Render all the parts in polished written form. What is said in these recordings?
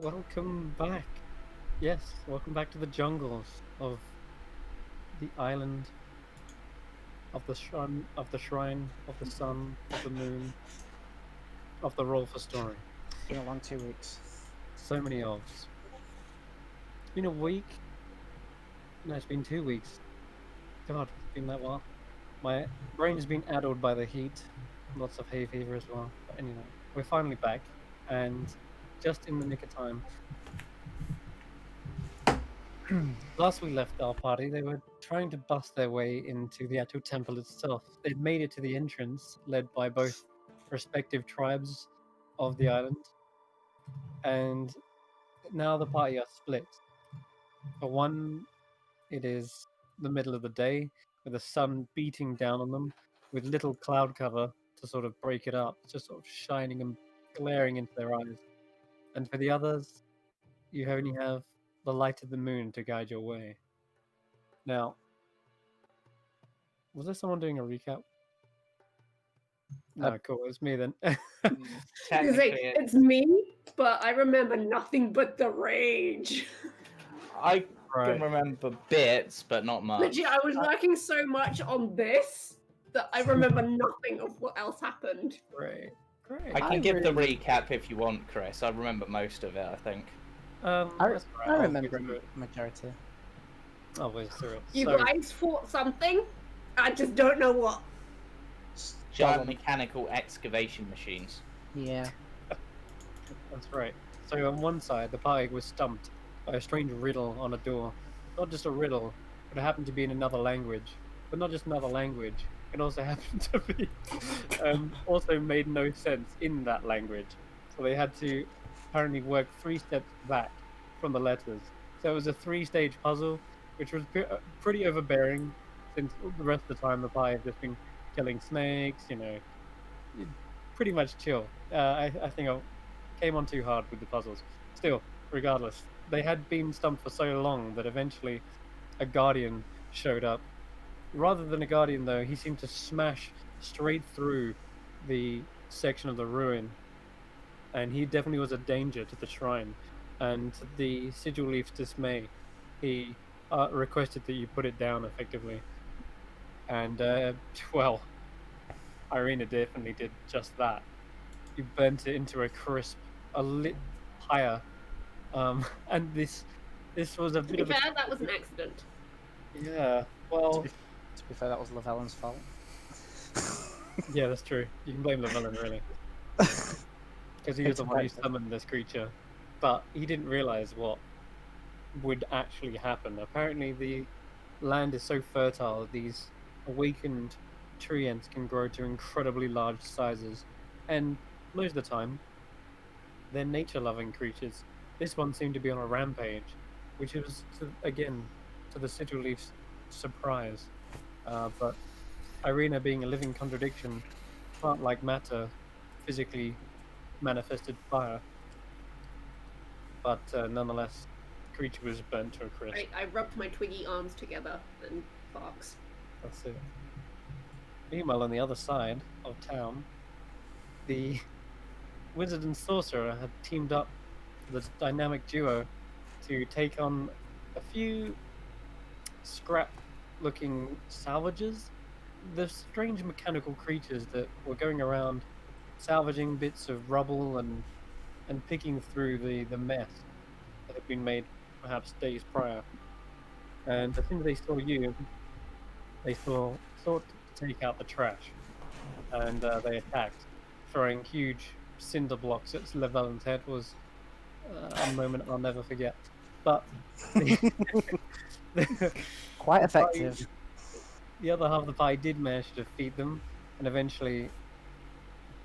Welcome back. Yes, welcome back to the jungles of the island of the shrine of the sun of the moon of the roll for story. Been a long 2 weeks. So many ofs. It's been a week. No, it's been 2 weeks. God, it's been that while. My brain has been addled by the heat. Lots of hay fever as well. But anyway, we're finally back, and just in the nick of time. Last we left our party, they were trying to bust their way into the actual temple itself. They'd made it to the entrance, led by both respective tribes of the island, and now the party are split. For one, it is the middle of the day, with the sun beating down on them, with little cloud cover to sort of break it up, just sort of shining and glaring into their eyes. And for the others, you only have the light of the moon to guide your way. Now, was there someone doing a recap? No, cool. It's me then. Technically, it's me, but I remember nothing but the rage. I Right. can remember bits, but not much. Legit, I was working so much on this that I remember nothing of what else happened. Great. I can give the recap if you want, Chris. I remember most of it, I think. I That's right. I'll remember whiz through it. majority. I'll whiz through it. You So, guys fought something. I just don't know what. Giant mechanical excavation machines. Yeah. that's right. So on one side, the party was stumped by a strange riddle on a door. Not just a riddle, but it happened to be in another language. But not just another language. It also happened to be also made no sense in that language. So they had to apparently work 3 steps back from the letters. So it was a 3-stage puzzle, which was pretty overbearing, since the rest of the time the party had just been killing snakes, pretty much chill. I think I came on too hard with the puzzles. Still, regardless, they had been stumped for so long that eventually a guardian showed up. Rather than a guardian, though, he seemed to smash straight through the section of the ruin, and he definitely was a danger to the shrine. And to the sigil leaf's dismay, he requested that you put it down effectively. And, well, Irina definitely did just that. You burnt it into a crisp, a lit higher. And this was a To bit be of a... fair, that was an accident. Yeah, well... To be fair, that was Llewellyn's fault. Yeah, that's true. You can blame Llewellyn, really. Because he was the one who summoned this creature. But he didn't realize what would actually happen. Apparently, the land is so fertile that these awakened treants can grow to incredibly large sizes. And most of the time, they're nature-loving creatures. This one seemed to be on a rampage, which was, to the sigil leaf's surprise. But Irina, being a living contradiction, plant-like matter, physically manifested fire. But nonetheless, the creature was burnt to a crisp. I rubbed my twiggy arms together and barks. That's it. Meanwhile, on the other side of town, the wizard and sorcerer had teamed up with a dynamic duo to take on a few scrap-looking salvages. The strange mechanical creatures that were going around salvaging bits of rubble and picking through the mess that had been made perhaps days prior. And as soon as they saw you, they thought to take out the trash, and they attacked, throwing huge cinder blocks at Llewellyn's head. Was a moment I'll never forget. But Quite effective. The other half of the pie did manage to defeat them, and eventually,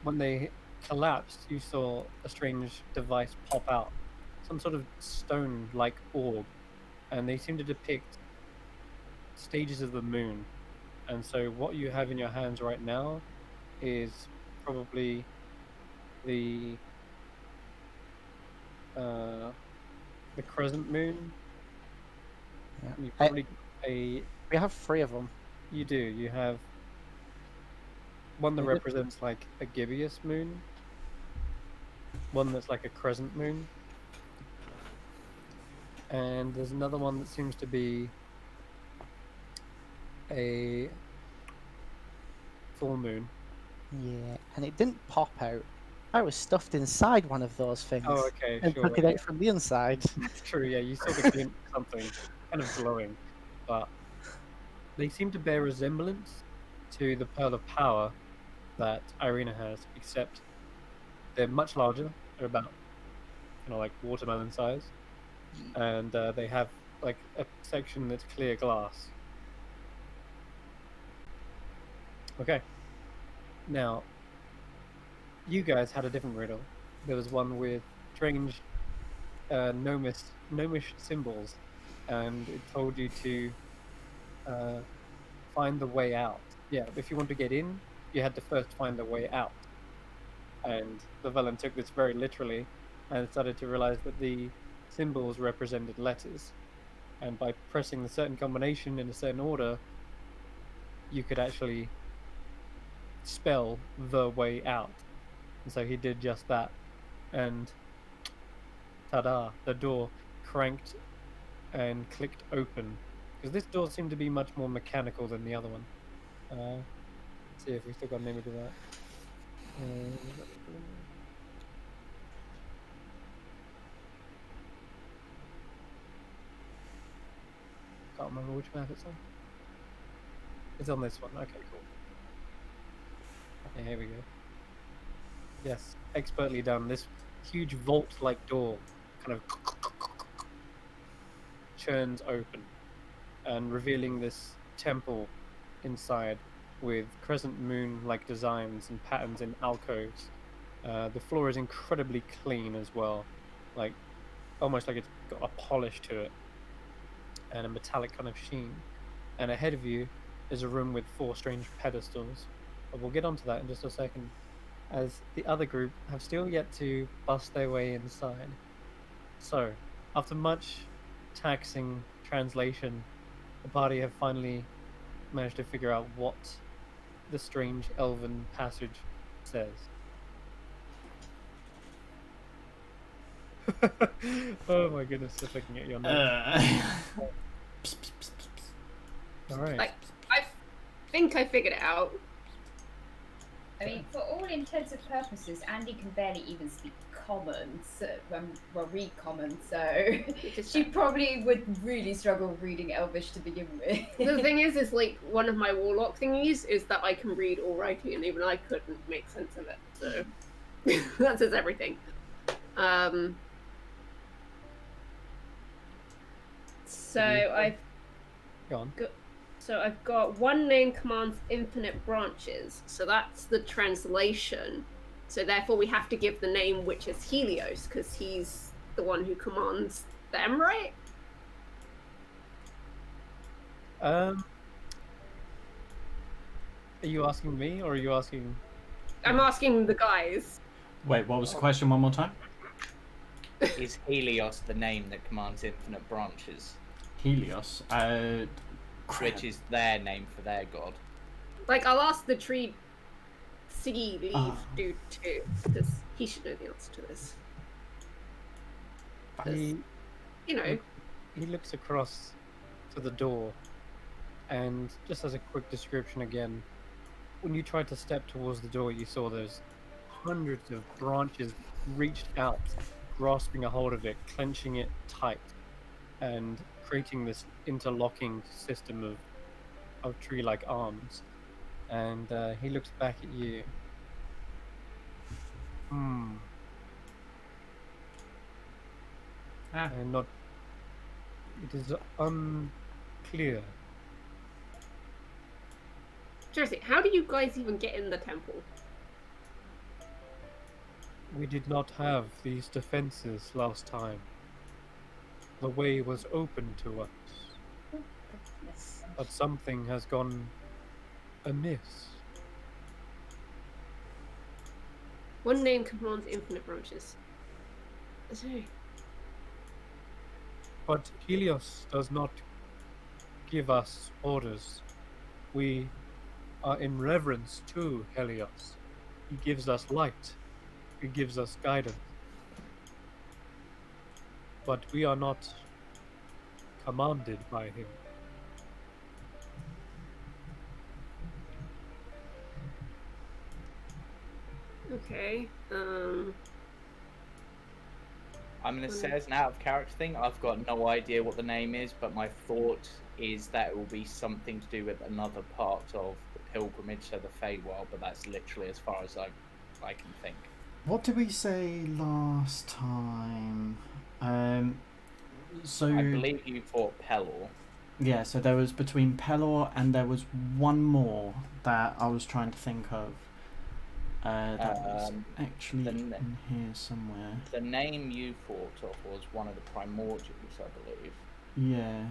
when they collapsed, you saw a strange device pop out, some sort of stone-like orb, and they seem to depict stages of the moon. And so what you have in your hands right now is probably the crescent moon. Yeah. You probably a We have 3 of them. you do. You have one that represents like a gibbous moon, one that's like a crescent moon, And there's another one that seems to be a full moon. Yeah, and it didn't pop out. I was stuffed inside one of those things. Oh, okay, and sure. took it out from the inside. It's true, yeah, you saw the glint of something kind of glowing, but they seem to bear resemblance to the Pearl of Power that Irina has, except they're much larger. They're about, like watermelon size, and they have like a section that's clear glass. Okay. Now, you guys had a different riddle. There was one with strange gnomish symbols, and it told you to find the way out. Yeah, if you want to get in, you had to first find the way out. And the villain took this very literally and started to realize that the symbols represented letters. And by pressing the certain combination in a certain order, you could actually spell the way out. And so he did just that. And ta-da, the door cranked and clicked open. Because this door seemed to be much more mechanical than the other one. Let's see if we still got an image of that. Can't remember which map it's on. It's on this one. Okay, cool. Yeah, here we go. Yes, expertly done. This huge vault-like door kind of churns open and revealing this temple inside with crescent moon-like designs and patterns in alcoves. The floor is incredibly clean as well, like almost like it's got a polish to it and a metallic kind of sheen. And ahead of you is a room with 4 strange pedestals. But we'll get onto that in just a second, as the other group have still yet to bust their way inside. So, after much taxing translation, the party have finally managed to figure out what the strange elven passage says. Oh my goodness, just looking at your notes. Alright. Like, I think I figured it out. I mean, for all intents and purposes, Andy can barely even speak common, so, read common, so she probably would really struggle reading Elvish to begin with. The thing is like one of my warlock thingies is that I can read all writing, and even I couldn't make sense of it. So that says everything. So I've Go on. So I've got one name commands infinite branches. So that's the translation. So therefore we have to give the name, which is Helios, because he's the one who commands them, right? Are you asking me, or are you asking... I'm asking the guys. Wait, what was the question one more time? Is Helios the name that commands infinite branches? Helios? Which is their name for their god. Like, I'll ask the tree sea leaf dude too, because he should know the answer to this. He, You know. he looks across to the door, and just as a quick description again, when you tried to step towards the door, you saw those hundreds of branches reached out, grasping a hold of it, clenching it tight, and creating this interlocking system of tree-like arms. And he looks back at you. And not... It is unclear. Seriously, how do you guys even get in the temple? We did not have these defenses last time. The way was open to us. Yes. But something has gone amiss. One name commands infinite branches. Sorry. But Helios does not give us orders. We are in reverence to Helios. He gives us light. He gives us guidance. But we are not commanded by him. Okay. I'm going to say as an out of character thing, I've got no idea what the name is, but my thought is that it will be something to do with another part of the pilgrimage, so the Feywild, but that's literally as far as I can think. What did we say last time? So I believe you thought Pelor. yeah, so there was between Pelor and there was one more that I was trying to think of. That was actually in here somewhere. The name you thought of was one of the primordials, I believe. Yeah.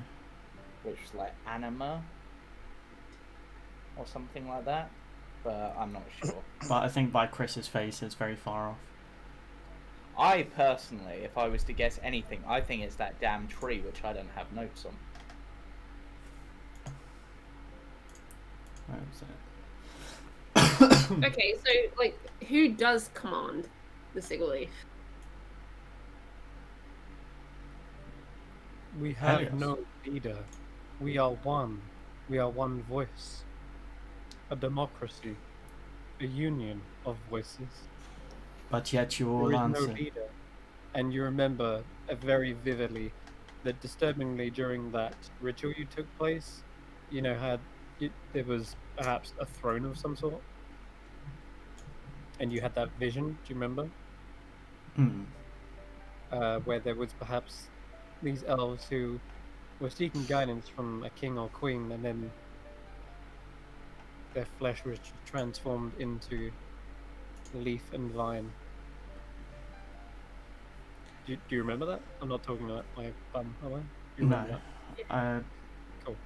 Which was like Anima or something like that, but I'm not sure. But I think by Chris's face, it's very far off. I personally, if I was to guess anything, I think it's that damn tree, which I don't have notes on. Where was it? Okay, so like, who does command the Sigil-Leaf? We have Helios. no leader. We are one. We are one voice. A democracy. A union of voices. But yet you There all is answer. no leader. And you remember very vividly that disturbingly during that ritual you took place, you know, there was perhaps a throne of some sort? And you had that vision, do you remember? Where there was perhaps these elves who were seeking guidance from a king or queen, and then their flesh was transformed into leaf and vine. Do you remember that? I'm not talking about my bum, am I? Do you remember that? Cool.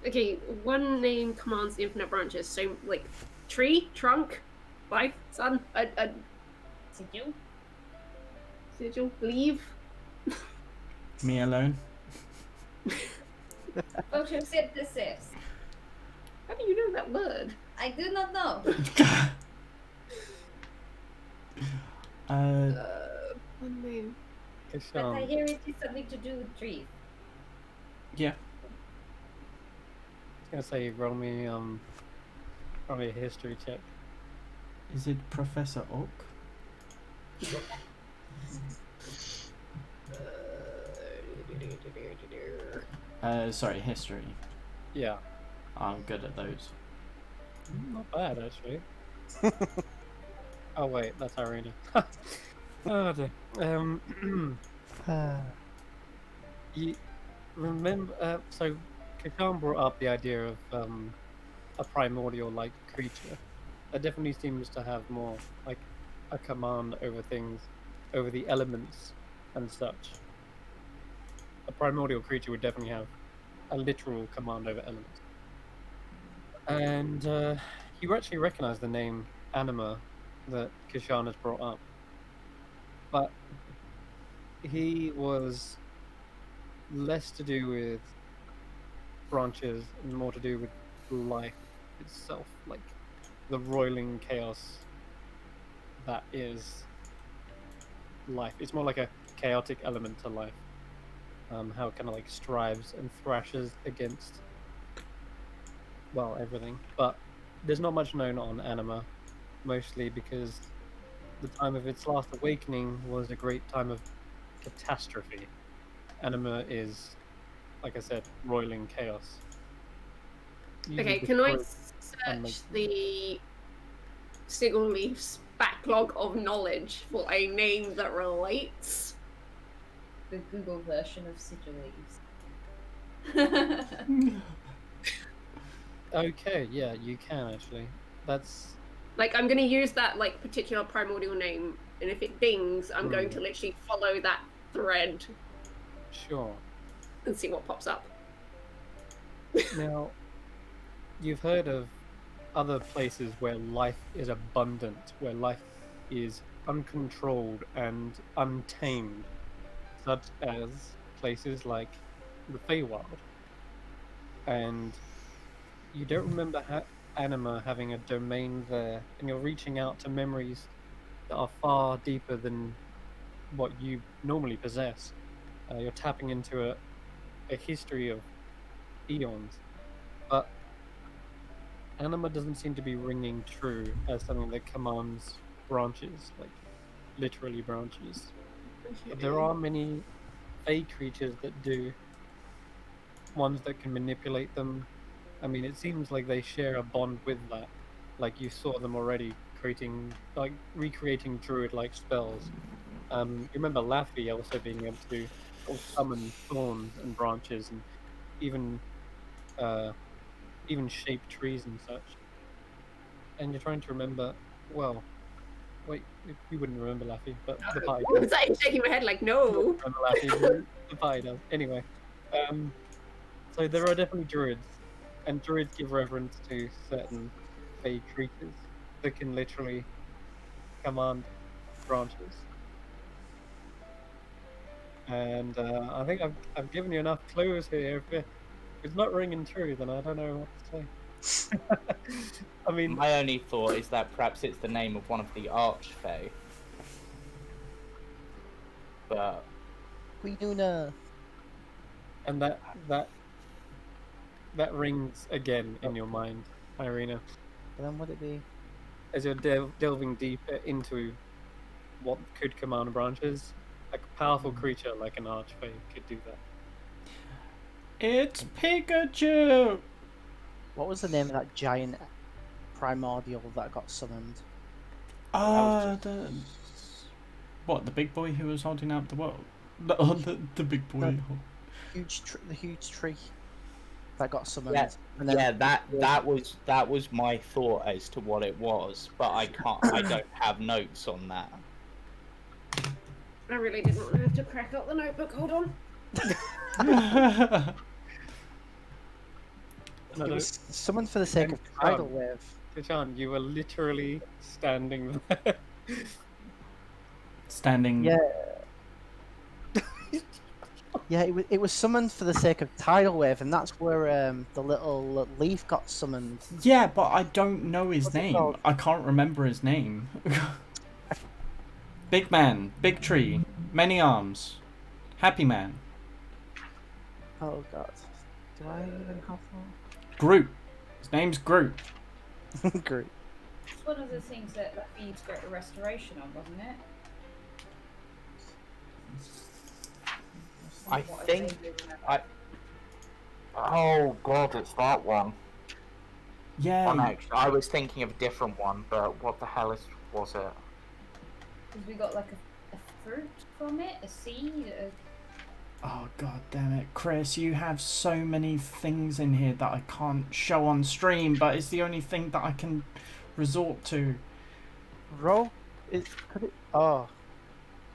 Okay, one name commands infinite branches. So, like, tree, trunk, life, sun, Sigil? sigil, leave. Me alone. Photosynthesis. How do you know that word? I do not know. One name. But I hear it is something to do with trees. Yeah. I was gonna say, roll me a history check. Is it Professor Oak? Sorry, history. Yeah. I'm good at those. Not bad, actually. Oh, wait, that's Irina. Oh, dear. You remember, so Kakan brought up the idea of a primordial-like creature that definitely seems to have more, like, a command over things, over the elements and such. A primordial creature would definitely have a literal command over elements. And you actually recognize the name Anima that Kishan has brought up. But he was less to do with branches and more to do with life itself, like the roiling chaos that is life. It's more like a chaotic element to life. How it kind of like strives and thrashes against, well, everything. But there's not much known on Anima, mostly because the time of its last awakening was a great time of catastrophe. Anima is, like I said, roiling chaos. Okay, can I search the Sigil-Leaf's backlog of knowledge for a name that relates? The Google version of Sigil Leaves. Okay, yeah, you can actually. That's Like, I'm going to use that like particular primordial name, and if it dings, I'm going to literally follow that thread sure. and see what pops up. Now, you've heard of other places where life is abundant, where life is uncontrolled and untamed, such as places like the Feywild. And you don't remember anima having a domain there, and you're reaching out to memories that are far deeper than what you normally possess. You're tapping into a history of eons, but anima doesn't seem to be ringing true as something that commands branches, like literally branches. But there are many fey creatures that do, ones that can manipulate them. I mean, it seems like they share a bond with that. Like you saw them already recreating druid-like spells. You remember Laffy also being able to sort of summon thorns and branches, and even uh, even shape trees and such. And you're trying to remember. Well, wait, you wouldn't remember Laffy, but the pie. I was like shaking my head like, no. Remember Laffy, but the pie does. Anyway, so there are definitely druids, and druids give reverence to certain fey creatures that can literally command branches. And I think I've given you enough clues here. If it's not ringing true, then I don't know what to say. I mean, my only thought is that perhaps it's the name of one of the archfey. But Queenuna. And that rings again in your mind, Irina, But then would it be? as you're delving deeper into what could command branches. A powerful creature like an archfey could do that. It's Pikachu! What was the name of that giant primordial that got summoned? What, the big boy who was holding up the world? The big boy. No. The huge tree that got summoned. Yeah, And then that was my thought as to what it was, but I don't have notes on that. I really didn't want to have to crack up the notebook. Hold on. It was summoned for the sake of tidal wave. Kachan, you were literally standing there. Standing. Yeah. Yeah, it was summoned for the sake of tidal wave, and that's where the little leaf got summoned. Yeah, but I don't know his What's it name. called? I can't remember his name. Big man, big tree, many arms, happy man. Oh god. Do I even have that? Groot. His name's Groot. Great. It's one of the things that feeds Greater Restoration on, wasn't it? I think oh god, it's that one. Yeah. I was thinking of a different one, but what the hell was it? Because we got like a fruit from it, a seed. Oh god damn it, Chris! You have so many things in here that I can't show on stream, but it's the only thing that I can resort to. Could it? Oh,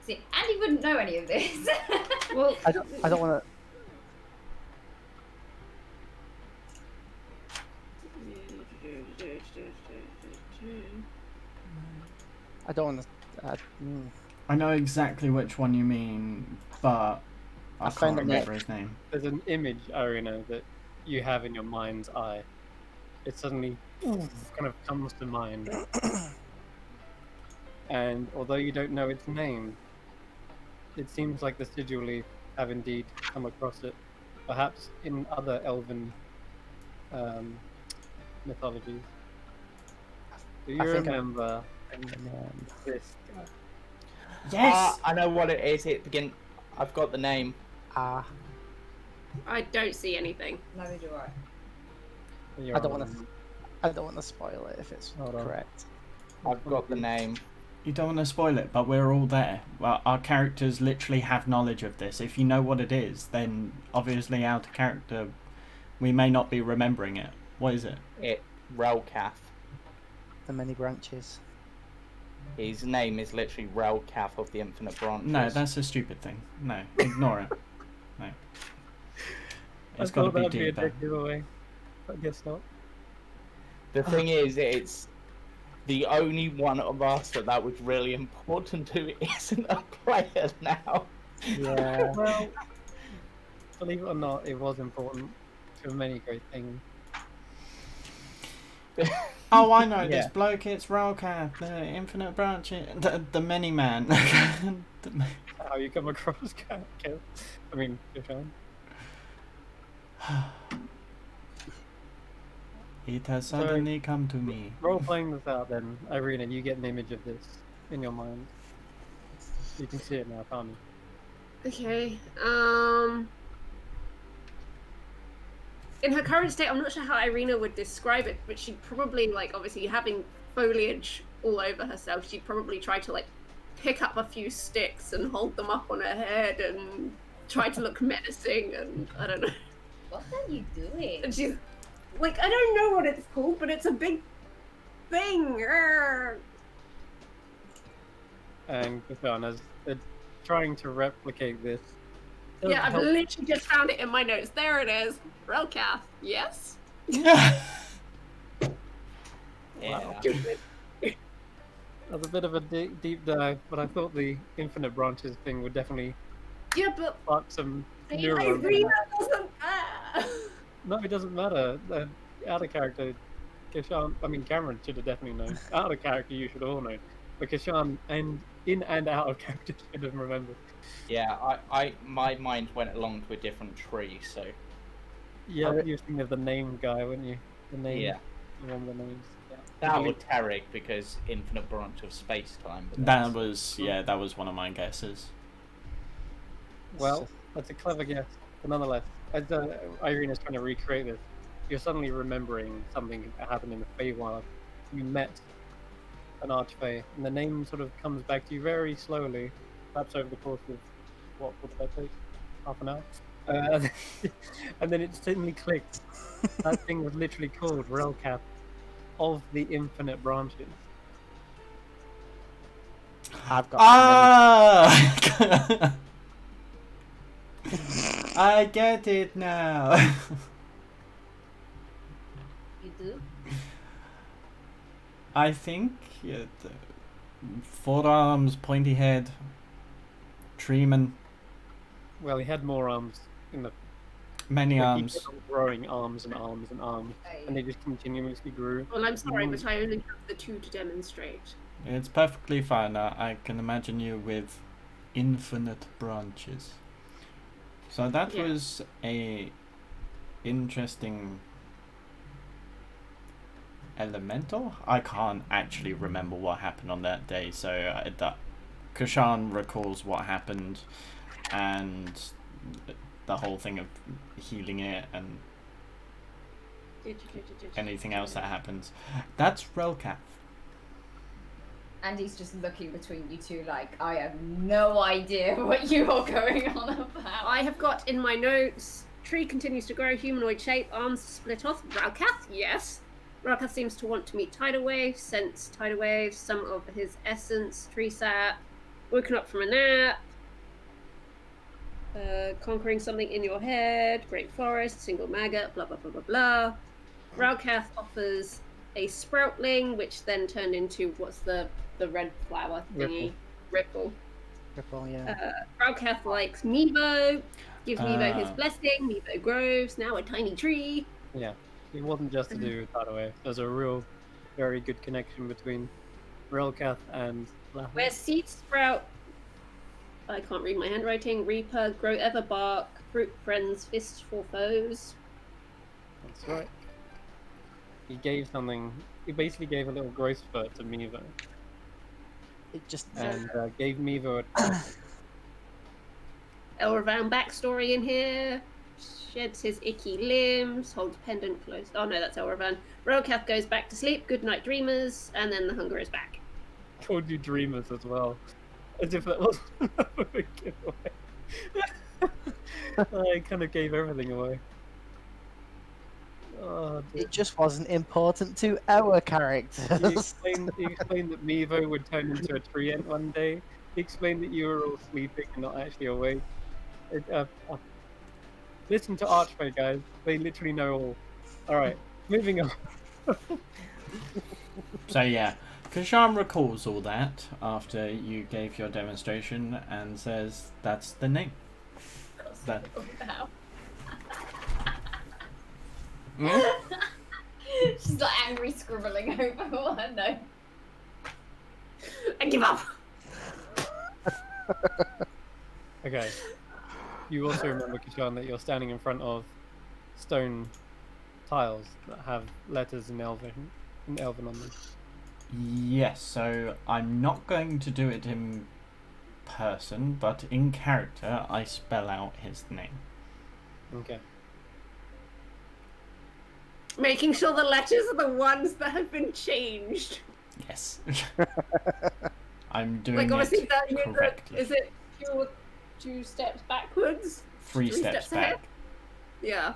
See, Andy wouldn't know any of this. Well, I don't want to. I don't want to. I know exactly which one you mean, but I I can't found it remember next. his name. There's an image, Irina, that you have in your mind's eye. It suddenly kind of comes to mind. And although you don't know its name, it seems like the sigil leaf have indeed come across it. Perhaps in other elven mythologies. Do you I think remember this guy? Yes. I know what it is. I've got the name. Ah, I don't see anything. Neither do I. You're I don't on. want to. I don't want to spoil it if it's Hold on. correct. I've got the name. You don't want to spoil it, but we're all there. Well, our characters literally have knowledge of this. If you know what it is, then obviously out of character, we may not be remembering it. What is it? Relcath. The many branches. His name is literally Relcath of the Infinite Branches. No, that's a stupid thing. No, ignore it. No. I It's got to thought be that'd be a deeper. dick giveaway. I guess not. The thing is, it's the only one of us that was really important to isn't a player now. Yeah. Well, believe it or not, it was important to many great things. Oh, I know Yeah. this bloke. It's Rolcat, the infinite branch, the many man. How you come across Kev? I mean, Kishan. It has suddenly come to me. Role playing this out, then, Irina, you get an image of this in your mind. You can see it now, can't you? Okay. In her current state, I'm not sure how Irina would describe it, but she'd probably, like, obviously having foliage all over herself, she'd probably try to, like, pick up a few sticks and hold them up on her head and try to look menacing, and I don't know. What are you doing? And she's like, I don't know what it's called, but it's a big thing. And Kishan, as trying to replicate this. Yeah, I've literally just found it in my notes. There it is. Relcath. Yes. Yeah. That's a bit of a deep dive, but I thought the infinite branches thing would definitely spark some neurons. Irina doesn't. No, it doesn't matter. Out of character, Kishan. I mean, Cameron should have definitely known. Out of character, you should all know. But Kishan, and in and out of character, should have remembered. Yeah, my mind went along to a different tree, so. Yeah, you were thinking of the name guy, weren't you? The name. Yeah. One of the names. Yeah. That was Tarek because infinite branch of space time. That was one of my guesses. Well, that's a clever guess, but nonetheless, as Irina's trying to recreate this, you're suddenly remembering something that happened in the Feywild. You met an Archfey, and the name sort of comes back to you very slowly, perhaps over the course of what would that take? Half an hour? And then it suddenly clicked. That thing was literally called Relcath of the Infinite Branches. I've got. I get it now. You do? I think forearms, pointy head, treeman. Well, he had more arms in the. Many like, arms. He kept growing arms and arms and arms, and they just continuously grew. Well, I'm sorry, but I only have the two to demonstrate. It's perfectly fine. I can imagine you with infinite branches. So that was a interesting elemental. I can't actually remember what happened on that day, so that Kashan recalls what happened and the whole thing of healing it and anything else that happens. That's Relcath. Andy's just looking between you two like, I have no idea what you are going on about. I have got in my notes, tree continues to grow, humanoid shape, arms split off. Relcath, yes. Relcath seems to want to meet tidal waves, sense tidal waves, some of his essence, tree sap, woken up from a nap, conquering something in your head, great forest, single maggot, blah blah blah blah blah. Relcath offers a sproutling, which then turned into what's the red flower thingy? Ripple. Ripple, yeah. Relcath likes Mevo, gives Mevo his blessing, Mevo grows, now a tiny tree. Yeah, it wasn't just to do with tidal wave. There's a real, very good connection between Relcath and Latham. Where seeds sprout, I can't read my handwriting, Reaper, grow ever bark, fruit friends, fists for foes. That's right. He gave something. He basically gave a little growth spurt to Mevo, It just. and gave Mevo a. Elravan backstory in here. Sheds his icky limbs, holds pendant close. Oh no, that's Elravan. Relcath goes back to sleep. Good night, dreamers. And then the hunger is back. Called you dreamers as well, as if that wasn't a big giveaway. I kind of gave everything away. Oh, dear. It just wasn't important to our He characters. explained that Mevo would turn into a tree ant one day. He explained that you were all sleeping and not actually awake. Listen to Archfey, guys. They literally know all. Alright, moving on. So yeah, Kashan recalls all that after you gave your demonstration and says that's the name. That. She's Just like angry scribbling over one note. I give up. Okay. You also remember, Kishan, that you're standing in front of stone tiles that have letters in Elven on them. Yes, so I'm not going to do it in person, but in character, I spell out his name. Okay. Making sure the letters are the ones that have been changed. Yes. I'm doing Like obviously it that correctly. is it two steps backwards? 3 steps ahead? back. Yeah.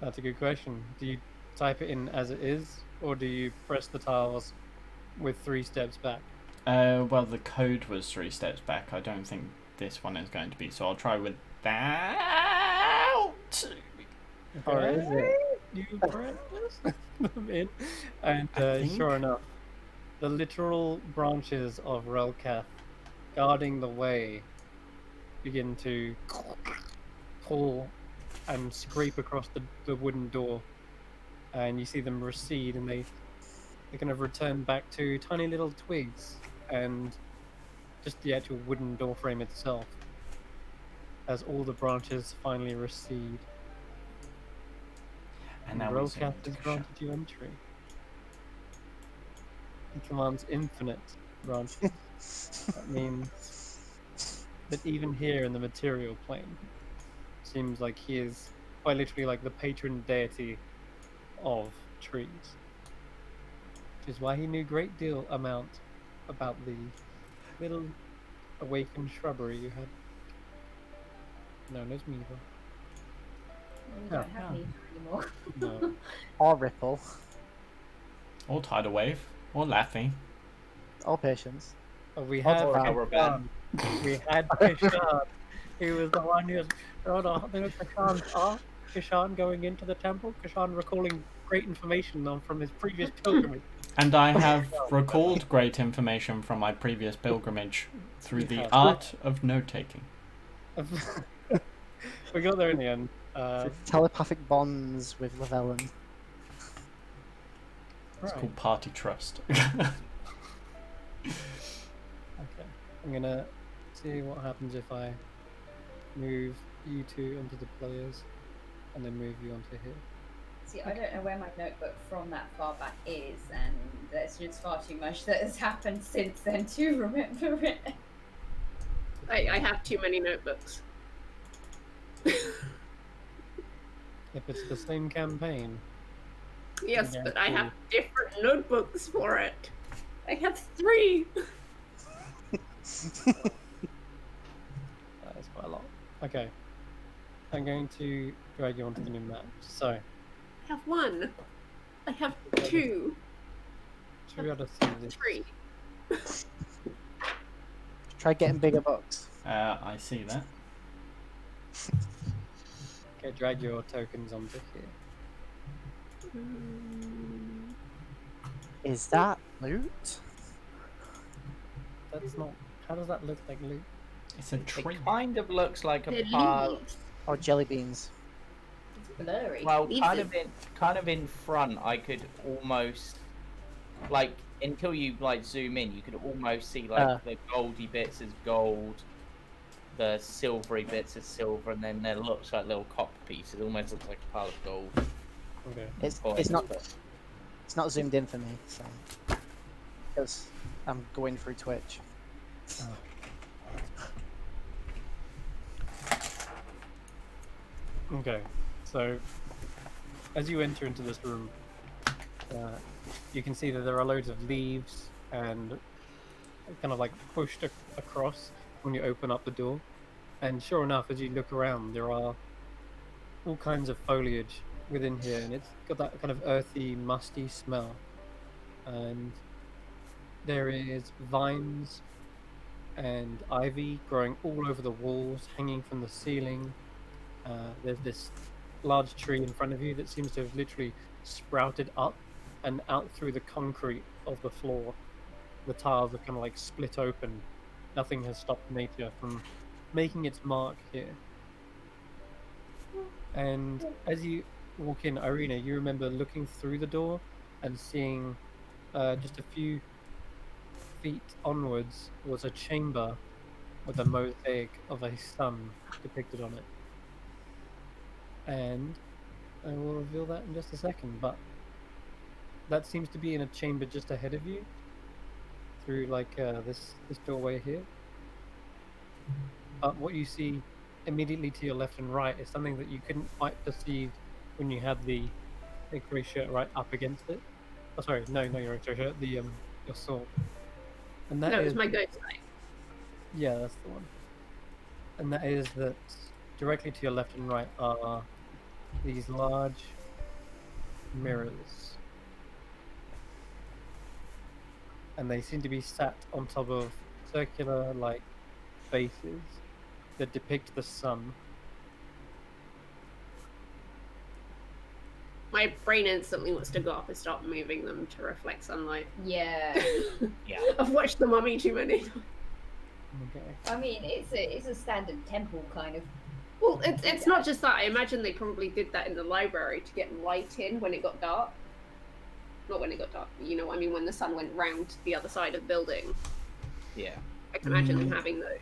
That's a good question. Do you type it in as it is, or do you press the tiles with 3 steps back? Well, the code was 3 steps back. I don't think this one is going to be, so I'll try with that. Or is it? You press them in, and I think- sure enough, the literal branches of Relkath guarding the way begin to pull and scrape across the wooden door, and you see them recede, and they kind of return back to tiny little twigs and just the actual wooden door frame itself as all the branches finally recede. And now we zoom Relkath into has the granted you entry. He commands infinite branches. That means that even here in the material plane, seems like he is quite literally like the patron deity of trees. Which is why he knew great deal amount about the little awakened shrubbery you had known as Meaver. We Yeah. don't have any anymore. No. Or Ripple. Or tidal wave, or Laffy. Or Patience. But we Or had Caravan. Kishan. We had Kishan. He was the one who was Kishan going into the temple. Kishan recalling great information from his previous pilgrimage. And I have recalled great information from my previous pilgrimage through You the have. art of note-taking. We got there in the end. Telepathic bonds with Lavellen. It's Right. called party trust. Okay. I'm gonna see what happens if I move you two onto the players and then move you onto here. See, I don't know where my notebook from that far back is, and there's just far too much that has happened since then to remember it. I have too many notebooks. If it's the same campaign, Yes, Yeah, but I true. have different notebooks for it. I have 3. that is quite a lot. Okay. I'm going to drag you onto the new map. So, I have 1. I have 2. should we be able to see this? 3. Try getting bigger books. I see that. Okay, drag your tokens onto here. Is that loot? That's not. How does that look like loot? It's a tree. It kind of looks like a They're pile. leaves. Or jelly beans? It's blurry. Well, Leaves kind of in front. I could almost like until you like zoom in, you could almost see like the goldy bits as gold, the silvery bits as silver, and then there looks like little copper pieces. It almost looks like a pile of gold. Okay. It's coins, not but- it's not zoomed in for me, so because I'm going through Twitch. Okay. So, as you enter into this room, you can see that there are loads of leaves and kind of like pushed across when you open up the door. And sure enough, as you look around, there are all kinds of foliage within here, and it's got that kind of earthy, musty smell. And there is vines and ivy growing all over the walls, hanging from the ceiling. There's this large tree in front of you that seems to have literally sprouted up and out through the concrete of the floor. The tiles are kind of like split open. Nothing has stopped nature from making its mark here. And as you walk in, Irina, you remember looking through the door and seeing just a few feet onwards was a chamber with a mosaic of a sun depicted on it. And I will reveal that in just a second, but that seems to be in a chamber just ahead of you, through like this doorway here. But what you see immediately to your left and right is something that you couldn't quite perceive when you had the grey shirt right up against it. Oh, sorry, no, your grey shirt, the your sword. And that No, it is was my ghost knife. yeah, that's the one. And that is that directly to your left and right are these large mirrors. And they seem to be sat on top of circular like bases that depict the sun. My brain instantly wants to go up and start moving them to reflect sunlight. Yeah. Yeah. I've watched The Mummy too many times. Okay. I mean, it's a standard temple kind of. Well, it's not just that. I imagine they probably did that in the library to get light in when it got dark. Not when it got dark, you know what I mean, when the sun went round the other side of the building. Yeah. I can imagine them having those.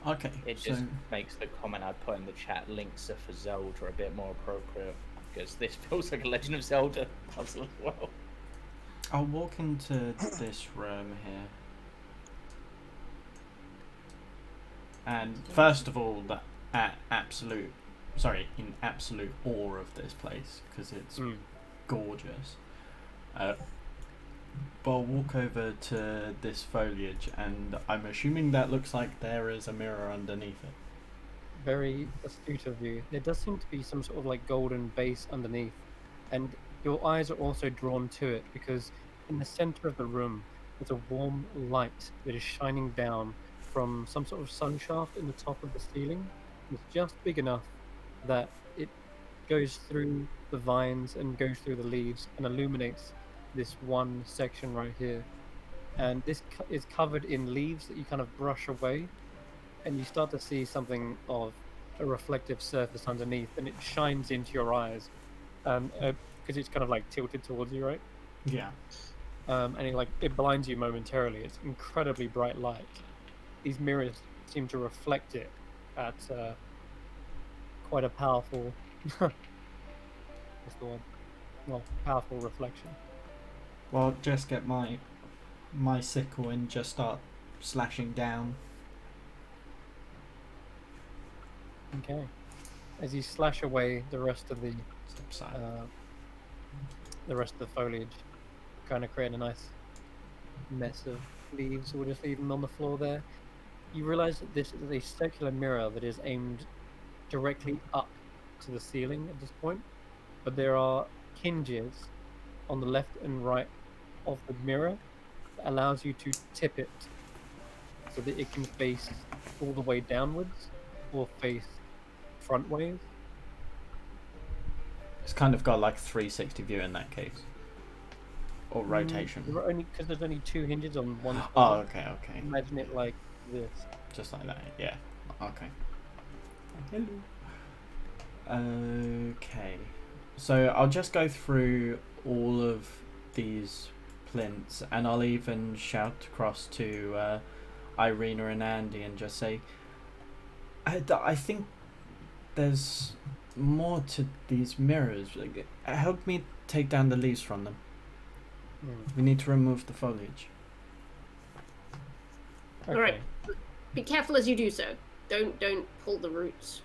Okay. It just makes the comment I put in the chat, links are for Zelda, a bit more appropriate, because this feels like a Legend of Zelda puzzle as well. I'll walk into this room here. And first of all, in absolute awe of this place, because it's gorgeous. But I'll walk over to this foliage, and I'm assuming that looks like there is a mirror underneath it. Very astute of you. There does seem to be some sort of like golden base underneath, and your eyes are also drawn to it because in the center of the room there's a warm light that is shining down from some sort of sun shaft in the top of the ceiling. It's just big enough that it goes through the vines and goes through the leaves and illuminates this one section right here. And this is covered in leaves that you kind of brush away, and you start to see something of a reflective surface underneath, and it shines into your eyes because it's kind of like tilted towards you, right? Yeah. And it blinds you momentarily. It's incredibly bright light. These mirrors seem to reflect it at quite a powerful what's the word? Well, powerful reflection. Well, just get my sickle and just start slashing down. Okay. As you slash away the rest of the foliage, kind of create a nice mess of leaves. We'll just leave them on the floor there. You realize that this is a circular mirror that is aimed directly up to the ceiling at this point, but there are hinges on the left and right of the mirror that allows you to tip it so that it can face all the way downwards or face front ways. It's kind of got like 360 view in that case. Or rotation. Because there's only two hinges on one side. Oh, okay. Imagine it like this. Just like that, yeah. Okay. Hello. Okay. So I'll just go through all of these plinths, and I'll even shout across to Irina and Andy and just say, I think there's more to these mirrors. Help me take down the leaves from them. We need to remove the foliage. Okay. All right. Be careful as you do so. Don't pull the roots.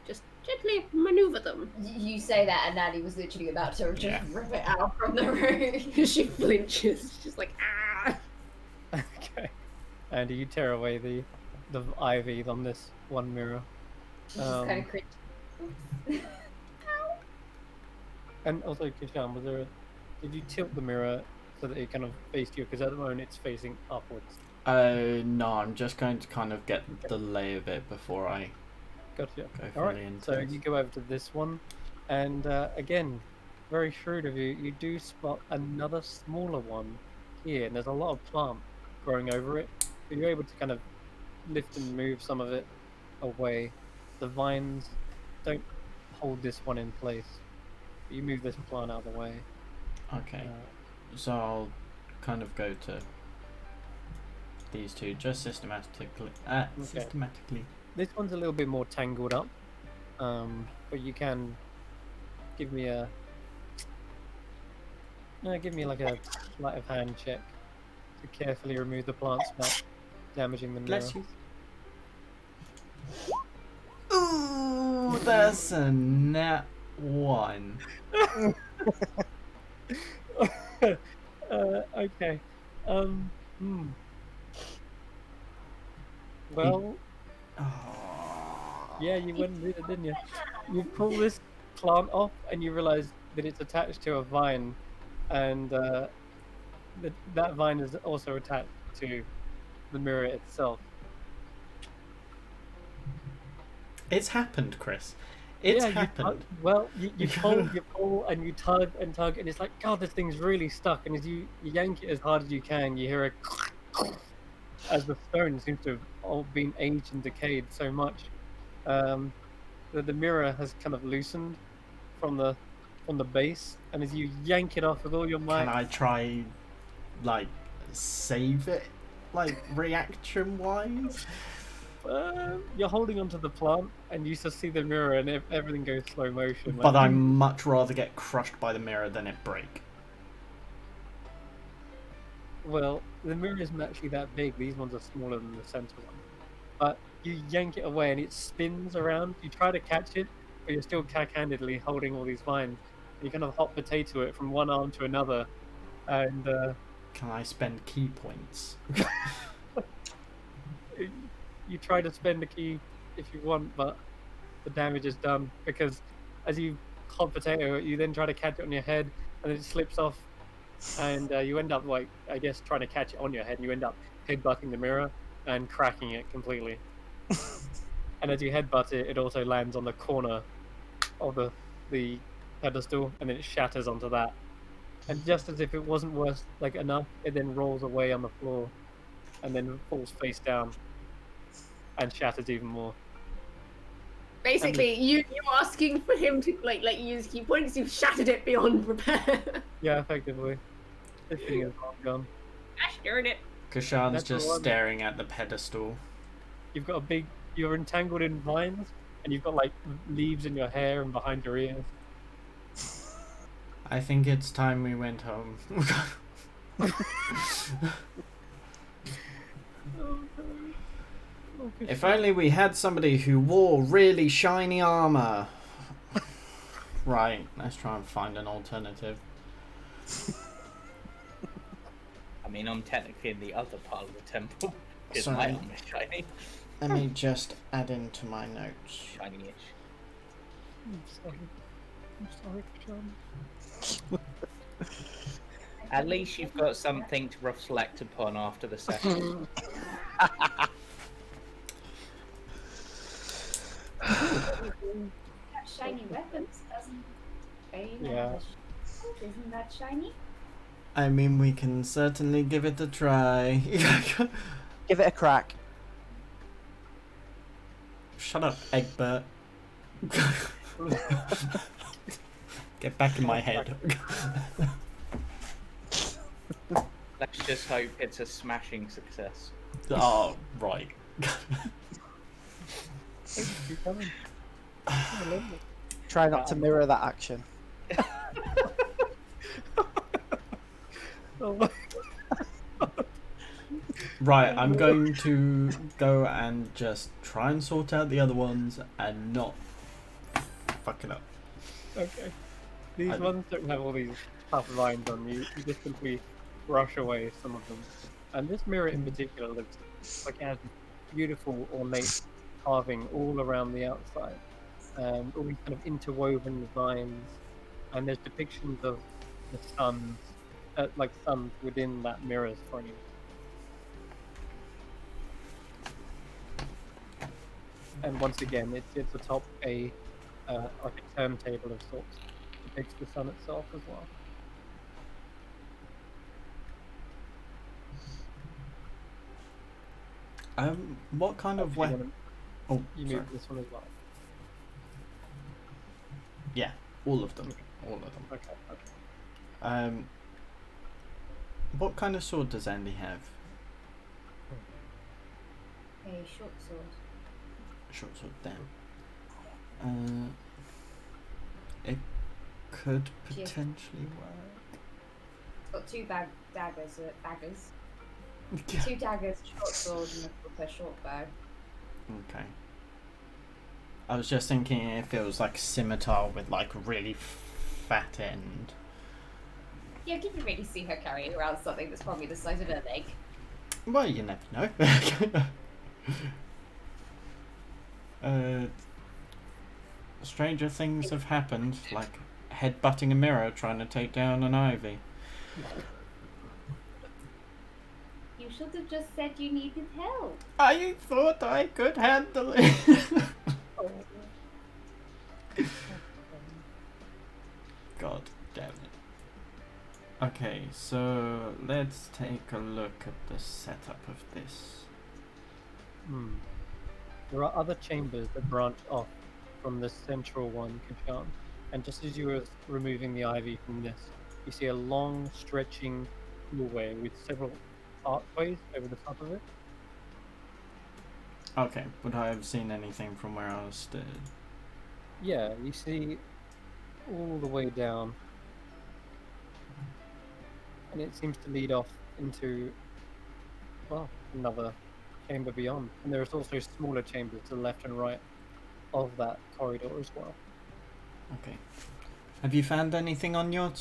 Just gently maneuver them. You say that, and Nanny was literally about to just rip it out from the root. She flinches. She's like, ah. Okay. And you tear away the ivy on this one mirror. She's just kind of cringe. And also, Kishan, did you tilt the mirror so that it kind of faced you? Because at the moment it's facing upwards. No, I'm just going to kind of get the lay of it before I Gotcha. go All fully right. into So this. you go over to this one, and again, very shrewd of you. You do spot another smaller one here, and there's a lot of plant growing over it. So you're able to kind of lift and move some of it away. The vines don't hold this one in place. But you move this plant out of the way. Okay. So I'll kind of go to these two just systematically. Systematically. This one's a little bit more tangled up, but you can give me like a sleight of hand check to carefully remove the plants without damaging the mirror. Bless you. Ooh, that's a nat 1. Okay. Well, yeah, you went with it, didn't you? You pull this plant off, and you realize that it's attached to a vine, and that vine is also attached to the mirror itself. It's happened, Chris. It's happened. You pull, and you tug and tug, and it's like, God, this thing's really stuck. And as you yank it as hard as you can, you hear a as the stone seems to have all been aged and decayed so much. The mirror has kind of loosened from the base, and as you yank it off with all your might, Can I try, like, save it, like, reaction-wise? You're holding onto the plant, and you just see the mirror, and everything goes slow motion. But I'd much rather get crushed by the mirror than it break. Well, the mirror isn't actually that big. These ones are smaller than the center one. But you yank it away, and it spins around. You try to catch it, but you're still cack-handedly holding all these vines. You kind of hot potato it from one arm to another, and Can I spend key points? you try to spend a key if you want, but the damage is done because as you hot potato it, you then try to catch it on your head, and it slips off, and you end up, like, I guess, trying to catch it on your head, and you end up headbutting the mirror and cracking it completely. And as you headbutt it, it also lands on the corner of the pedestal, and then it shatters onto that. And just as if it wasn't worth enough, it then rolls away on the floor, and then falls face down, and shatters even more. Basically, you're asking for him to use key points. You've shattered it beyond repair. Yeah, effectively. This thing is all gone. Gosh darn it! Kashan's That's just the one. staring at the pedestal. You've got you're entangled in vines, and you've got like leaves in your hair and behind your ears. I think it's time we went home. If only we had somebody who wore really shiny armor. Right, let's try and find an alternative. I mean, I'm technically in the other part of the temple. Because Sorry. my armor is shiny. Let me just add into my notes. Shiny-ish. I'm sorry, John. At least you've got something to reflect upon after the session. Shiny weapons, doesn't Bane Yeah. have a shield? Isn't that shiny? I mean, we can certainly give it a try. Give it a crack. Shut up, Egbert. Get back in my head. Let's just hope it's a smashing success. Oh, right. Keep coming. Try not to mirror that action. Oh my. Right, I'm going to go and just try and sort out the other ones and not fuck it up. Okay. These ones don't have all these tough lines on you. You just simply brush away some of them. And this mirror in particular looks like it has beautiful ornate carving all around the outside. All these kind of interwoven vines. And there's depictions of the suns, like suns within that mirror's frame. And once again, it sits atop like a turntable of sorts. Depicts the sun itself as well. What kind of weapon? Oh, You sorry. move this one as well. Yeah, all of them. All of them. Okay. What kind of sword does Andy have? A short sword. Short sword, damn. It could potentially work. It's got two daggers. Two daggers, short sword, and a short bow. Okay. I was just thinking if it was like a scimitar with like a really fat end. Yeah, can you really see her carrying around something that's probably the size of her leg? Well, you never know. Stranger things have happened, like headbutting a mirror trying to take down an ivy. You should have just said you needed help. I thought I could handle it. God damn it. Okay, so let's take a look at the setup of this. There are other chambers that branch off from the central one, Kashan. And just as you were removing the ivy from this, you see a long, stretching hallway with several archways over the top of it. Okay, would I have seen anything from where I was stood? Yeah, you see all the way down. And it seems to lead off into, well, another chamber beyond. And there's also smaller chambers to the left and right of that corridor as well. Okay. Have you found anything on your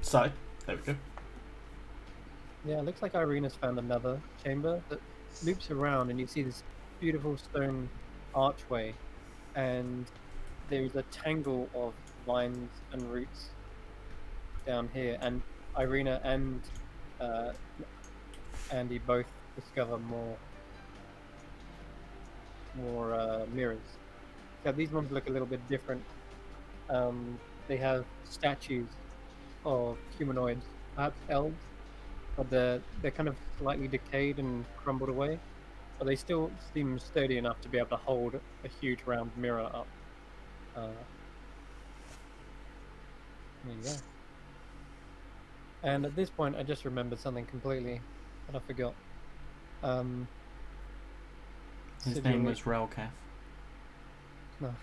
side? There we go. Yeah, it looks like Irina's found another chamber that loops around, and you see this beautiful stone archway, and there's a tangle of vines and roots down here, and Irina and Andy both discover more mirrors. So these ones look a little bit different. They have statues of humanoids, perhaps elves, but they're kind of slightly decayed and crumbled away, but they still seem sturdy enough to be able to hold a huge round mirror up. There you go. And at this point, I just remembered something completely that I forgot. His sigil name leaf. was Relcath. No.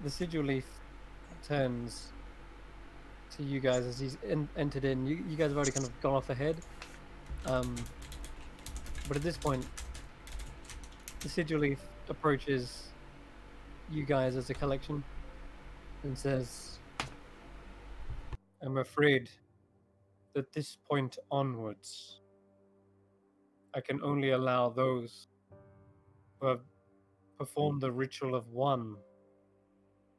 The sigil leaf turns to you guys as he's entered in. You guys have already kind of gone off ahead. But at this point, the sigil leaf approaches you guys as a collection and says, I'm afraid that this point onwards, I can only allow those who have performed the ritual of one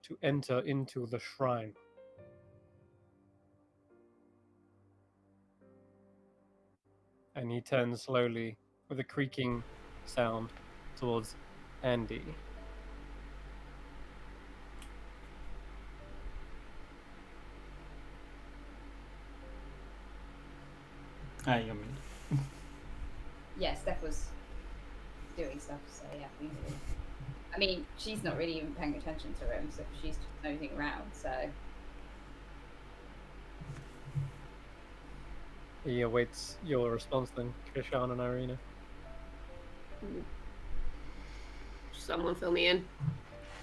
to enter into the shrine. And he turns slowly with a creaking sound towards Andy. I mean, Yeah, Steph was doing stuff, so yeah, we knew. I mean, she's not really even paying attention to him, so she's just nosing around, so. He awaits your response then, Krishan and Irina. Someone fill me in.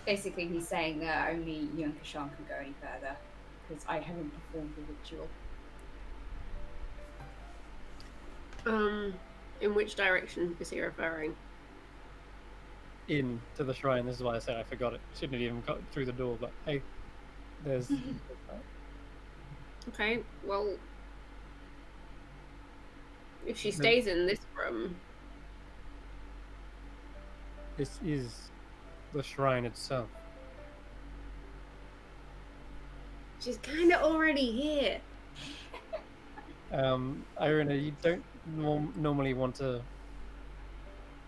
Basically, he's saying that only you and Kashan can go any further, because I haven't performed the ritual. In which direction is he referring? In to the shrine. This is why I said I forgot it. Shouldn't have even got through the door, but hey, there's that. Okay, well, if she stays in this room, This is the shrine itself. she's kind of already here. Irina, you don't normally want to.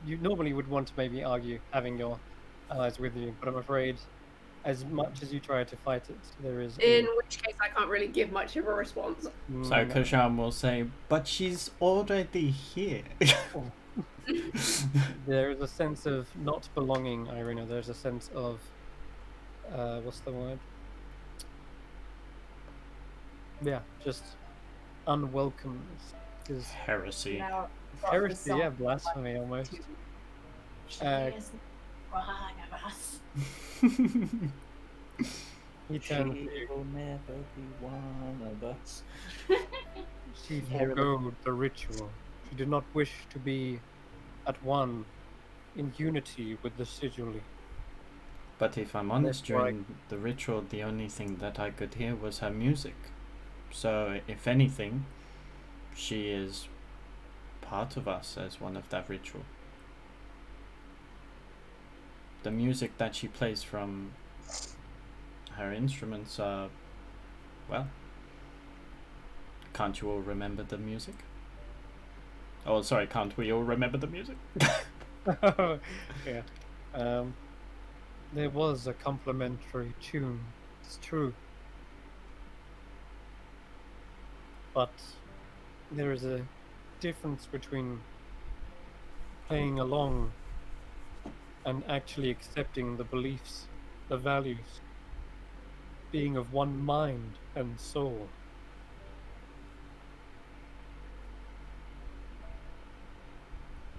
You normally would want to maybe argue having your allies with you, but I'm afraid, as much as you try to fight it, there is. In which case, I can't really give much of a response. so Kashan will say, but she's already here. There is a sense of not belonging, Irina. There's a sense of, what's the word? yeah, just unwelcomeness. Is Heresy. Now, heresy, yeah, blasphemy almost. She Uh, is one of us. He turns to She you. will never be one of us. She Hear the- forgo the ritual. She did not wish to be at one in unity with the sigilly. But if I'm honest, That's right. during the ritual, the only thing that I could hear was her music. So, if anything, she is part of us as one of that ritual. The music that she plays from her instruments are, well, can't you all remember the music? Oh, sorry, can't we all remember the music? Yeah. There was a complimentary tune. It's true. But there is a difference between playing along and actually accepting the beliefs, the values, being of one mind and soul.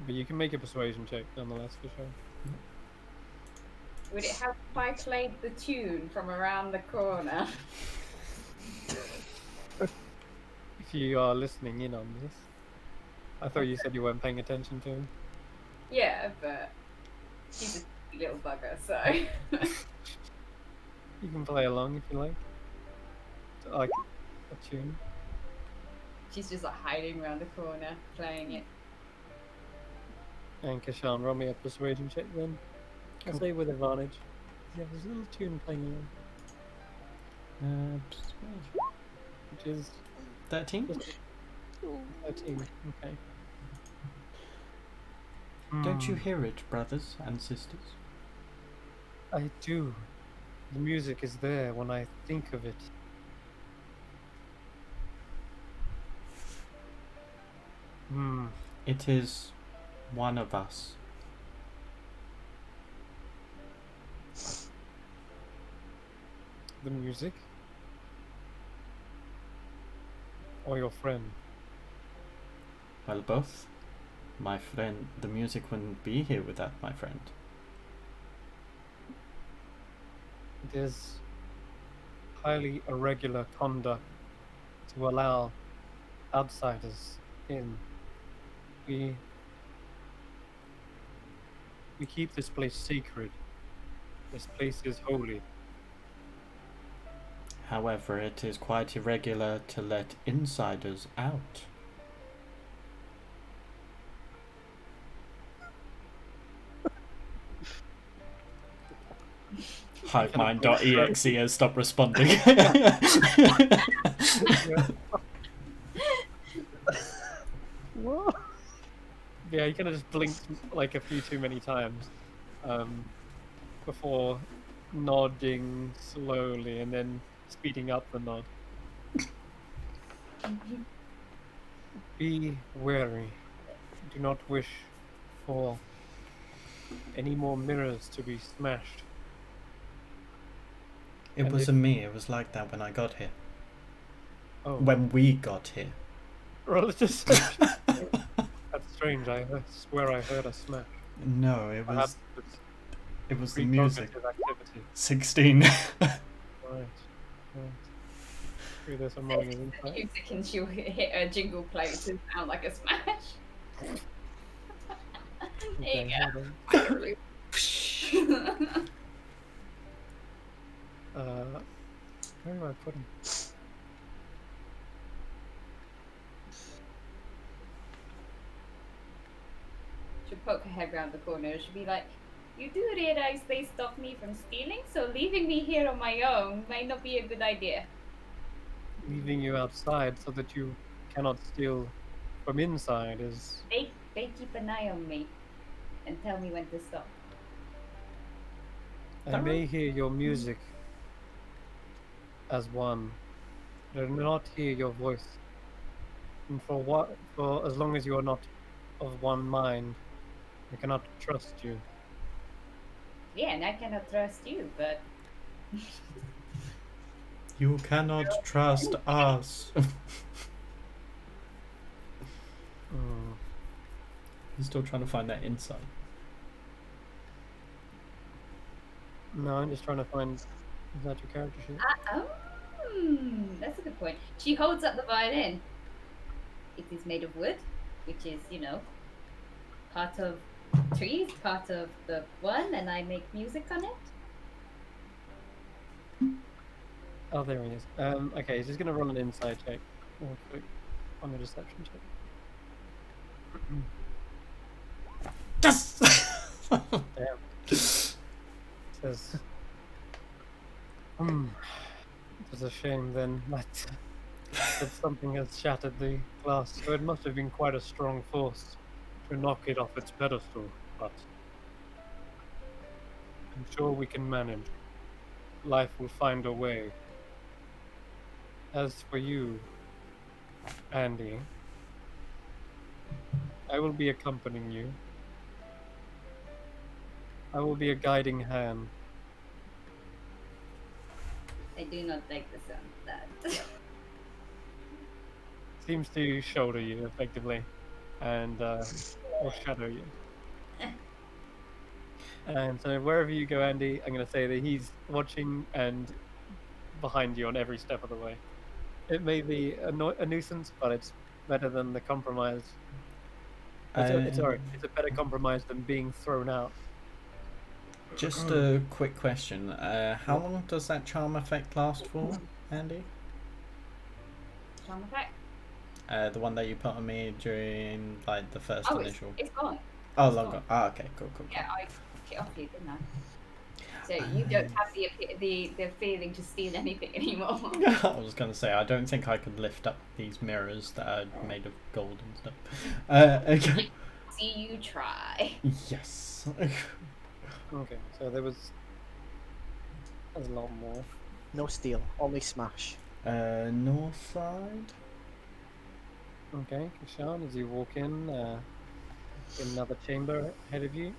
But you can make a persuasion check nonetheless for sure. Would it help if I played the tune from around the corner? If you are listening in on this. I thought you said you weren't paying attention to him. Yeah, but he's a sweet little bugger, so. You can play along if you like. Like a tune. She's just like hiding around the corner, playing it. And Kashan, roll me a persuasion check then. I'll Cool. say with advantage. Yeah, there's a little tune playing along, which is 13? just 13. Okay. Don't you Hmm, hear it, brothers and sisters? I do. The music is there when I think of it. Hmm. It is one of us. The music? Or your friend? Well, both. My friend, the music wouldn't be here without my friend. There's highly irregular conduct to allow outsiders in. We keep this place sacred. This place is holy. However, it is quite irregular to let insiders out. Hivemind.exe has stopped responding. What? Yeah, you kind of just blinked like a few too many times before nodding slowly and then speeding up the nod. Be wary. Do not wish for any more mirrors to be smashed. It And wasn't me, it was like that when I got here. Oh, When we got here. roll a deception. That's strange. I swear I heard a smash. No, it Perhaps was it's it was the music. pre-cognitive activity. 16. Right. Maybe there's some wrong in insight. Music and she'll hit a jingle play to sound like a smash. There you Okay, hold on. go. Where do I put him? She'll poke her head round the corner. She'll be like, "You do realize they stopped me from stealing, so leaving me here on my own might not be a good idea." Leaving you outside so that you cannot steal from inside is. They keep an eye on me and tell me when to stop. I may hear your music as one, but I do not hear your voice. And for as long as you are not of one mind, I cannot trust you. Yeah, and I cannot trust you, but You cannot trust us. He's still trying to find that insight. No, I'm just trying to find. Is that your character sheet? That's a good point. She holds up the violin. It is made of wood, which is, part of trees, part of the one, and I make music on it. Oh, there he is. Okay, he's just gonna roll an insight check. Real quick on the deception check. Yes! Damn. Says, it's a shame then that something has shattered the glass. So it must have been quite a strong force to knock it off its pedestal, but I'm sure we can manage. Life will find a way. As for you, Andy, I will be accompanying you. I will be a guiding hand. I do not like the sound of that. Seems to shoulder you effectively, and or shadow you. And so wherever you go, Andy, I'm going to say that he's watching and behind you on every step of the way. It may be a nuisance, but it's better than the compromise. It's a better compromise than being thrown out. Just a quick question. How long does that charm effect last for, Andy? Charm effect? The one that you put on me during like the first initial. It's gone. Oh, long gone. Oh, okay, cool. Yeah, I took it off you, didn't I? So you don't have the feeling to steal anything anymore. I was gonna say I don't think I could lift up these mirrors that are made of gold and stuff. Okay. See you try. Yes. Okay, so there's a lot more. No steal, only smash. North side. Okay, Kashan, as you walk in another chamber ahead of you,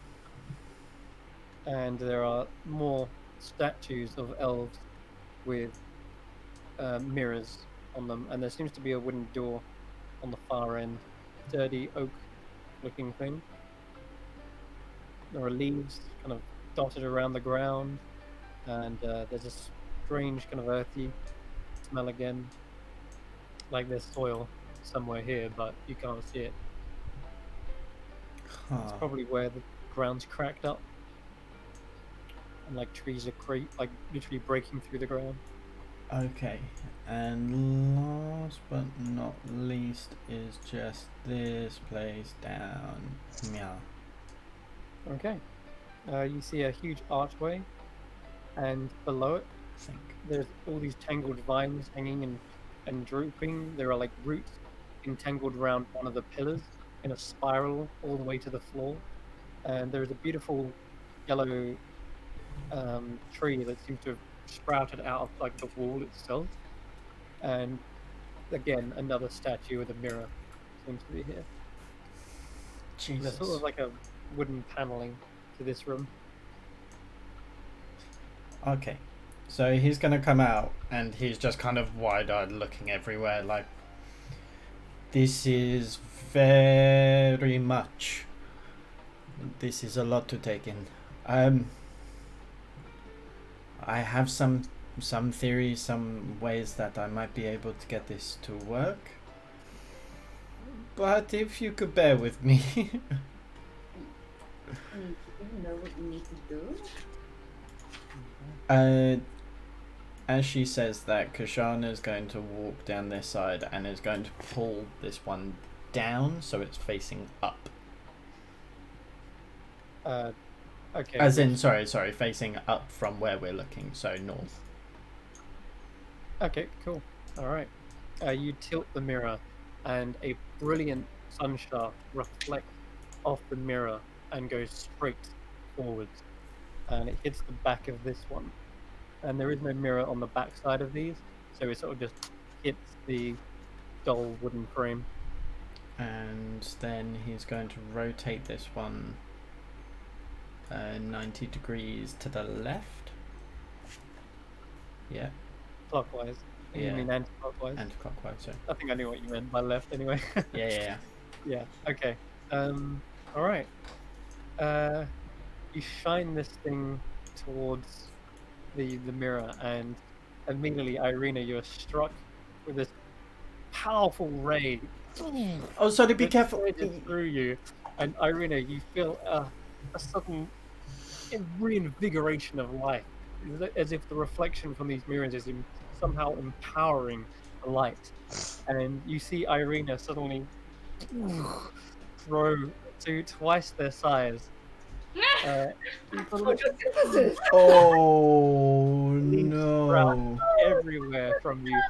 and there are more statues of elves with mirrors on them, and there seems to be a wooden door on the far end, dirty oak-looking thing. There are leaves kind of dotted around the ground, and there's a strange kind of earthy smell again, like there's soil somewhere here, but you can't see it. It's probably where the ground's cracked up, and like trees are like literally breaking through the ground. Okay, and last but not least is just this place down. Yeah. Okay. You see a huge archway, and below it, there's all these tangled vines hanging and drooping. There are like roots entangled around one of the pillars in a spiral all the way to the floor. And there is a beautiful yellow tree that seems to have sprouted out of like the wall itself. And again, another statue with a mirror seems to be here. Jesus. There's sort of like a wooden paneling to this room. Okay, so he's gonna come out and he's just kind of wide-eyed looking everywhere like, this is very much, this is a lot to take in. I have some theories, some ways that I might be able to get this to work, but if you could bear with me. You know what you need to do? As she says that, Kashan is going to walk down this side and is going to pull this one down so it's facing up. Okay. As in, sorry, facing up from where we're looking, so north. Okay, cool. Alright. You tilt the mirror, and a brilliant sun shaft reflects off the mirror and goes straight forwards. And it hits the back of this one. And there is no mirror on the back side of these, so it sort of just hits the dull wooden frame. And then he's going to rotate this one 90 degrees to the left. Yeah. clockwise. You Yeah. mean anti-clockwise? Anti-clockwise. So. I think I knew what you meant by left anyway. Yeah. Yeah. Okay. All right. You shine this thing towards the mirror, and immediately, Irina, you're struck with this powerful ray. Oh, sorry. Be It careful. surges through you, and Irina, you feel a sudden reinvigoration of life, as if the reflection from these mirrors is somehow empowering the light. And you see Irina suddenly grow to twice their size. You suddenly Oh leaves sprout no! everywhere from you.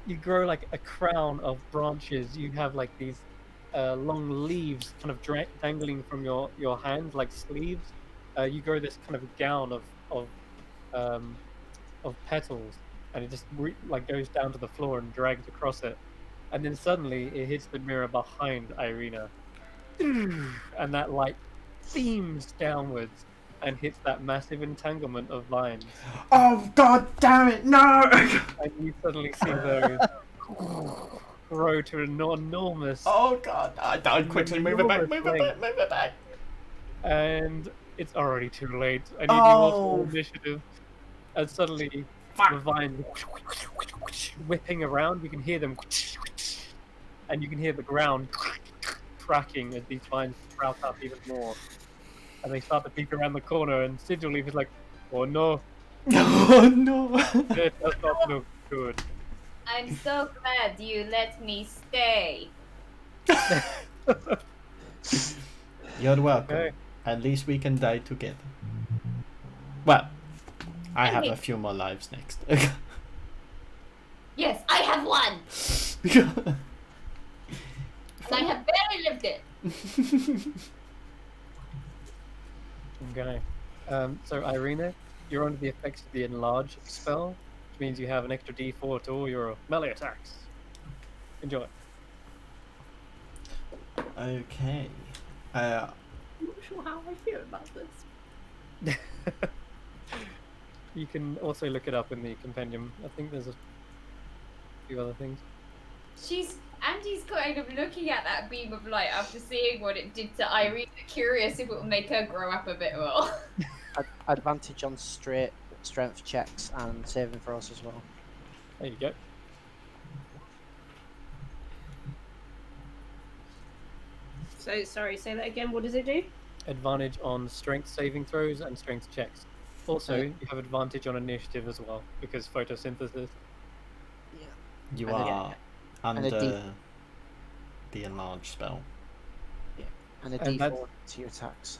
You grow like a crown of branches. You have like these long leaves kind of dangling from your hands like sleeves. You grow this kind of gown um, of petals, and it just like goes down to the floor and drags across it. And then suddenly it hits the mirror behind Irina, and that light beams downwards and hits that massive entanglement of vines. Oh god damn it! No! And you suddenly see those grow to an enormous, Oh god! I'd quickly move it back. Move it back. and it's already too late. I need you all to roll Oh. initiative. And suddenly, the vines whipping around. You can hear them, and you can hear the ground cracking as these vines sprout up even more. And they start to peek around the corner, and Sigil Leaf is like, "Oh no, Oh no! it does not look good." I'm so glad you let me stay. You're welcome. Okay. At least we can die together. Well, I have a few more lives next. Yes, I have one, and I have barely lived it. Okay. So Irina, you're under the effects of the enlarge spell, which means you have an extra D4 to all your melee attacks. Enjoy. Okay. I'm not sure how I feel about this. You can also look it up in the compendium. I think there's a few other things. Andy's kind of looking at that beam of light after seeing what it did to Irene, curious if it will make her grow up a bit more. Advantage on straight strength checks and saving throws as well. There you go. So, sorry, say that again. What does it do? Advantage on strength saving throws and strength checks. Also, Okay. you have advantage on initiative as well, because photosynthesis. You And a- are and a under the enlarge spell. And a And D4 to your attacks.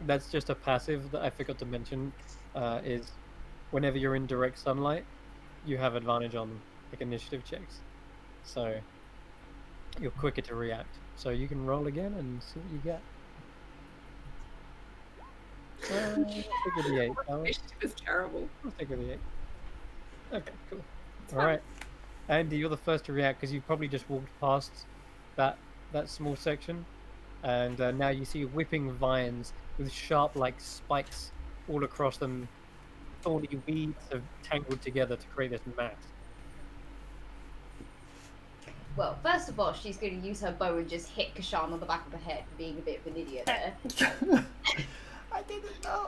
That's just a passive that I forgot to mention, is whenever you're in direct sunlight, you have advantage on like initiative checks. So you're quicker to react. So you can roll again and see what you get. Let's take a D8. Initiative is terrible. Let's take a D8. Okay, cool. Alright. Andy, you're the first to react because you probably just walked past that small section. And now you see whipping vines with sharp like spikes all across them. Thorny weeds have tangled together to create this mass. Well, first of all, she's going to use her bow and just hit Kashan on the back of the head for being a bit of an idiot there. I didn't know.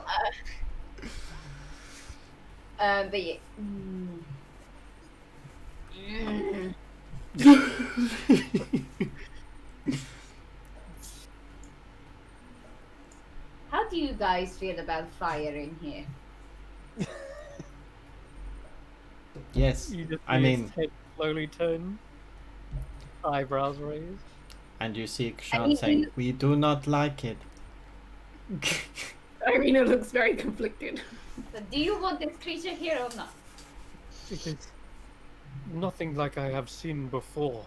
But yeah. How do you guys feel about fire in here? Yes, You just I see mean, its head slowly turn, eyebrows raised. and you see I Kshan mean, saying, "We do not like it." Irina looks very conflicted. So do you want this creature here or not? It is nothing like I have seen before,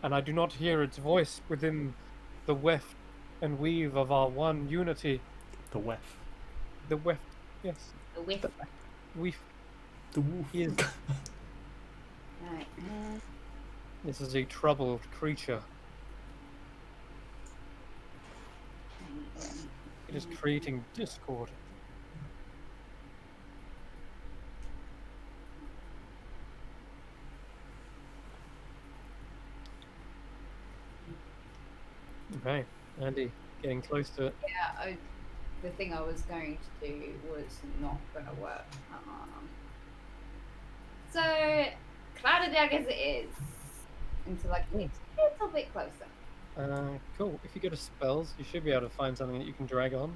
and I do not hear its voice within the weft and weave of our one unity. The wef. The weft, yes, The whiff. weave. The woof. Is Right. this is a troubled creature. It is creating discord. Okay, Andy, getting close to it. Yeah, the thing I was going to do was not going to work. So, clouded daggers it is. Until I can get a little bit closer. Cool. If you go to spells, you should be able to find something that you can drag on.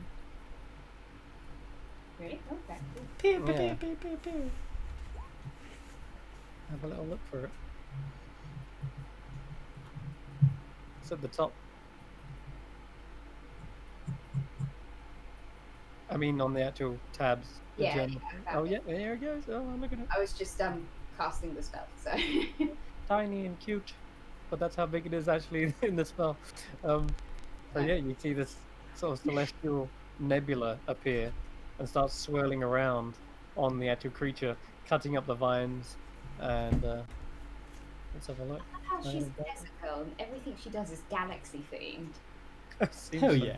Really? Okay. Pew, pew, Yeah. pew, pew, pew. Have a little look for it. It's at the top. I mean, on the actual tabs. The Yeah, gem. yeah, I Oh, found yeah, it. there it goes. Oh, look at it. I was just casting the spell, so. Tiny and cute. But that's how big it is actually in the spell. So yeah, you see this sort of celestial nebula appear and start swirling around on the actual creature, cutting up the vines, and let's have a look. How she's a desert girl and everything she does is galaxy themed. Seems Hell so. yeah.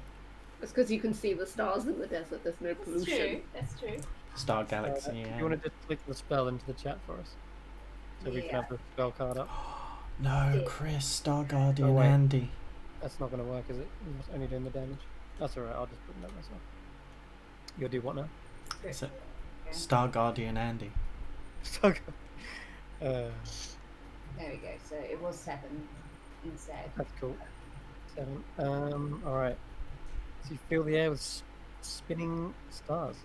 It's because you can see the stars in the desert. There's no pollution. That's true. Star Do Galaxy. you want to just click the spell into the chat for us? So we can Yeah. have the spell card up. No, Yeah. Chris, Star Guardian, Oh, wait. Andy. That's not going to work, is it? It's only doing the damage. That's alright, I'll just put that myself. You'll do what now? Is it Star Guardian, Andy? Okay. There we go. So it was 7 instead. That's cool. 7. Alright. So you fill the air with spinning stars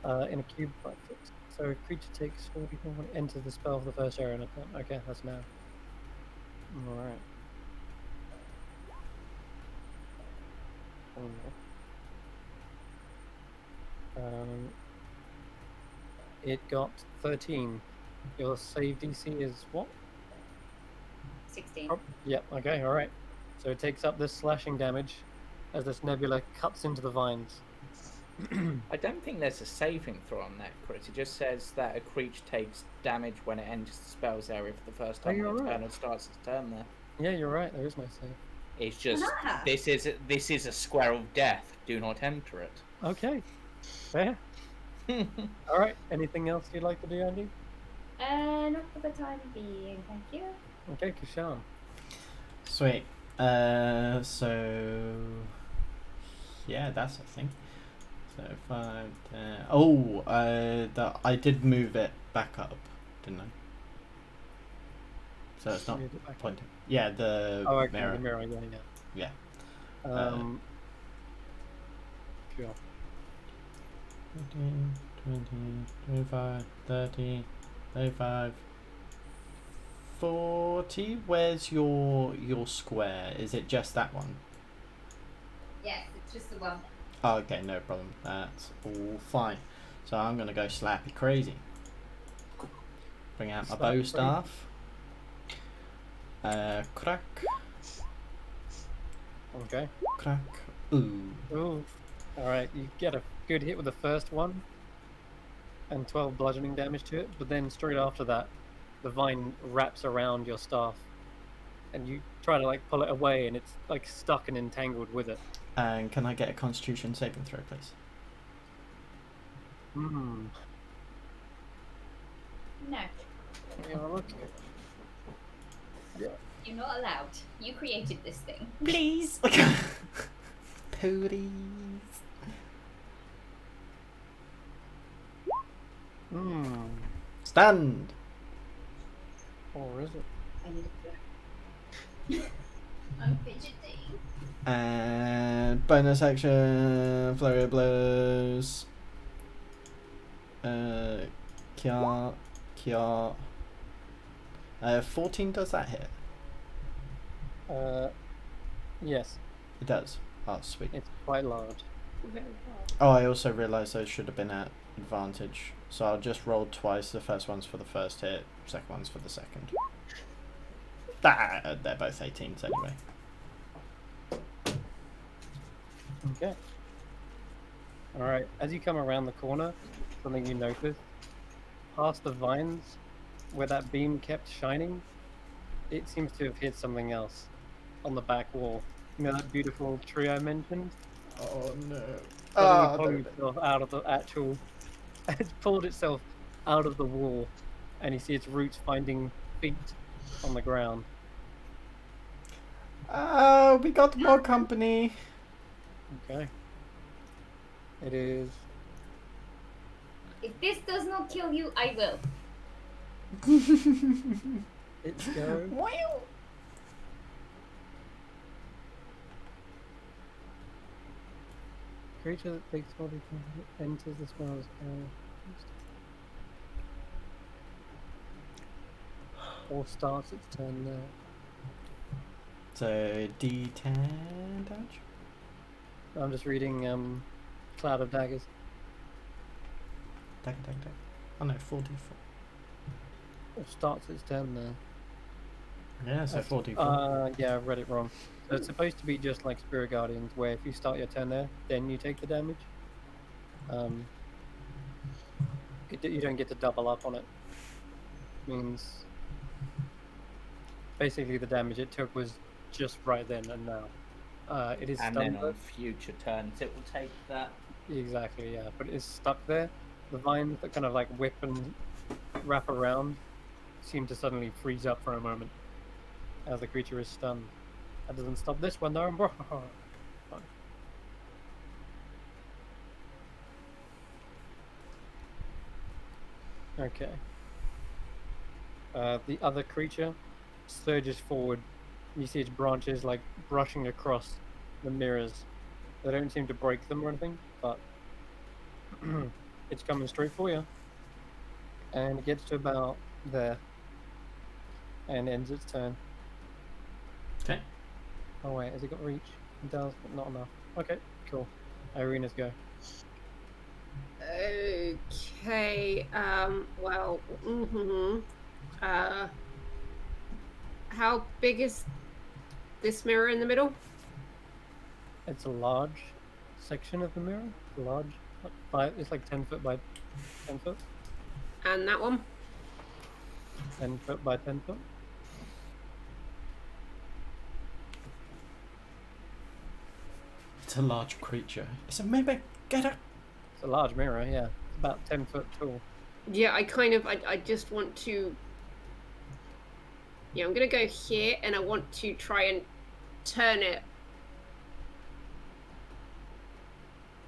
in a cube 5 foot. So a creature takes 44 when it enters the spell for the first area in a turn. Okay, that's now. Alright. It got 13. Your save DC is what? 16. Oh, yep, okay, alright. So it takes up this slashing damage as this nebula cuts into the vines. I don't think there's a saving throw on that, Chris. It just says that a creature takes damage when it enters the spell's area for the first time you're on its right. turn and starts its turn there. Yeah, you're right, there is no save. It's just Ah. this is a square of death. Do not enter it. Okay, fair. Alright, anything else you'd like to do, Andy? Not for the time being, thank you. Okay, Kushan. Sweet. So yeah, that's a thing. So 5, 10. Oh, I did move it back up, didn't I? So it's not Moved it back up. pointing. Yeah, the Oh, okay, mirror. the mirror, yeah. Sure. 15, 20, 25, 30, 35, 40. Where's your square? Is it just that one? Yes, it's just the one. Oh, okay, no problem. That's all fine. So I'm gonna go slappy crazy. Bring out my Slappy bow crazy. staff. Crack, Okay. crack. Ooh. Ooh. Alright, you get a good hit with the first one, and 12 bludgeoning damage to it, but then straight after that, the vine wraps around your staff, and you try to like pull it away, and it's like stuck and entangled with it. And can I get a Constitution saving throw, please? Hmm. No, Yeah, look. you're not allowed. You created this thing. Please. Please. Hmm. Stand. Or is it? I need a blow. I'm fidgeting. And bonus action, flurry of blows. Kia. 14 does that hit? Yes, It does. Oh, sweet. it's quite large. Very hard. Oh, I also realised those should have been at advantage. So I'll just roll twice. The first one's for the first hit, second one's for the second. They're both 18s anyway. Okay. Alright, as you come around the corner, something you notice, past the vines, where that beam kept shining, it seems to have hit something else on the back wall. You know that beautiful tree I mentioned? Oh no. Suddenly pulling itself out of the actual... It's pulled itself out of the wall, and you see its roots finding feet on the ground. Oh, we got more company. Okay. It is. If this does not kill you, I will. It's go. Wow. Creature that takes body enters the spell's or starts its turn there. So D10 damage. I'm just reading Cloud of Daggers. Dagger. Oh no, 44. Or starts its turn there. Yeah, so 44. Yeah, I read it wrong. So it's supposed to be just like Spirit Guardians, where if you start your turn there, then you take the damage. You don't get to double up on it. Means basically the damage it took was just right then and now. It is And stunned. then on future turns, it will take that. Exactly, yeah. But it's stuck there. The vines that kind of like whip and wrap around seem to suddenly freeze up for a moment as the creature is stunned. That doesn't stop this one though. Fine. Okay. The other creature surges forward. You see its branches like brushing across the mirrors. They don't seem to break them or anything, but it's coming straight for you. And it gets to about there. And ends its turn. Okay. Oh wait, has it got reach? It does, but not enough. Okay, cool. Irina's go. Okay. Well. How big is this mirror in the middle? It's a large section of the mirror. Large. It's like 10 foot by 10 foot. And that one? 10 foot by 10 foot. It's a large creature. It's a mimic. Get it. It's a large mirror, yeah. It's about 10 foot tall. Yeah, I just want to. Yeah, I'm gonna go here, and I want to try and turn it.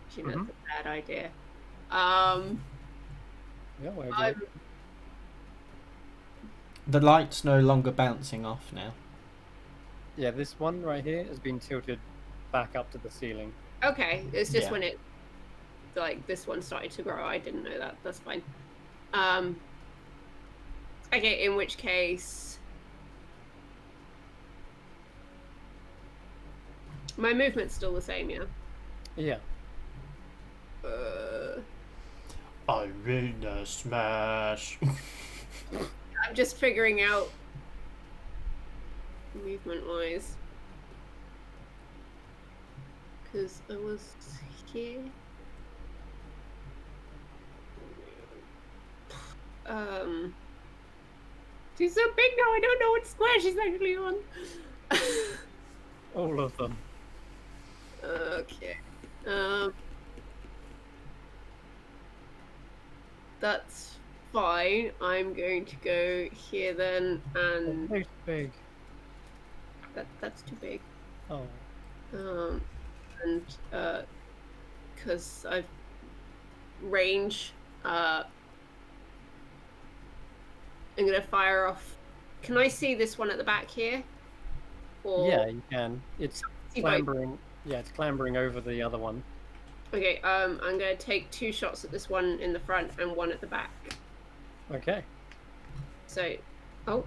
Actually, that's a bad idea. Yeah, well, I'm, The light's no longer bouncing off now. yeah, this one right here has been tilted back up to the ceiling. okay, it's just Yeah. when it, like, this one started to grow. I didn't know that. That's fine. Okay, in which case, my movement's still the same, yeah. Yeah. Irina smash. I'm just figuring out movement-wise. Because I was here. She's so big now, I don't know what square she's actually on. All of them. Okay. That's fine. I'm going to go here then, and They're big. that's too big. Oh. And because I've range, I'm gonna fire off. Can I see this one at the back here? Or Yeah, you can. It's see both? clambering. Yeah, it's clambering over the other one. Okay. I'm gonna take 2 shots at this one in the front and 1 at the back. Okay. So, oh,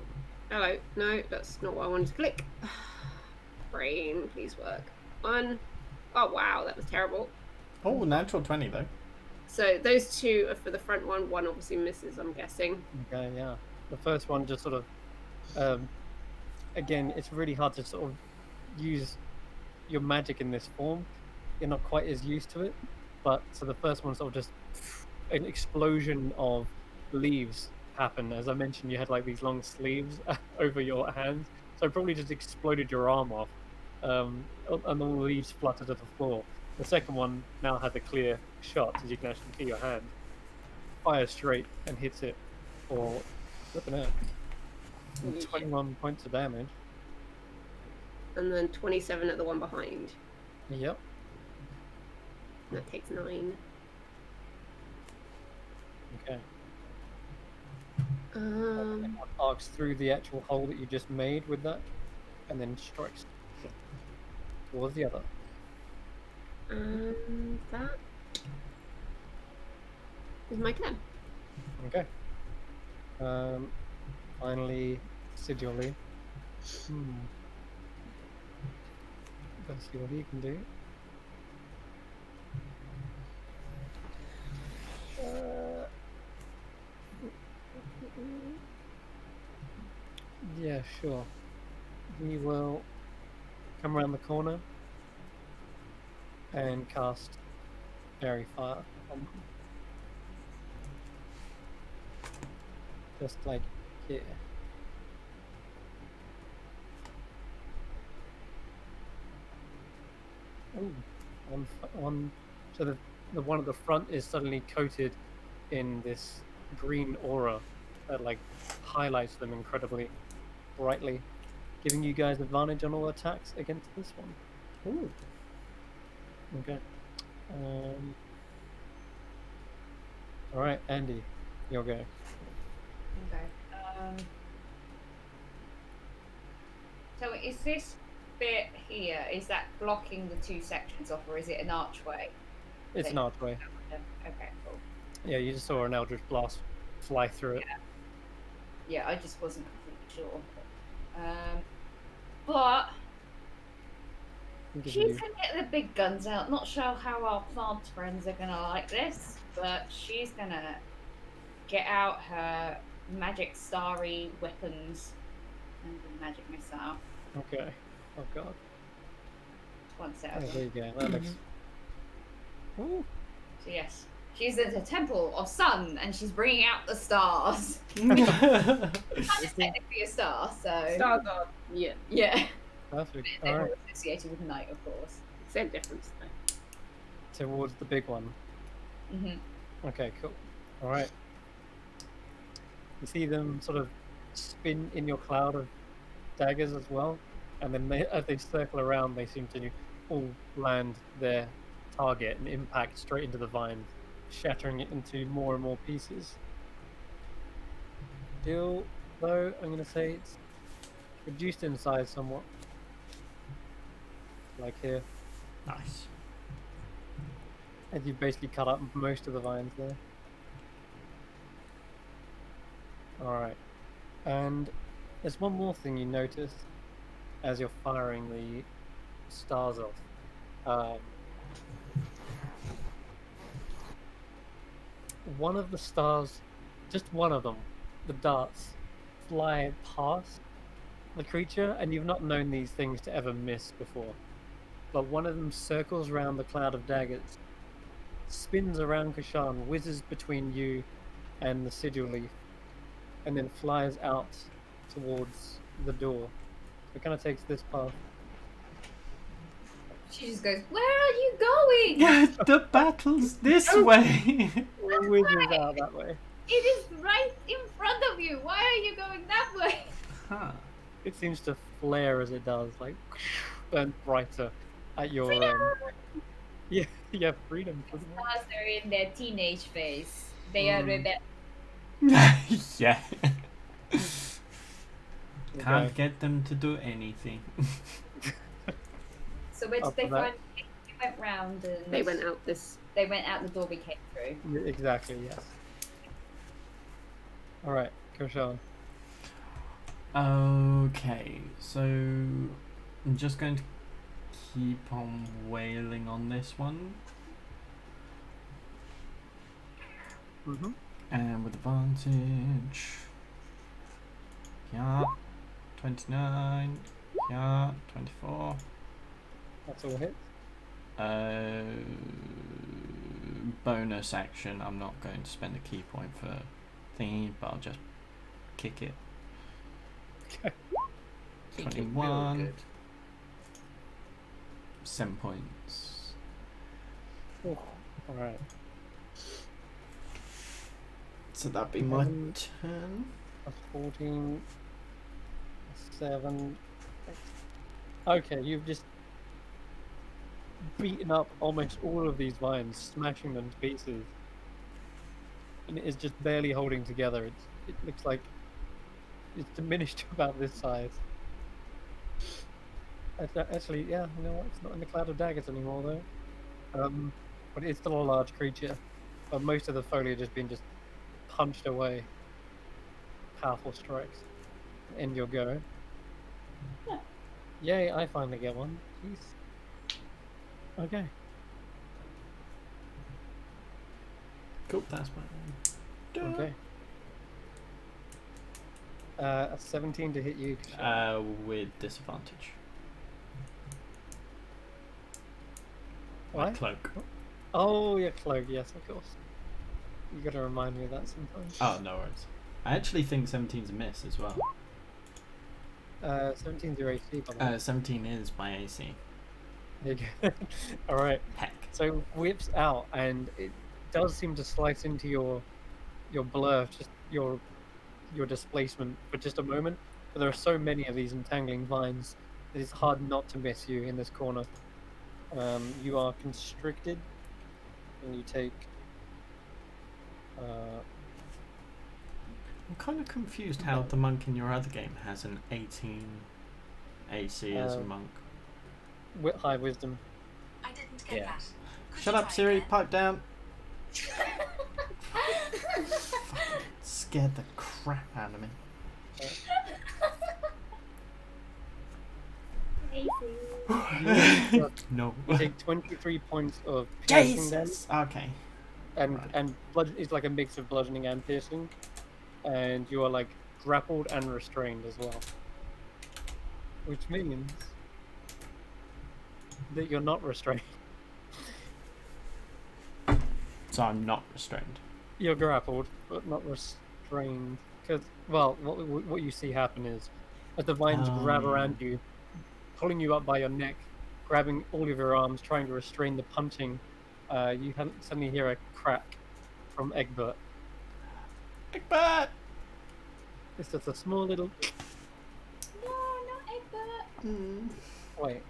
hello. No, that's not what I wanted to click. Brain, please work. 1. Oh wow, that was terrible. Oh, natural 20 though. So those 2 are for the front one. 1 obviously misses, I'm guessing. Okay, yeah. The first one just sort of, again, it's really hard to sort of use your magic in this form. You're not quite as used to it, but so the first one sort of just an explosion of leaves happen. As I mentioned, you had like these long sleeves over your hands, so it probably just exploded your arm off, and all the leaves fluttered to the floor. The second one now had the clear shot, as you can actually see your hand. Fires straight and hits it for flipping out. 21 points of damage. and then 27 at the one behind. Yep. That takes 9. Okay. Um, Arcs through the actual hole that you just made with that, and then strikes towards the other. that is my turn. Okay. Finally, Sigilly. Let's see what he can do. Yeah, sure. He will come around the corner and cast Fairy Fire on them. Just like here. Ooh, one. So the one at the front is suddenly coated in this green aura that like highlights them incredibly brightly, giving you guys advantage on all attacks against this one. Ooh. Okay. All right, Andy, you'll go. Okay. So is this bit here, is that blocking the two sections off, or is it an archway? It's an archway. Okay, cool. Yeah, you just saw an Eldritch Blast fly through it. Yeah, I just wasn't completely sure. But she's gonna get the big guns out. Not sure how our plant friends are gonna like this, but she's gonna get out her magic starry weapons and the magic missile. Okay. Oh god. One set Oh, of there them. you go. That looks. Ooh. So yes, she's at the temple of sun, and she's bringing out the stars. Sun is technically a star, so Star God. Yeah. yeah. Perfect. They're All all right. associated with night, of course. Same difference though. Towards the big one. Okay, cool. All right. You see them sort of spin in your cloud of daggers as well, and then as they circle around, they seem to all land their target and impact straight into the vine, shattering it into more and more pieces. Still, though, I'm going to say it's reduced in size somewhat. Like here. Nice. And you've basically cut up most of the vines there. Alright. And there's one more thing you notice as you're firing the stars off. One of the stars, just one of them, the darts, fly past the creature, and you've not known these things to ever miss before. But one of them circles around the cloud of daggers, spins around Kashan, whizzes between you and the sigil leaf, and then flies out towards the door. So it kind of takes this path. She just goes, "Where are you going?" Yeah, the battle's this way. Whizzes out that way. It is right in front of you. Why are you going that way? Huh. It seems to flare as it does, like burn brighter at your yeah, freedom. Stars are in their teenage phase. They are rebel. Yeah. Okay. Can't get them to do anything. So where did After they that- find? They went round and They went out this. They went out the door we came through. Exactly, yes. Alright, Kashan. Okay, so I'm just going to keep on wailing on this one. Mm-hmm. And with advantage. Yeah. 29. Yeah. 24. That's all hits. Bonus action. I'm not going to spend a key point for thingy, but I'll just kick it. Okay. Kick it real 21. good. 7 points. Alright. So that'd be my 7. turn. That's 14. 7. Okay, you've just beaten up almost all of these vines, smashing them to pieces. And it is just barely holding together. It looks like it's diminished to about this size. Actually, yeah, you know what? It's not in the cloud of daggers anymore, though. But it's still a large creature. But most of the foliage has been just punched away. Powerful strikes. End your go. Yeah. Yay, I finally get one. Jeez. Okay. Cool, that's my Okay. A 17 to hit you. with disadvantage. What? My cloak. Oh, yeah, cloak. Yes, of course. You gotta remind me of that sometimes. Oh, no worries. I actually think 17's a miss as well. 17's your AC, by the way. 17 is my AC. There you go. All right. Heck. So whips out, and it does seem to slice into your blur, just your displacement for just a moment. But there are so many of these entangling vines that it's hard not to miss you in this corner. You are constricted, and you take. I'm kind of confused how the monk in your other game has an 18 AC as a monk. High wisdom. I didn't get that. Could Shut you up, try Siri. again? Pipe down. Scared the crap out of me. No. You take 23 points of piercing damage, Jesus. Okay. and Right. it's like a mix of bludgeoning and piercing, and you are like grappled and restrained as well, which means that you're not restrained. So I'm not restrained. You're grappled, but not restrained. Because, well, what you see happen is, as the vines grab around you, pulling you up by your neck, grabbing all of your arms, trying to restrain the punching, you suddenly hear a crack from Egbert. Egbert! It's just a small little. No, not Egbert. Wait.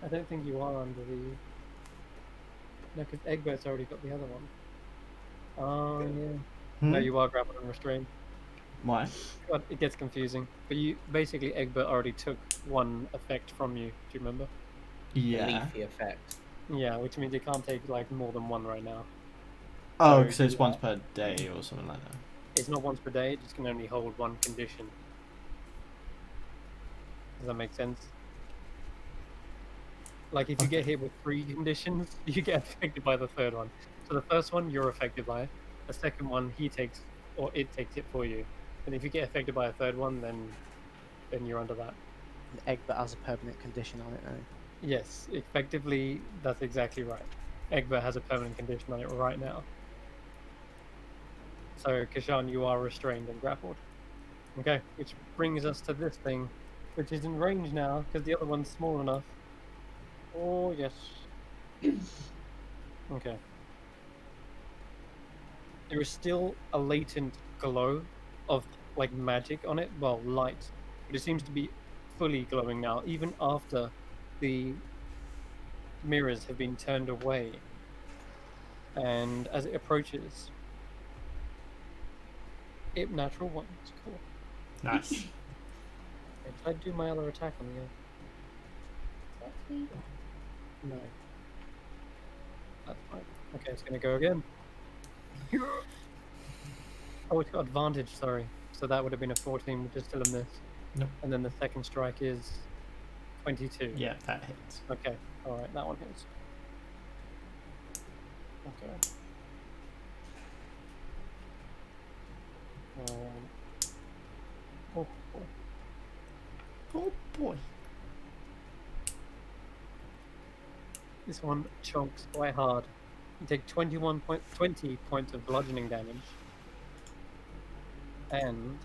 I don't think you are under the. No, because Egbert's already got the other one. Oh, yeah. No, you are grappled and restrained. Why? God, it gets confusing. But you basically, Egbert already took one effect from you. Do you remember? Yeah. Leafy effect. Yeah, which means you can't take like more than one right now. Oh, So, because it's yeah. once per day or something like that. It's not once per day. It just can only hold one condition. Does that make sense? Like if you get hit with 3 conditions, you get affected by the third one. So the first one you're affected by. The second one he takes, or it takes it for you. And if you get affected by a third one, then you're under that. Egbert has a permanent condition on it now. Yes, effectively, that's exactly right. Egbert has a permanent condition on it right now. So, Kashan, you are restrained and grappled. Okay, which brings us to this thing, which is in range now, because the other one's small enough. Oh, yes. Okay. There is still a latent glow of, like, magic on it. Well, light. But it seems to be fully glowing now, even after the mirrors have been turned away. And as it approaches, it natural one. It's cool. Nice. Okay, did I do my other attack on the end? No. That's fine. Okay, it's gonna go again. Oh, it's got advantage, sorry. So that would have been a 14, which is still a miss. Nope. And then the second strike is 22. Yeah, that hits. Okay, alright, that one hits. Okay. Oh, boy. Oh boy. This one chunks quite hard. You take 20 points of bludgeoning damage. And,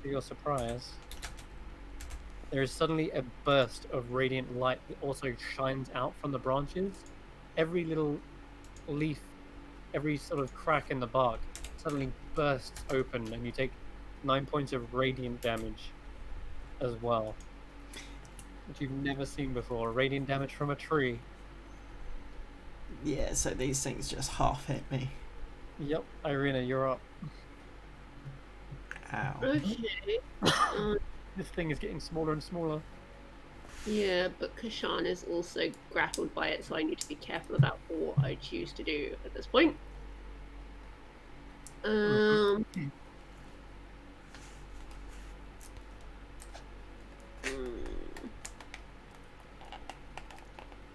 to your surprise, there is suddenly a burst of radiant light that also shines out from the branches. Every little leaf, every sort of crack in the bark suddenly bursts open, and you take 9 points of radiant damage as well. which you've never seen before. Radiant damage from a tree. Yeah, so these things just half hit me. Yep, Irina, you're up. Ow. Okay. This thing is getting smaller and smaller. Yeah, but Kashan is also grappled by it, so I need to be careful about what I choose to do at this point. Dang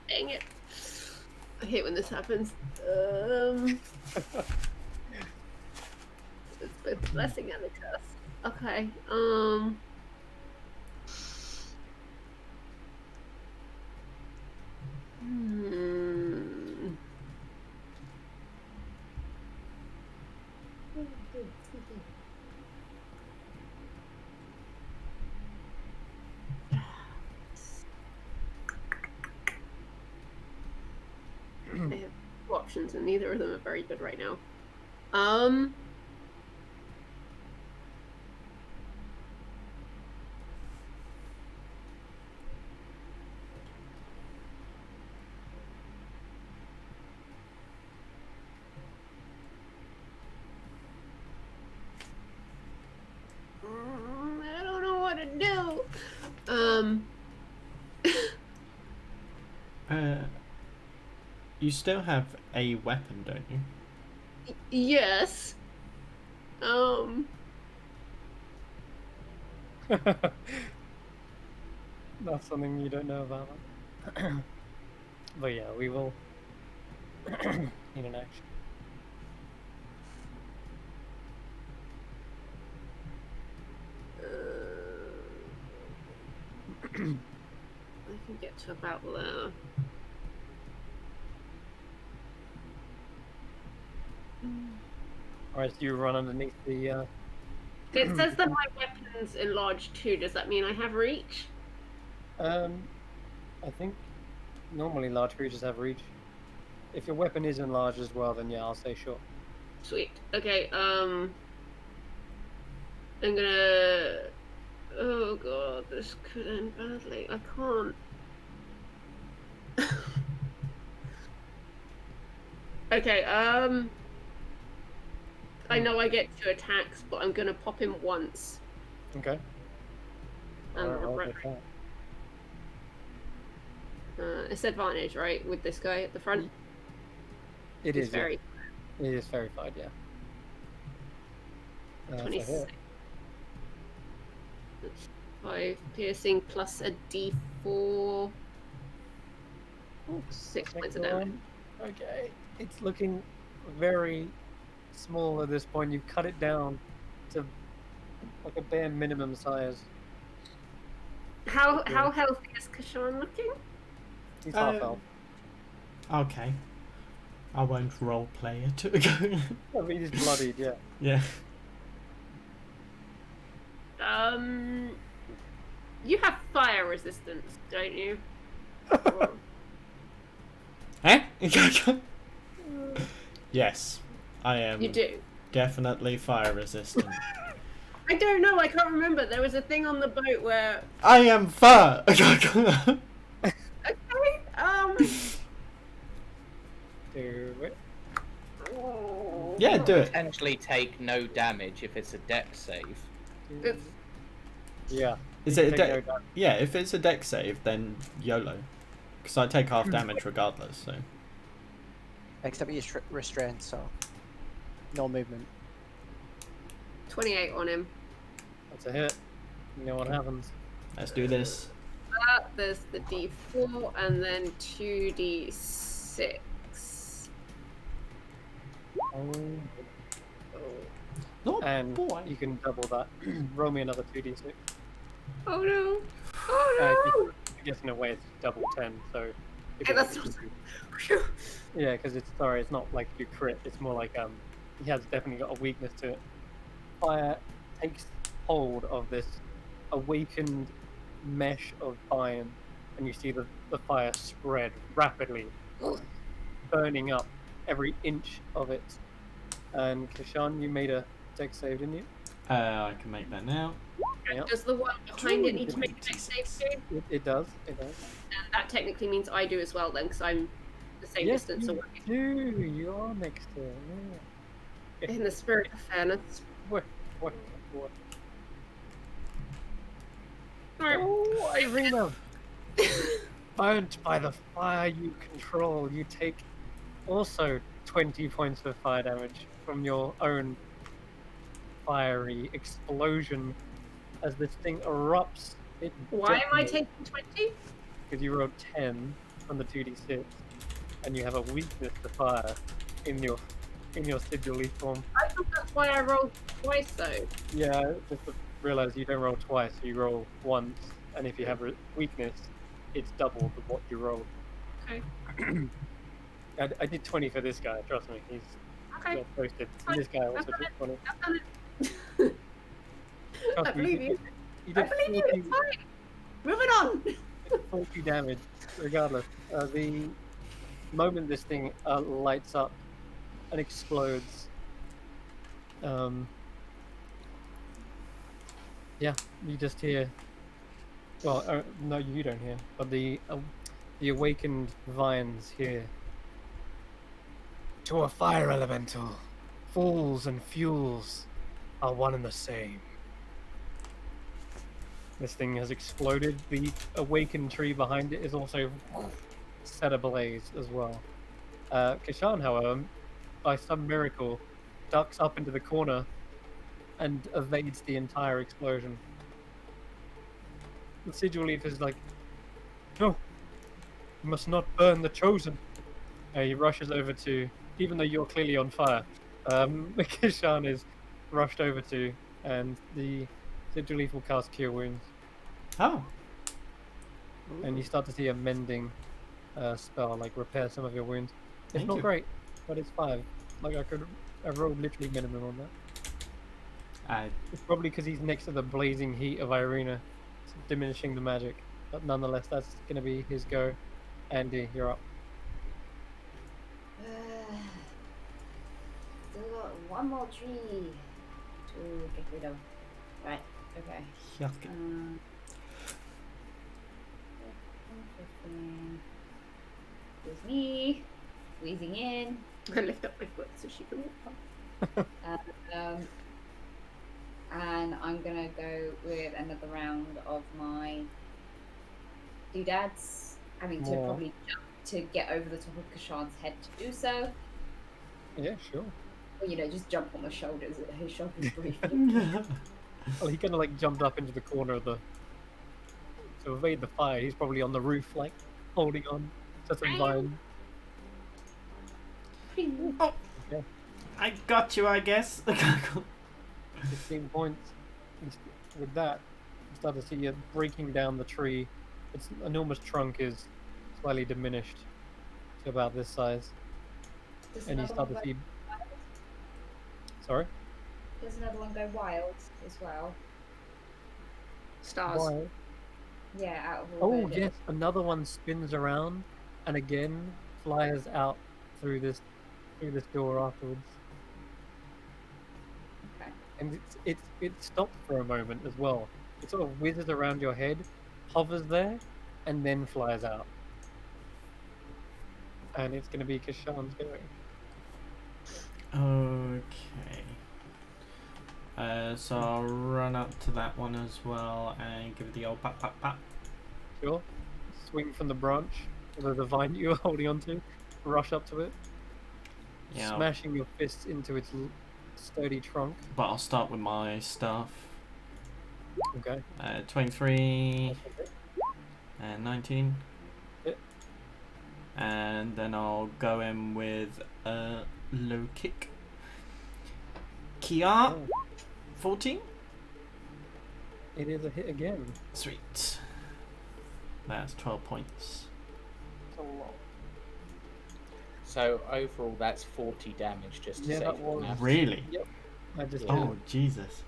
it. I hate when this happens. It's both a blessing and a curse. Okay. I have two options, and neither of them are very good right now. I don't know what to do. You still have a weapon, don't you? Yes. That's something you don't know about. But yeah, we will need an action. I can get to about there. Alright, so you run underneath the It says that my weapon's enlarged too. Does that mean I have reach? I think normally large creatures have reach. If your weapon is enlarged as well, then yeah, I'll say sure. Sweet. Okay, I'm gonna... Oh god, this could end badly. I can't... Okay, I know I get 2 attacks, but I'm gonna pop him once. Okay. And Alright, I'll regret. take that. It's advantage, right, with this guy at the front? It He's is, yeah. very... It is verified, yeah. That's a 26. hit. That's 5 piercing plus a d4. 6 points of damage. Okay, it's looking very small at this point. You've cut it down to like a bare minimum size. How healthy is Kashan looking? He's half health. Okay. I won't role play it again. I mean, he's bloodied, yeah. Yeah. You have fire resistance, don't you? Eh? Yes, I am. You do. Definitely fire resistant. I don't know. I can't remember. There was a thing on the boat where. I am fire. Okay. Do it. Yeah, do it. Potentially take no damage if it's a dex save. It's, Yeah. Is you it a take dex? no damage. Yeah, if it's a dex save, then YOLO. Because I take half damage regardless, so. Except he's restrained, so no movement. 28 on him. That's a hit. You know what happens. Let's do this. There's the d4 and then 2d6. Oh. Not And boy. you can double that. Roll me another 2d6. Oh no! Oh I guess in a way it's double 10, so... Hey, that's not... Yeah, because it's not like you crit, it's more like he has definitely got a weakness to it. Fire takes hold of this awakened mesh of iron, and you see the fire spread rapidly, burning up every inch of it. And Kashan, you made a dex save, didn't you? I can make that now. And Yep. does the one behind it need to make a next save too? It does. It does. And that technically means I do as well then, because I'm the same Yes, distance you away. do. You are next to it. Yeah. In the spirit of fairness. What? Alright. Oh, Irina! Burnt by the fire you control, you take also 20 points of fire damage from your own fiery explosion as this thing erupts. Why am I taking 20? Because you rolled 10 on the 2d6, and you have a weakness to fire in your sigil form. I thought that's why I rolled twice though. Yeah, just to realize you don't roll twice, you roll once, and if you have a weakness, it's double to what you rolled. Okay. I did 20 for this guy, trust me, he's Okay. got posted. Fine. And this guy also I've done did 20. I've done it. Trust I me, believe you. You I did believe you. It's fine. Moving on. 40 damage, regardless. The moment this thing lights up and explodes, yeah, you just hear. Well, no, you don't hear, but the awakened vines hear. To a fire elemental, fools and fuels are one and the same. This thing has exploded. The awakened tree behind it is also set ablaze as well. Kashan, however, by some miracle, ducks up into the corner and evades the entire explosion. The sigil leaf is like, no, you must not burn the chosen. He rushes over to, even though you're clearly on fire, Kashan is rushed over to, and the sigil leaf will cast Cure Wounds. Oh. And you start to see a mending spell, like repair some of your wounds. It's Thank not you. great, but it's 5. Like I rolled literally minimum on that. It's probably because he's next to the blazing heat of Irina, it's diminishing the magic. But nonetheless, that's going to be his go. Andy, you're up. Still got one more tree to get rid of. Right, okay. Yuck. 15. There's me, squeezing in. I lift up my foot so she can walk up. And I'm gonna go with another round of my doodads. Having to More. probably jump to get over the top of Kashan's head to do so. Yeah, sure. Or, just jump on the shoulders, his shoulders briefly. Well, he kind of like jumped up into the corner of the. To evade the fire, he's probably on the roof, like holding on to some vine. Oh. Okay. I got you, I guess. 15 points. With that, you start to see it breaking down the tree. Its enormous trunk is slightly diminished to about this size. Does And you another start to one see. go wild? Sorry? Does another one go wild as well? Stars. Why? Yeah, out of all Oh, the yes, another one spins around and again flies out through this door afterwards. Okay. And it stops for a moment as well. It sort of whizzes around your head, hovers there, and then flies out. And it's going to be Kashan's going. Okay. So I'll run up to that one as well and give it the old pat pat pat. Sure. Swing from the branch, the vine you were holding onto, rush up to it, Yeah. smashing your fists into its sturdy trunk. But I'll start with my stuff. Okay. 23 That's okay. and 19. Hit. And then I'll go in with a low kick. Kia, Oh, 14. it is a hit again. Sweet. That's 12 points. It's a lot. So overall, that's 40 damage. Just to Yeah, say that for was- now. Really? I just Yeah. did Oh, Jesus.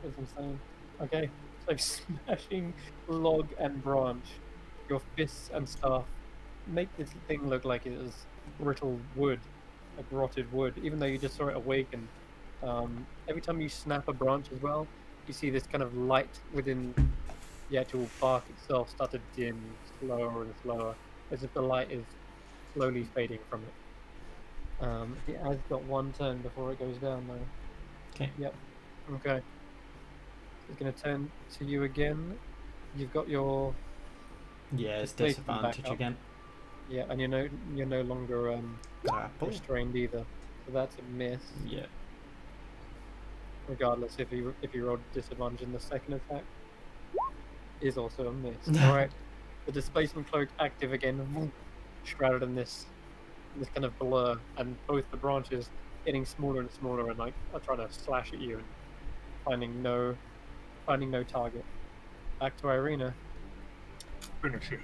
it. It's insane. Okay, so smashing log and branch, your fists and staff make this thing look like it is brittle wood, like rotted wood, even though you just saw it awaken. Every time you snap a branch as well, you see this kind of light within the actual bark itself start to dim slower and slower, as if the light is slowly fading from it. It has got one turn before it goes down, though. Okay. Yep. Okay. It's going to turn to you again. You've got your Yeah, it's displacement back disadvantage up. again. Yeah, and you're no longer Grapple. restrained either, so that's a miss. Yeah. Regardless, if you rolled disadvantage in the second attack, is also a miss. All right, the displacement cloak active again, shrouded in this kind of blur, and both the branches getting smaller and smaller, and like are trying to slash at you and finding no target. Back to Irina. Finish it.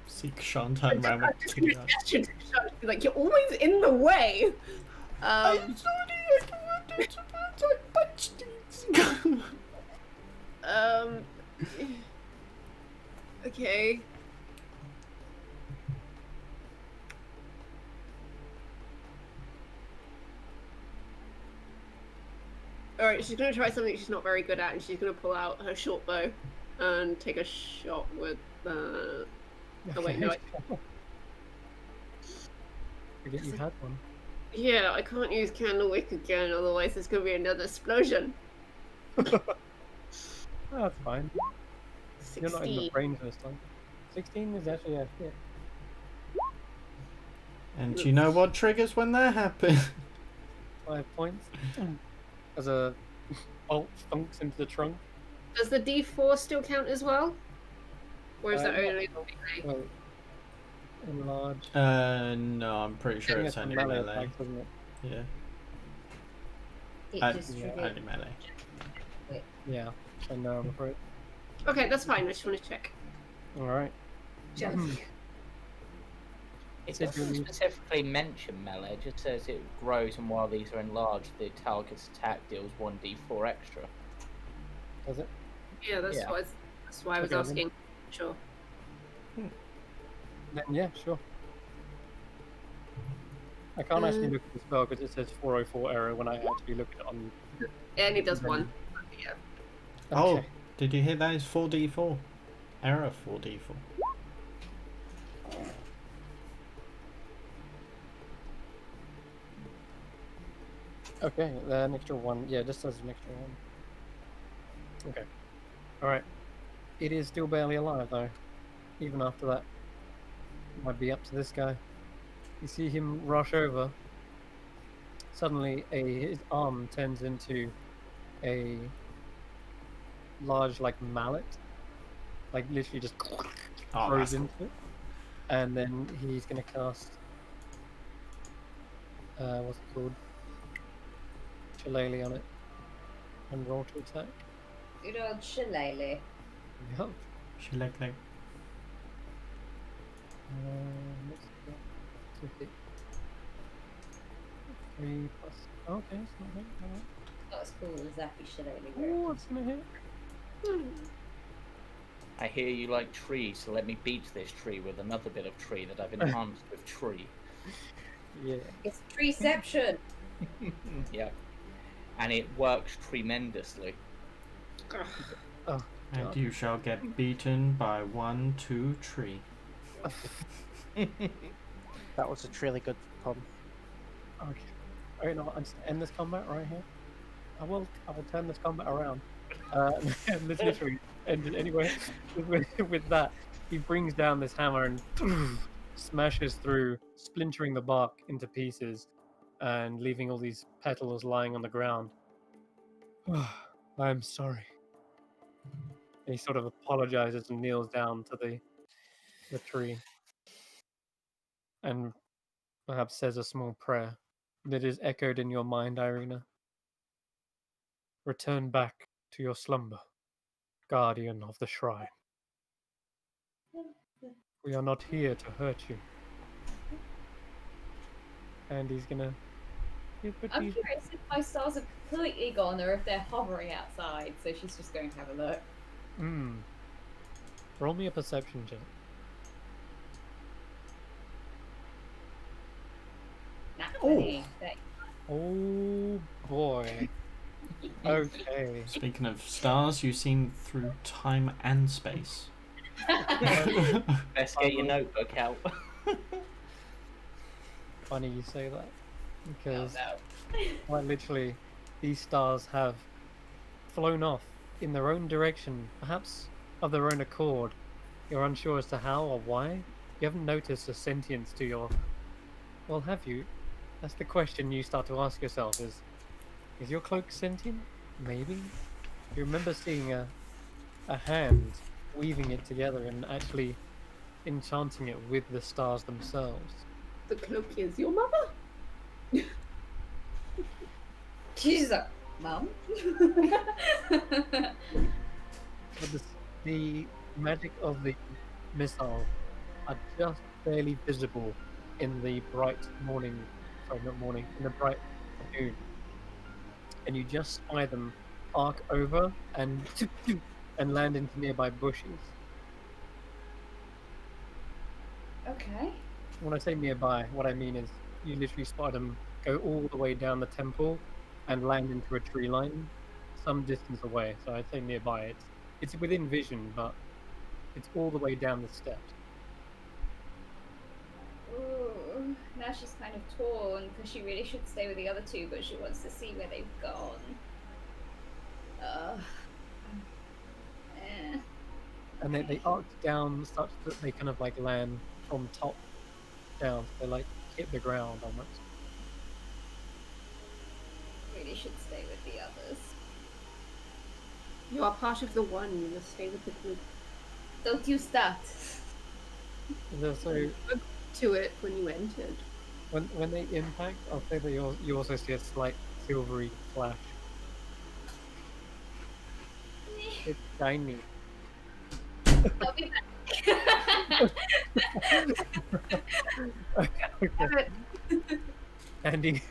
See Sean turn around with kitty eyes. Like, you're always in the way. I'm sorry, I wanted to punch things. Okay. Alright, she's gonna try something she's not very good at, and she's gonna pull out her short bow and take a shot with Oh wait, no. Forget you had one. Yeah, I can't use Candlewick again, otherwise there's gonna be another explosion. That's fine. 16. You're not in the range this time. 16 is actually a hit. And you know what triggers when that happens? 5 points. As a bolt thunks into the trunk. Does the D4 still count as well? Or is that Yeah. only Well, enlarge. No, I'm pretty sure Getting it's a only melee melee. attack, doesn't it? Yeah. It just yeah, triggered. Only melee. Yeah, I know, I'm afraid. Okay, that's fine, I just want to check. Alright. It Says doesn't you- specifically mention melee, it just says it grows, and while these are enlarged, the target's attack deals 1d4 extra. Does it? Yeah, that's Yeah. that's why I was Okay, then. asking. Sure. Then yeah, sure. I can't actually look at the spell because it says 404 error when I actually look at it on. It only does one. Yeah. Oh, Okay. did you hear that? It's 4d4. Error 4d4. Okay, an extra one. Yeah, just as an extra one. Okay. Alright. It is still barely alive, though. Even after that. Might be up to this guy. You see him rush over. Suddenly, his arm turns into a large, like, mallet. Like, literally just Oh, throws that's cool. into it. And then he's going to cast... what's it called? Shillelagh on it. And roll to attack. Good old shillelagh. Yup. She like. What's that? 2 hit. 3 plus... Okay, it's not hit. Alright. Not as cool as Zappy shillelagh. Oh, it's gonna hit. I hear you like trees, so let me beat this tree with another bit of tree that I've enhanced with tree. Yeah. It's treeception. Yep. And it works tremendously. Oh, And God. you shall get beaten by 1, 2, 3. That was a really good pun. Okay. Alright, no, I'll just end this combat right here. I will turn this combat around. And this literally ended anyway. With that, he brings down this hammer and smashes through, splintering the bark into pieces and leaving all these petals lying on the ground. I'm sorry. And he sort of apologizes and kneels down to the tree and perhaps says a small prayer that is echoed in your mind, Irina. Return back to your slumber, guardian of the shrine. We are not here to hurt you. And he's gonna... I'm curious if my stars have completely gone or if they're hovering outside, so she's just going to have a look. Roll me a perception check. Naturally. Oh boy. Okay. Speaking of stars, you've seen through time and space. Best get your notebook out. Funny you say that. Because no. quite literally, these stars have flown off in their own direction, perhaps of their own accord. You're unsure as to how or why. You haven't noticed a sentience to your... Well, have you? That's the question you start to ask yourself is your cloak sentient? Maybe? You remember seeing a hand weaving it together and actually enchanting it with the stars themselves. The cloak is your mother? She's like, Mum? But the magic of the missile are just barely visible in the bright morning, sorry, not morning, in the bright noon. And you just spy them arc over and and land into nearby bushes. Okay. When I say nearby, what I mean is you literally spot them go all the way down the temple and land into a tree line some distance away. So I'd say nearby. It's within vision, but it's all the way down the steps. Ooh, now she's kind of torn because she really should stay with the other two, but she wants to see where they've gone. And they arc down such that they kind of like land from top down. So they like hit the ground almost. Really should stay with the others. You are part of the one. You must stay with the group. Don't you start. So To it when you entered. when they impact, I'll say that you also see a slight silvery flash. It's shiny. I'll be back. Okay. Andy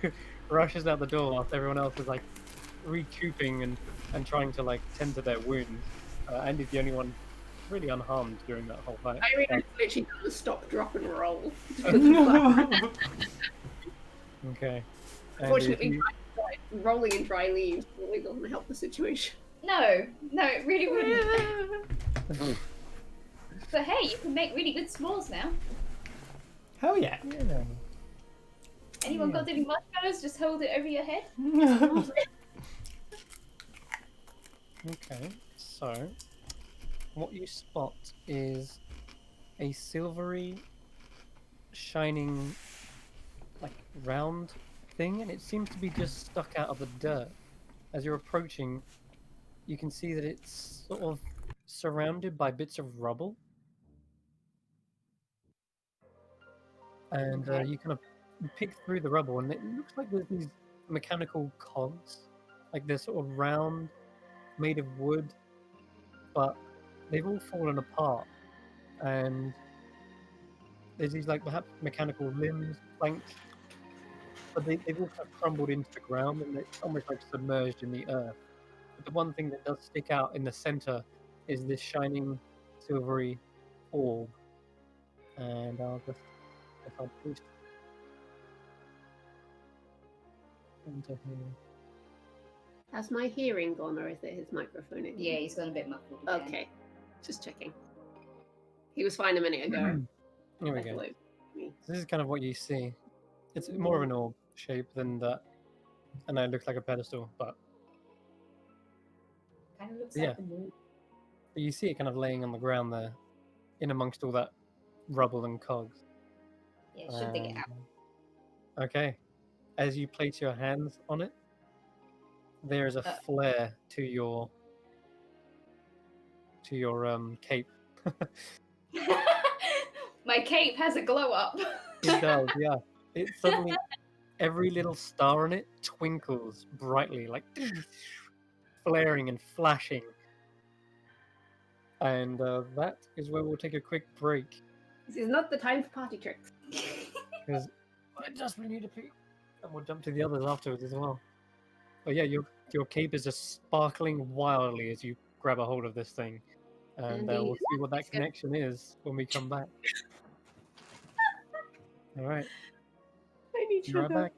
rushes out the door whilst everyone else is like recouping and trying to like tend to their wounds. Andy's the only one really unharmed during that whole fight. I mean, it's literally done a stop, drop, and roll. Okay. Unfortunately, rolling in dry leaves really doesn't help the situation. No, it really wouldn't. But hey, you can make really good s'mores now. Hell yeah. Yeah. Anyone got any marshmallows? Just hold it over your head. Okay, so what you spot is a silvery, shining, like round thing, and it seems to be just stuck out of the dirt. As you're approaching, you can see that it's sort of surrounded by bits of rubble. And Okay. you kind of pick through the rubble, and it looks like there's these mechanical cogs, like they're sort of round, made of wood, but they've all fallen apart. And there's these like perhaps mechanical limbs, planks, but they've all kind of crumbled into the ground, and it's almost like submerged in the earth. But the one thing that does stick out in the center is this shining silvery orb. And I'll just, if I'll paste into here. Has my hearing gone, or is it his microphone again? Yeah, he's gone a bit muffled again. Okay, just checking. He was fine a minute ago. Here we go. So this is kind of what you see. It's more of an orb shape than that. And it looks like a pedestal, but Kind of looks Yeah. like the moon. but you see it kind of laying on the ground there, in amongst all that rubble and cogs. Yeah, should dig it out. Okay. As you place your hands on it, there is a flare to your cape. My cape has a glow up. It does, yeah. It suddenly, every little star on it twinkles brightly, like flaring and flashing. And that is where we'll take a quick break, This is not the time for party tricks. because I just really need to pee, and we'll jump to the others afterwards as well. But yeah, your cape is just sparkling wildly as you grab a hold of this thing, and we'll Indeed. see what that connection is when we come back. All right, I need be right back.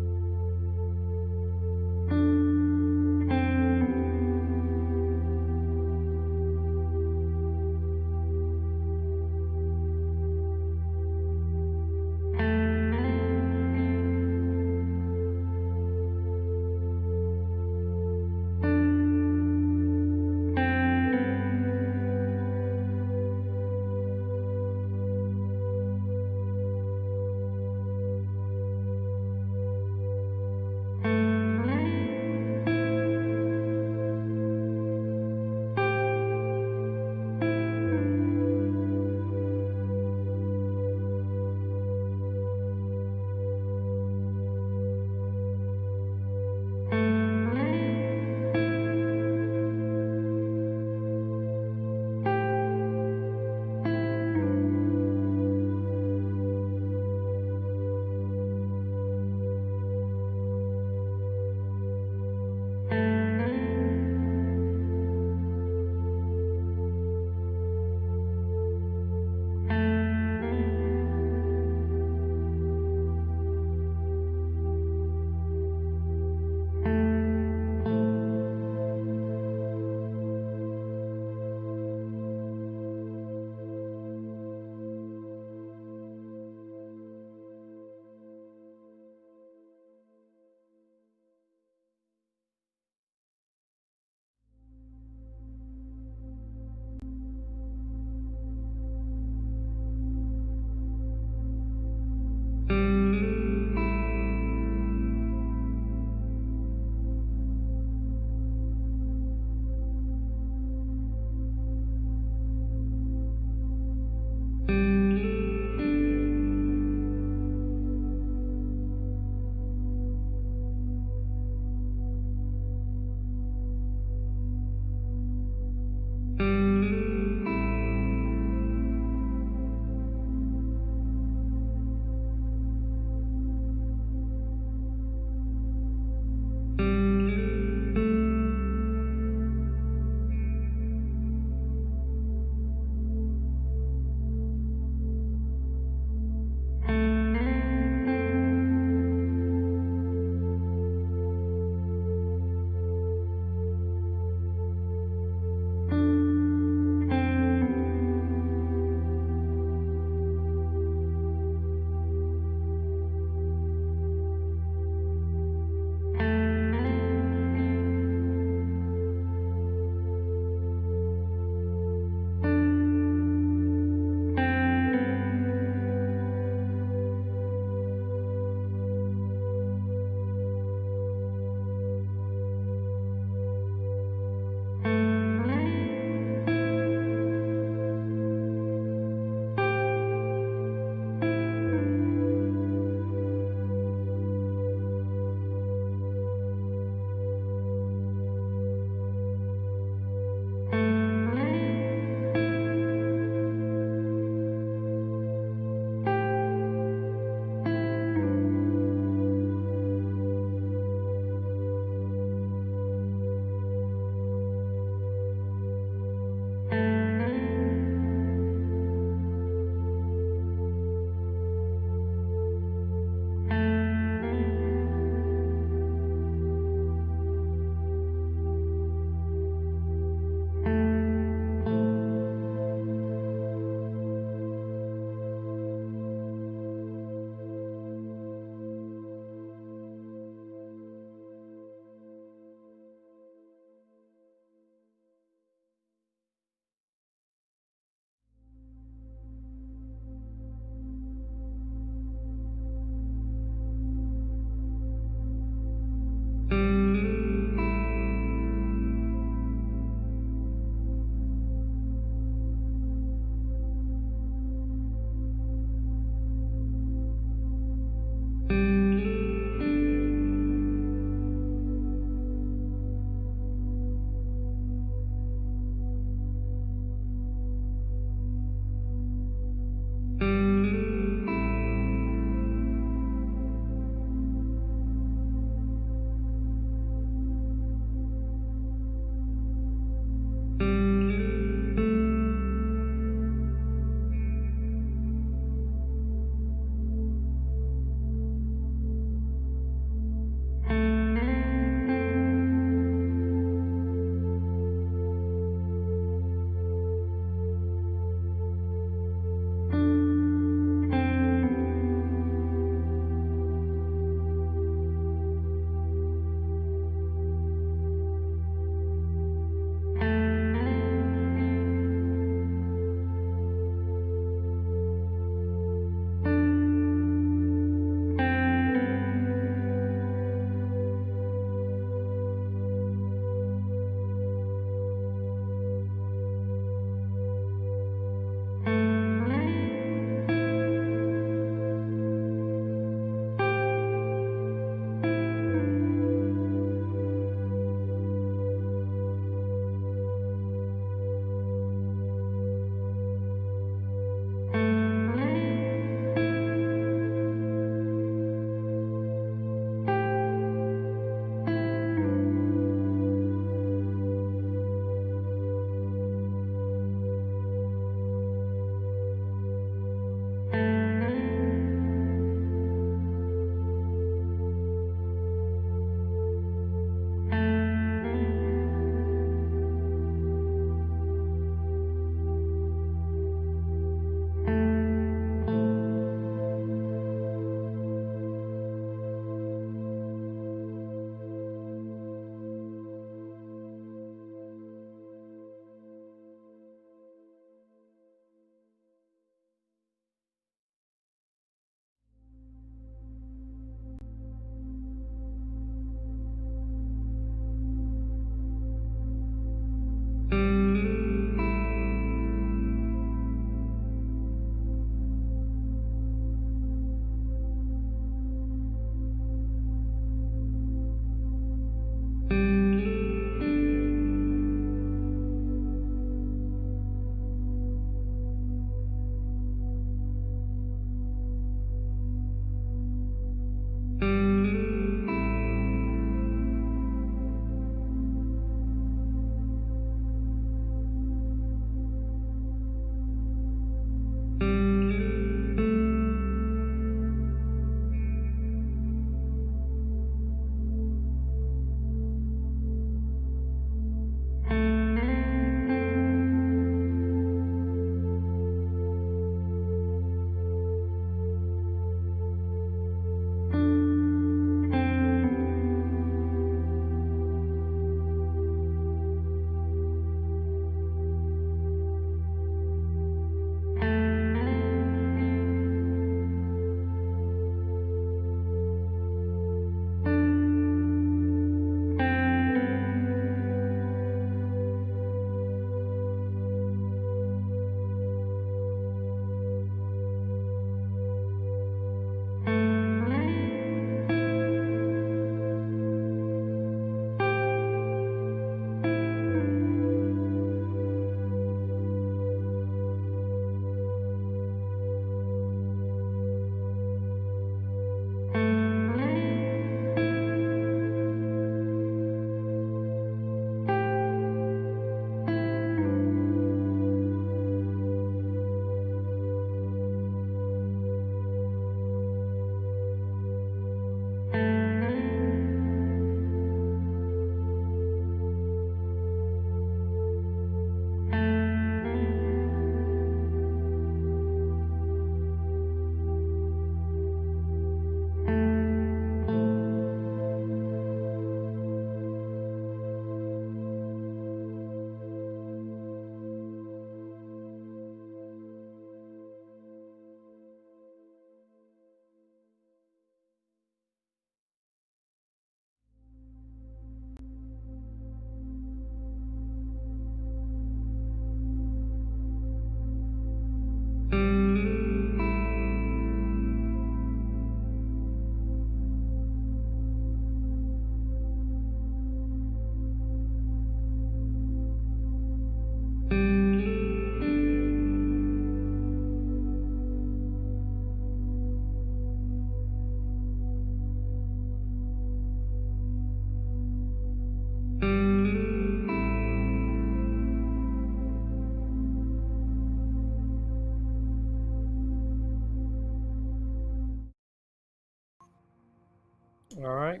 All right.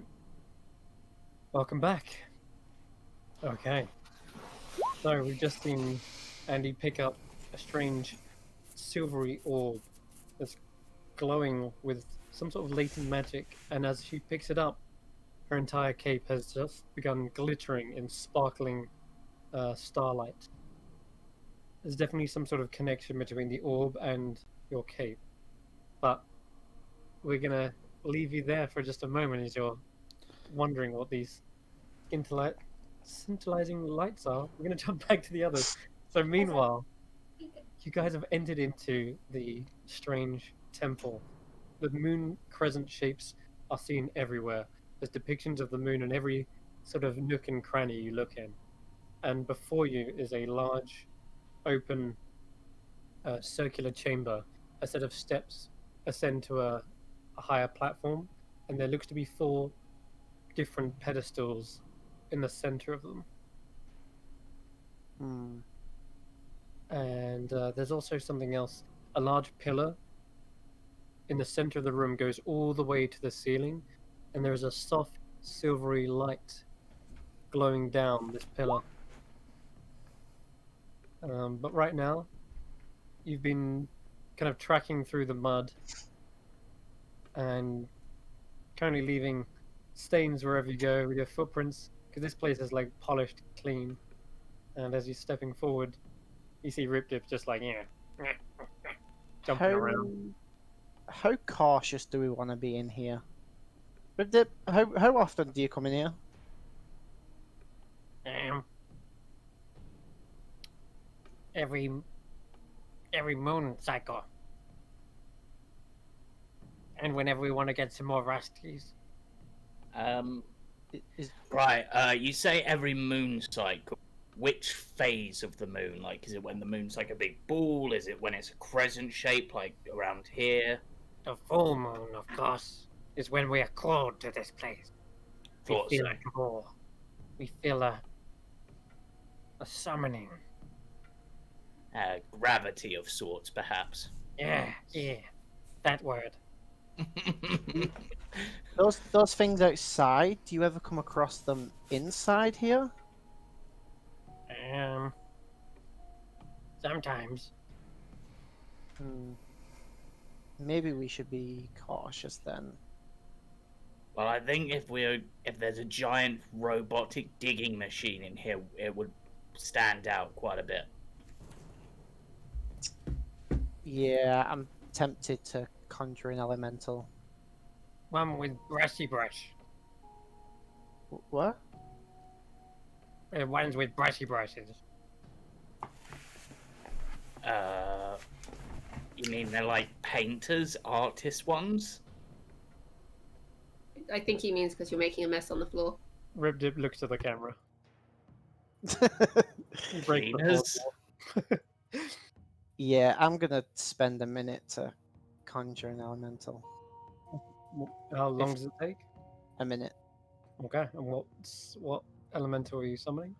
Welcome back. Okay. So we've just seen Andy pick up a strange silvery orb that's glowing with some sort of latent magic, and as she picks it up, her entire cape has just begun glittering in sparkling starlight. There's definitely some sort of connection between the orb and your cape, but we're gonna leave you there for just a moment as you're wondering what these scintillating lights are. We're gonna jump back to the others. So meanwhile, you guys have entered into the strange temple. The moon crescent shapes are seen everywhere. There's depictions of the moon in every sort of nook and cranny you look in. And before you is a large, open, circular chamber. A set of steps ascend to a higher platform, and there looks to be 4 different pedestals in the center of them. Hmm. And there's also something else. A large pillar in the center of the room goes all the way to the ceiling, and there is a soft, silvery light glowing down this pillar. But right now, you've been kind of tracking through the mud and currently leaving stains wherever you go with your footprints, because this place is like polished clean. And as you're stepping forward, you see Rip Dip just like, jumping around. How cautious do we want to be in here? But how often do you come in here? Every moon cycle. And whenever we want to get some more rusties. Right. You say every moon cycle. Which phase of the moon? Like, is it when the moon's like a big ball? Is it when it's a crescent shape, like around here? The full moon, of course, is when we are called to this place. Thought we feel so. a call. We feel a summoning. Gravity of sorts, perhaps. Yeah, that word. Those things outside, do you ever come across them inside here? Sometimes. Maybe we should be cautious then. Well, I think if there's a giant robotic digging machine in here, it would stand out quite a bit. Yeah, I'm tempted to conjure an elemental. One with brushy brush. What? Ones with brushy brushes. You mean they're like painters, artist ones? I think he means because you're making a mess on the floor. Rip Dip looks at the camera. Cleaners? Yeah, I'm gonna spend a minute to conjure an elemental. How long does it take? A minute. Okay, and what elemental are you summoning?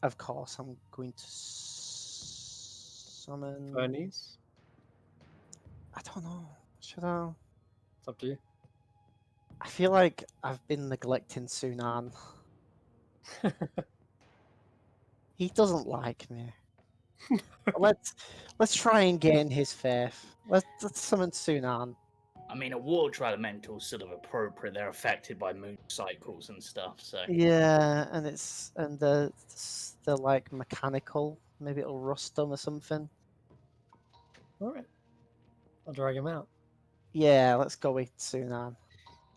Of course, I'm going to summon. Bernice? I don't know. Should I? It's up to you. I feel like I've been neglecting Sunan. He doesn't like me. let's try and gain his faith. Let's summon Sunan. I mean, a water elemental's sort of appropriate. They're affected by moon cycles and stuff, so... Yeah, and they're like mechanical. Maybe it'll rust them or something. Alright. I'll drag him out. Yeah, let's go with Sunan.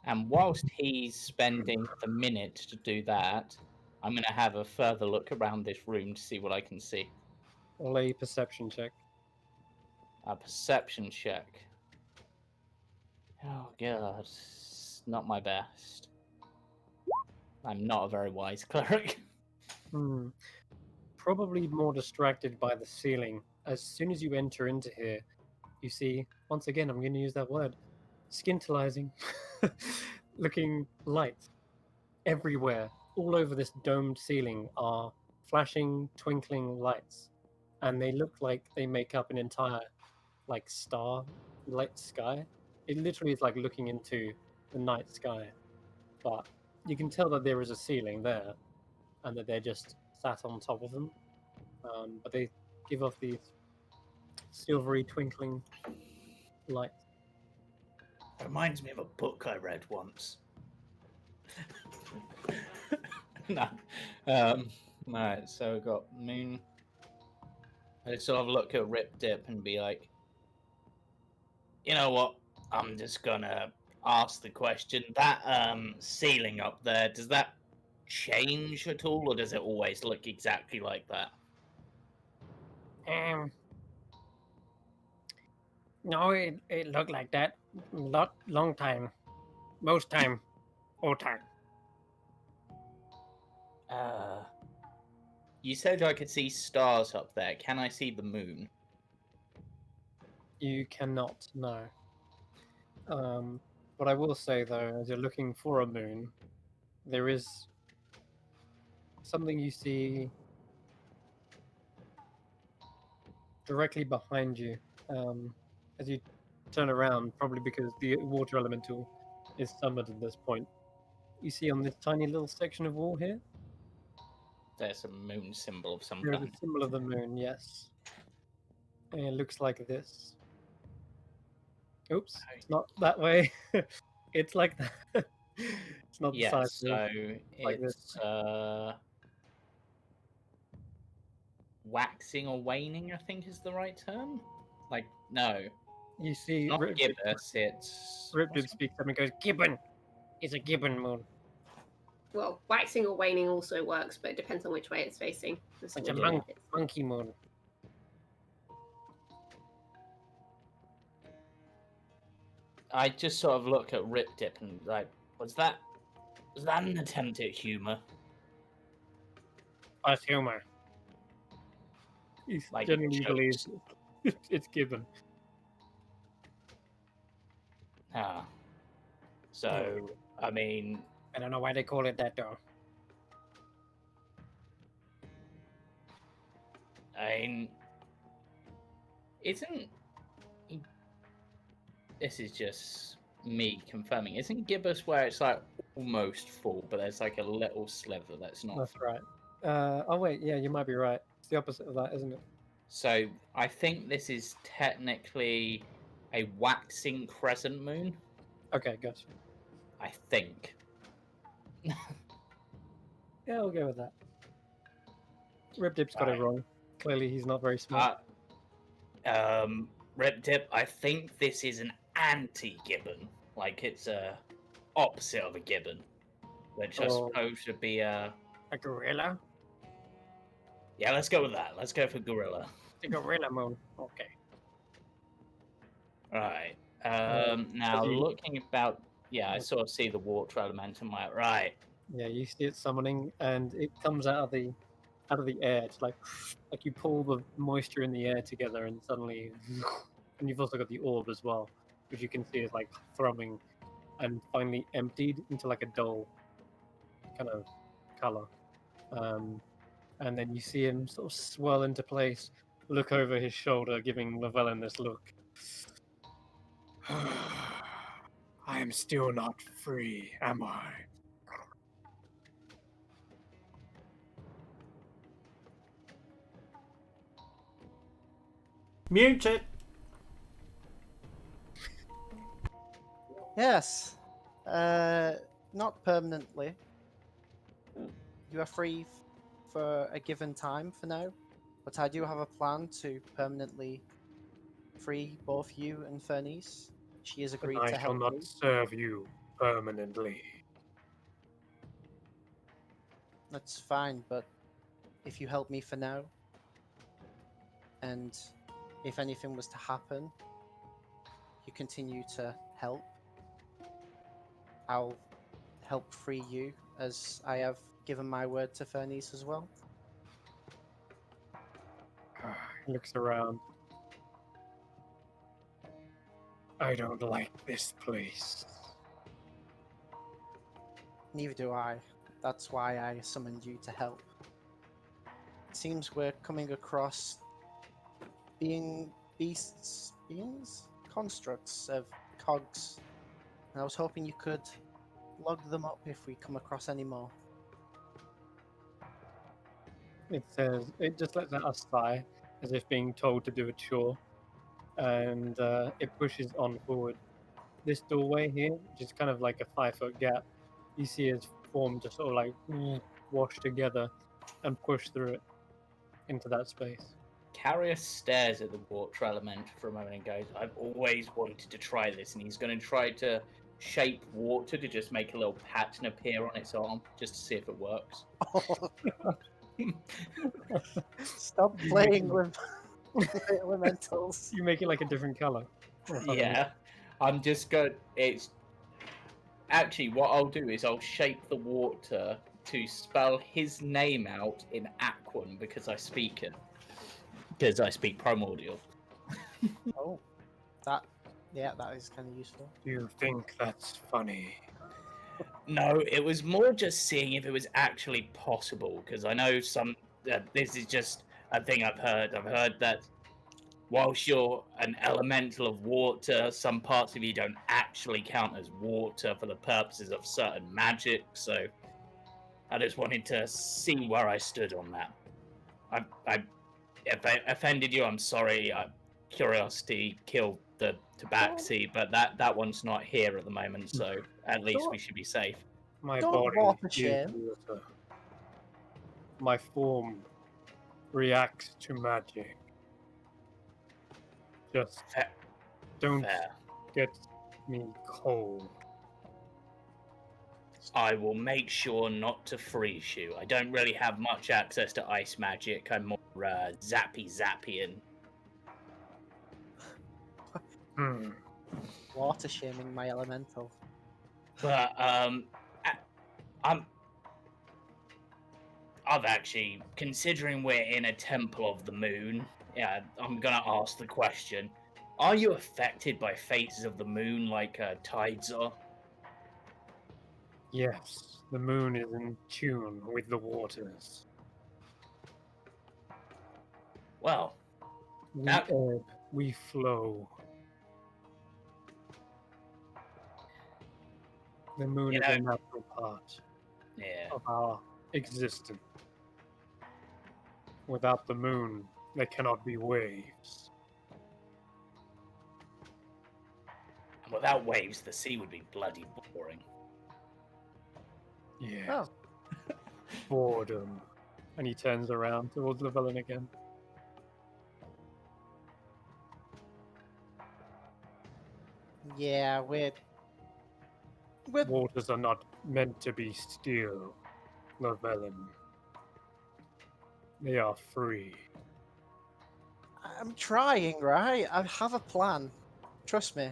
And whilst he's spending the minute to do that, I'm going to have a further look around this room to see what I can see. Roll a perception check. A perception check. Oh, God. It's not my best. I'm not a very wise cleric. Probably more distracted by the ceiling. As soon as you enter into here, you see, once again, I'm going to use that word, scintillating looking lights everywhere. All over this domed ceiling are flashing, twinkling lights. And they look like they make up an entire, like, star-lit sky. It literally is like looking into the night sky. but you can tell that there is a ceiling there, and that they're just sat on top of them. But they give off these silvery twinkling lights. It reminds me of a book I read once. No. Right, so we've got moon. I sort of look at Rip Dip and be like, you know what? I'm just gonna ask the question. That ceiling up there, does that change at all, or does it always look exactly like that? No, it looked like that long time, most time, all time. You said I could see stars up there. Can I see the moon? You cannot, no. What I will say though, as you're looking for a moon, there is something you see directly behind you. As you turn around, probably because the water elemental is summoned at this point. You see on this tiny little section of wall here, There's a moon symbol of some there is kind. a symbol of the moon, yes. And it looks like this. Oops, it's not that way. It's like that. It's not the Yeah, side. so like this. it's waxing or waning, I think is the right term. Like, no, You see, not gibbous, it's... Riptide speaks up and goes, "Gibbon! It's a gibbon moon. Well, waxing or waning also works, but it depends on which way it's facing. It's a monkey moon." I just sort of look at Rip Dip and like, was that an attempt at humour? Us humor. He Like, genuinely jokes? believes it's gibbon. Ah. So, I mean, I don't know why they call it that though. Isn't... This is just me confirming. Isn't gibbous where it's like almost full, but there's like a little sliver that's not? That's right. Oh wait, yeah, you might be right. It's the opposite of that, isn't it? So I think this is technically a waxing crescent moon. Okay, gotcha. I think. Yeah, I'll go with that. Rip Dip's got it Alright. wrong. Clearly, he's not very smart. Rip Dip, I think this is an anti-gibbon. Like it's a opposite of a gibbon, which I Oh. suppose would be a... A gorilla? Yeah, let's go with that. Let's go for gorilla. The gorilla moon. Okay. Right. Now you- looking about, yeah, I sort of see the water element. I'm like, right. Yeah, you see it summoning, and it comes out of the air. It's like you pull the moisture in the air together, and suddenly, and you've also got the orb as well, which you can see is like thrumming, and finally emptied into like a dull kind of color. And then you see him sort of swirl into place, look over his shoulder, giving Llewellyn this look. I am still not free, am I? Mute it. Yes. Not permanently. You are free for a given time for now, but I do have a plan to permanently free both you and Fernice. She has agreed I to shall help not me. serve you permanently. That's fine, but if you help me for now, and if anything was to happen, you continue to help, I'll help free you, as I have given my word to Fernice as well. He looks around. I don't like this place. Neither do I. That's why I summoned you to help. It seems we're coming across beings, constructs of cogs, and I was hoping you could log them up if we come across any more. It says it just lets out a sigh, as if being told to do a chore, and it pushes on forward. This doorway here, which is kind of like a 5-foot gap, you see is formed to sort of like wash together and push through it into that space. Carrier stares at the water element for a moment and goes, I've always wanted to try this. And he's going to try to shape water to just make a little pattern appear on its arm, just to see if it works. Stop You playing make with elementals. You make it like a different color. Yeah. I'm just going... It's... Actually, what I'll do is I'll shape the water to spell his name out in Aquan because I speak it. Because I speak Primordial. Oh, that is kind of useful. Do you think that's funny? No, it was more just seeing if it was actually possible, because I know this is just a thing I've heard. I've heard that whilst you're an elemental of water, some parts of you don't actually count as water for the purposes of certain magic, so I just wanted to see where I stood on that. If I offended you, I'm sorry. Curiosity killed the tabaxi, but that one's not here at the moment, so at least we should be safe. My Don't body water is shame. water. My form reacts to magic. Just Fair. don't Fair. get me cold. I will make sure not to freeze you. I don't really have much access to ice magic. I'm more zappy-zappian. Water shaming my elemental. But I've actually, considering we're in a temple of the moon, I'm gonna ask the question: are you affected by phases of the moon like tides are? Yes, the moon is in tune with the waters. Well, We That- ebb, we flow. The moon You is a know- natural part yeah. of our existence. Without the moon, there cannot be waves. And without waves, the sea would be bloody boring. Yeah. Oh, Boredom. And he turns around towards the villain again. yeah, we're Waters are not meant to be still, Llewellyn. They are free. I'm trying, right? I have a plan. Trust me.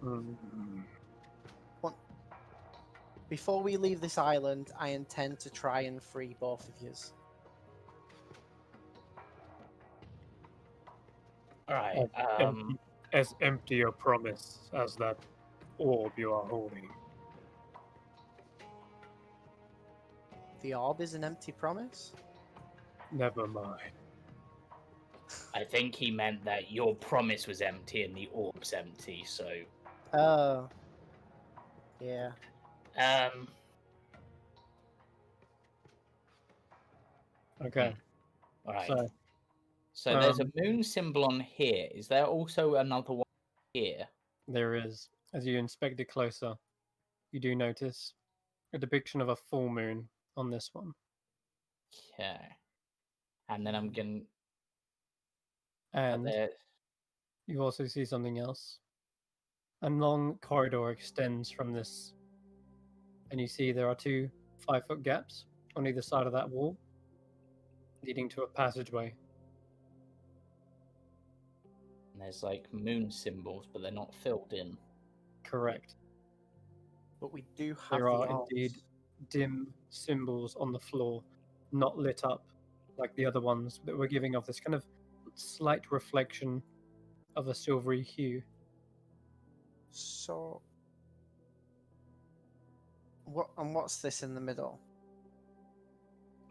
Mm. Before we leave this island, I intend to try and free both of yous. Alright, As empty a promise as that orb you are holding. The orb is an empty promise? Never mind. I think he meant that your promise was empty and the orb's empty, so... Oh. Yeah. Okay. Alright. So, So there's a moon symbol on here. Is there also another one here? there is, as you inspect it closer, you do notice a depiction of a full moon on this one. Okay. And then I'm going And to... you also see something else. A long corridor extends from this, and you see there are 2 5-foot gaps on either side of that wall, leading to a passageway. There's like moon symbols, but they're not filled in. Correct. But we do have There the are orbs. indeed dim symbols on the floor, not lit up like the other ones that were giving off this kind of slight reflection of a silvery hue. So, what's this in the middle?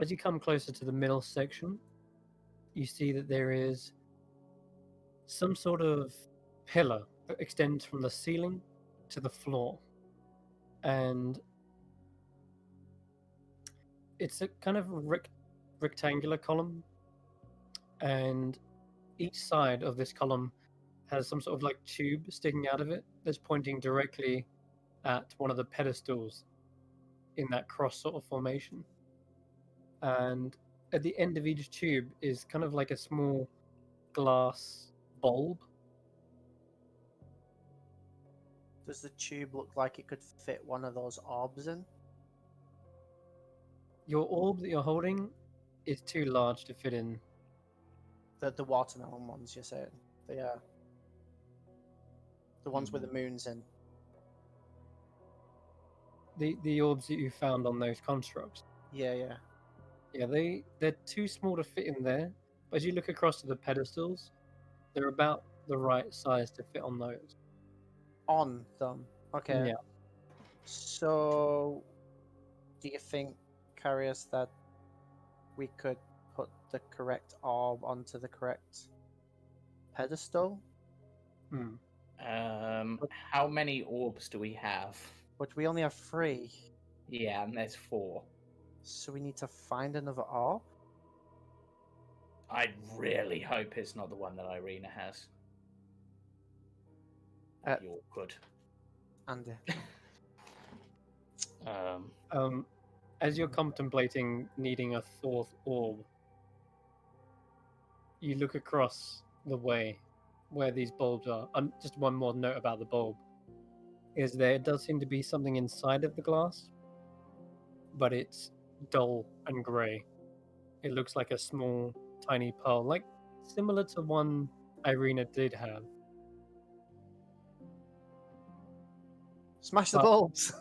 As you come closer to the middle section, you see that there is some sort of pillar that extends from the ceiling to the floor. and it's a kind of rectangular column, and each side of this column has some sort of like tube sticking out of it that's pointing directly at one of the pedestals in that cross sort of formation. And at the end of each tube is kind of like a small glass bulb. Does the tube look like it could fit one of those orbs in? Your orb that you're holding is too large to fit in. The watermelon ones, you're saying? The ones with the moons in. The orbs that you found on those constructs. Yeah. Yeah, they're too small to fit in there. But as you look across to the pedestals, they're about the right size to fit on those. On them. Okay. Yeah. So, do you think, Carius, that we could put the correct orb onto the correct pedestal? Hmm. How many orbs do we have? But we only have 3, Yeah, and there's 4. so we need to find another orb? I really hope it's not the one that Irina has. That'd be awkward. Andy. As you're contemplating needing a 4th orb, you look across the way where these bulbs are. Just one more note about the bulb is there does seem to be something inside of the glass, but it's dull and grey. It looks like a small, tiny pearl, like similar to one Irina did have. Smash the But- bulbs!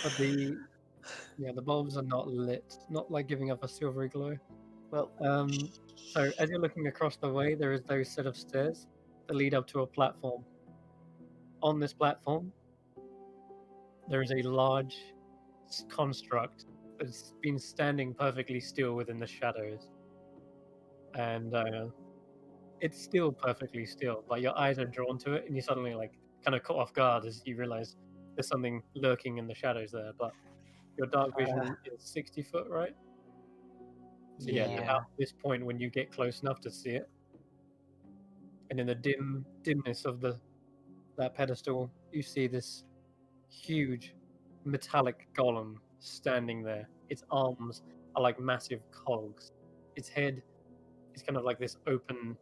But the bulbs are not lit, not like giving off a silvery glow. Well, So as you're looking across the way, there is those set of stairs that lead up to a platform. On this platform, there is a large construct that's been standing perfectly still within the shadows. And it's still perfectly still, but your eyes are drawn to it, and you suddenly like kind of caught off guard as you realize there's something lurking in the shadows there. But your dark vision is 60 foot, right? So yeah, Yeah. about this point when you get close enough to see it, and in the dimness of that pedestal, you see this huge metallic golem standing there. Its arms are like massive cogs. Its head is kind of like this open,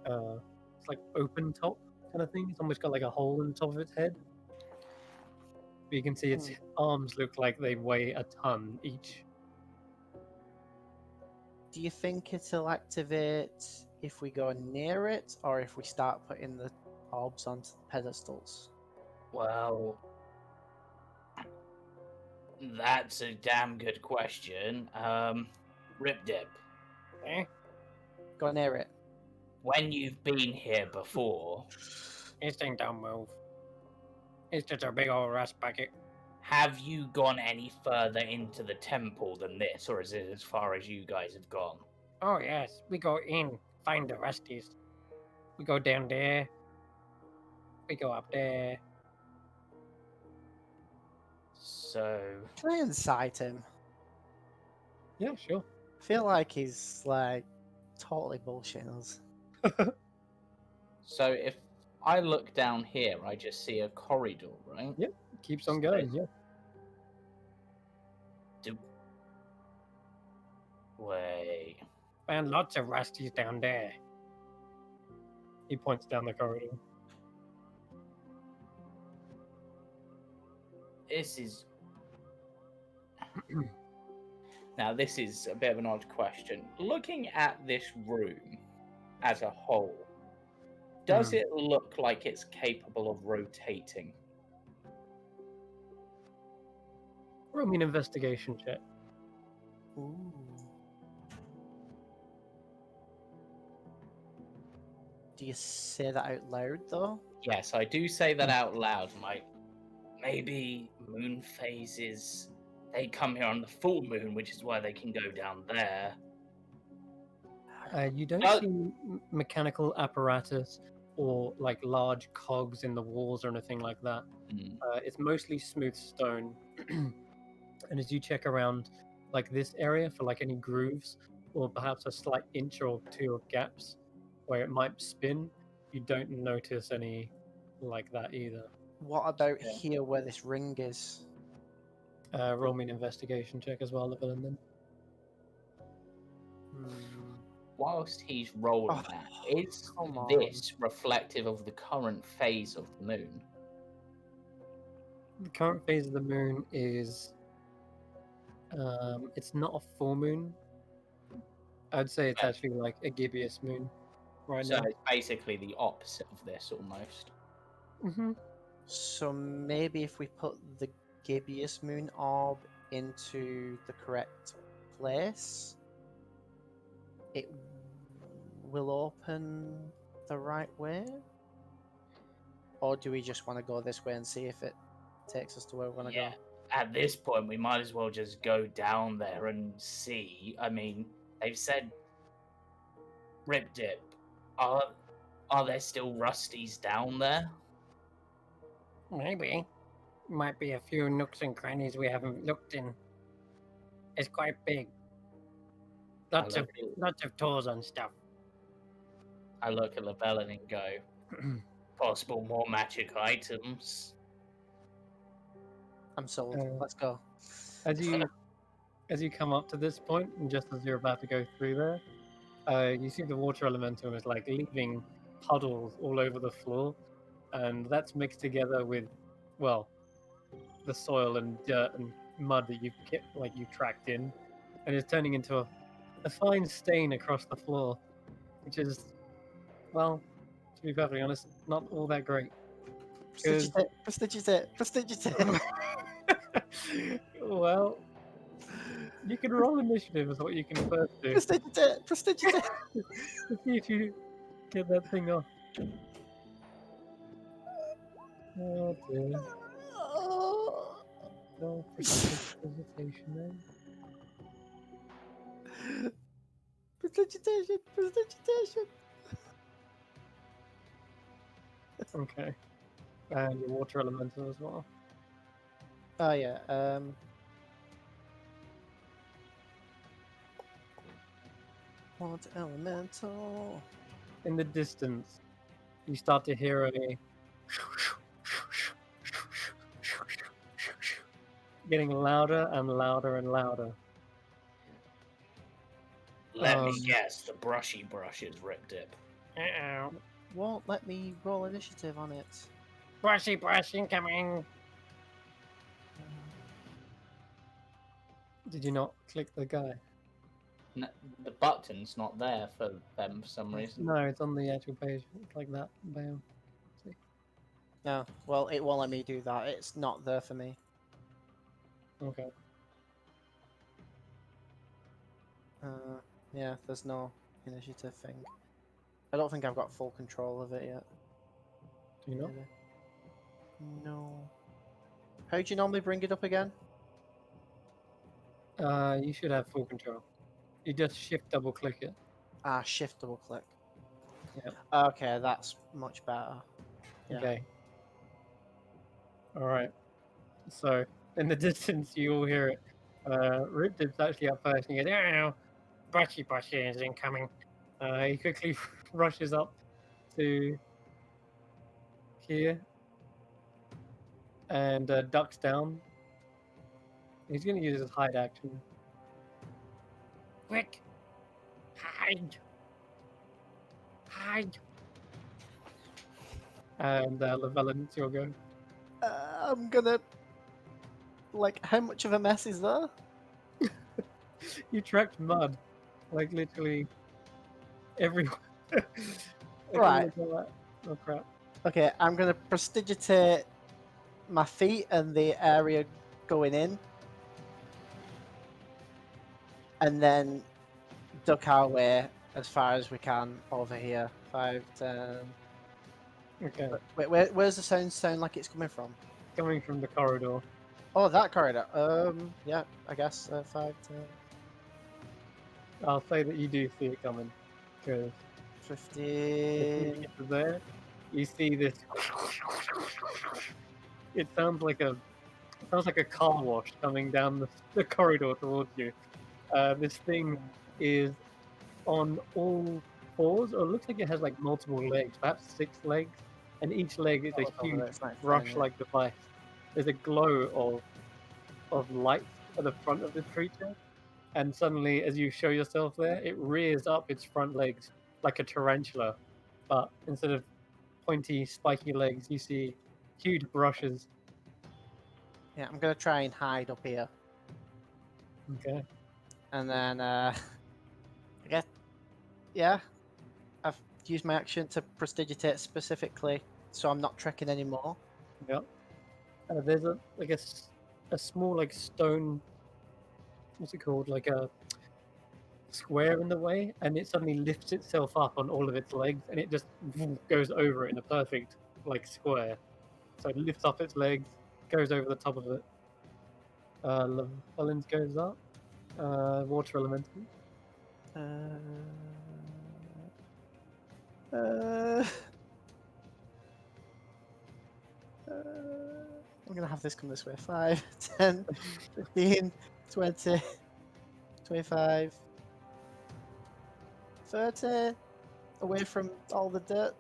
it's like open top kind of thing. It's almost got like a hole in the top of its head. But you can see its arms look like they weigh a ton each. do you think it'll activate if we go near it, or if we start putting the orbs onto the pedestals? Well, that's a damn good question. Rip Dip, Eh? Go near it. when you've been here before, This thing don't move. It's just a big old rust bucket. have you gone any further into the temple than this, or is it as far as you guys have gone? Oh yes, we go in, find the rusties. We go down there. We go up there. So, Can I incite him? Yeah, sure. I feel like he's like totally bullshitting us. so if I look down here, I just see a corridor, right? Yeah. Keeps on going, yeah. Wait. Found lots of rusties down there. He points down the corridor. This is. Now, this is a bit of an odd question. Looking at this room as a whole, does it look like it's capable of rotating? Roll me an investigation check. Ooh. Do you say that out loud though? Yes, I do say that out loud. Like, maybe moon phases. They come here on the full moon, which is why they can go down there. You don't Oh. see mechanical apparatus or like large cogs in the walls or anything like that. Mm. It's mostly smooth stone. And as you check around like this area for like any grooves or perhaps a slight inch or two of gaps where it might spin, you don't notice any like that either. What about Yeah. here where this ring is? Roll me an investigation check as well, the villain then. Hmm. Whilst he's rolling Oh, that, is come on. this reflective of the current phase of the moon? The current phase of the moon is it's not a full moon. I'd say it's Yeah. actually like a gibbous moon right So now. it's basically the opposite of this almost. Mm-hmm. So maybe if we put the gibbous moon orb into the correct place, it will open the right way? Or do we just want to go this way and see if it takes us to where we want to Yeah. go? At this point, we might as well just go down there and see. I mean, they've said Rip Dip. Are there still Rusties down there? Maybe. Might be a few nooks and crannies we haven't looked in. It's quite big. Lots of doors and stuff. I look at Lavelle and go, possible more magic items. I'm sold. Uh, Let's go. As you come up to this point, and just as you're about to go through there, you see the water elemental is like leaving puddles all over the floor, and that's mixed together with, well, the soil and dirt and mud that you've tracked in, and it's turning into a fine stain across the floor, which is, well, to be perfectly honest, not all that great. Prestigitate, prestigitate, prestigitate. Well, you can roll initiative is what you can first do. Prestigitate, prestigitate. To see if you get that thing off. Oh dear. No presentation Prestigitation, prestigitation. Okay. And your water elemental as well. Oh yeah. Water elemental. In the distance, you start to hear a getting louder and louder and louder. Let me guess, the brushy brush is Rip Dip. Uh-oh. Won't let me roll initiative on it. Brushy brush incoming. Did you not click the guy? No, the button's not there for them for some reason. No, it's on the actual page. It's like that. Bam. No, well, it won't let me do that. It's not there for me. Okay. Yeah, there's no initiative thing. I don't think I've got full control of it yet. Do you know? Maybe. No. How do you normally bring it up again? You should have full control. You just shift double click it. Ah, shift double click. Yep. Okay, that's much better. Yeah. Okay. Alright. So, in the distance, you all hear it. Rip Dip's actually up first and he goes, "Oh, brushy is incoming." He quickly rushes up to here and ducks down. He's going to use his hide action. Quick! Hide! Hide! And Llewellyn, it's your go. I'm gonna. Like, how much of a mess is there? You tracked mud. Like, literally everywhere. Right. Oh, crap. Okay, I'm gonna prestigitate my feet and the area going in, and then duck our way as far as we can over here. 5, 10. Okay. Wait, where's the sound like it's coming from? Coming from the corridor. Oh, that corridor. Yeah, I guess 5, 10, I'll say that you do see it coming. Because 50. if you get to there, you see this. It sounds like a car wash coming down the corridor towards you. This thing is on all fours, or it looks like it has like multiple legs, perhaps 6 legs, and each leg is a Look over huge there, it's like brush-like device. There's a glow of light at the front of this creature, and suddenly, as you show yourself there, it rears up its front legs like a tarantula, but instead of pointy, spiky legs, you see huge brushes. Yeah, I'm gonna try and hide up here, Okay. and then I guess yeah, I've used my action to prestidigitate specifically, so I'm not trekking anymore. Yep. There's a small like stone. What's it called? Like a square in the way, and it suddenly lifts itself up on all of its legs, and it just goes over it in a perfect like square. So it lifts up its legs, goes over the top of it. Mullins goes up. Water elemental. Uh, I'm gonna have this come this way. 5, 10, 15, 20, 25, 30. Away from all the dirt.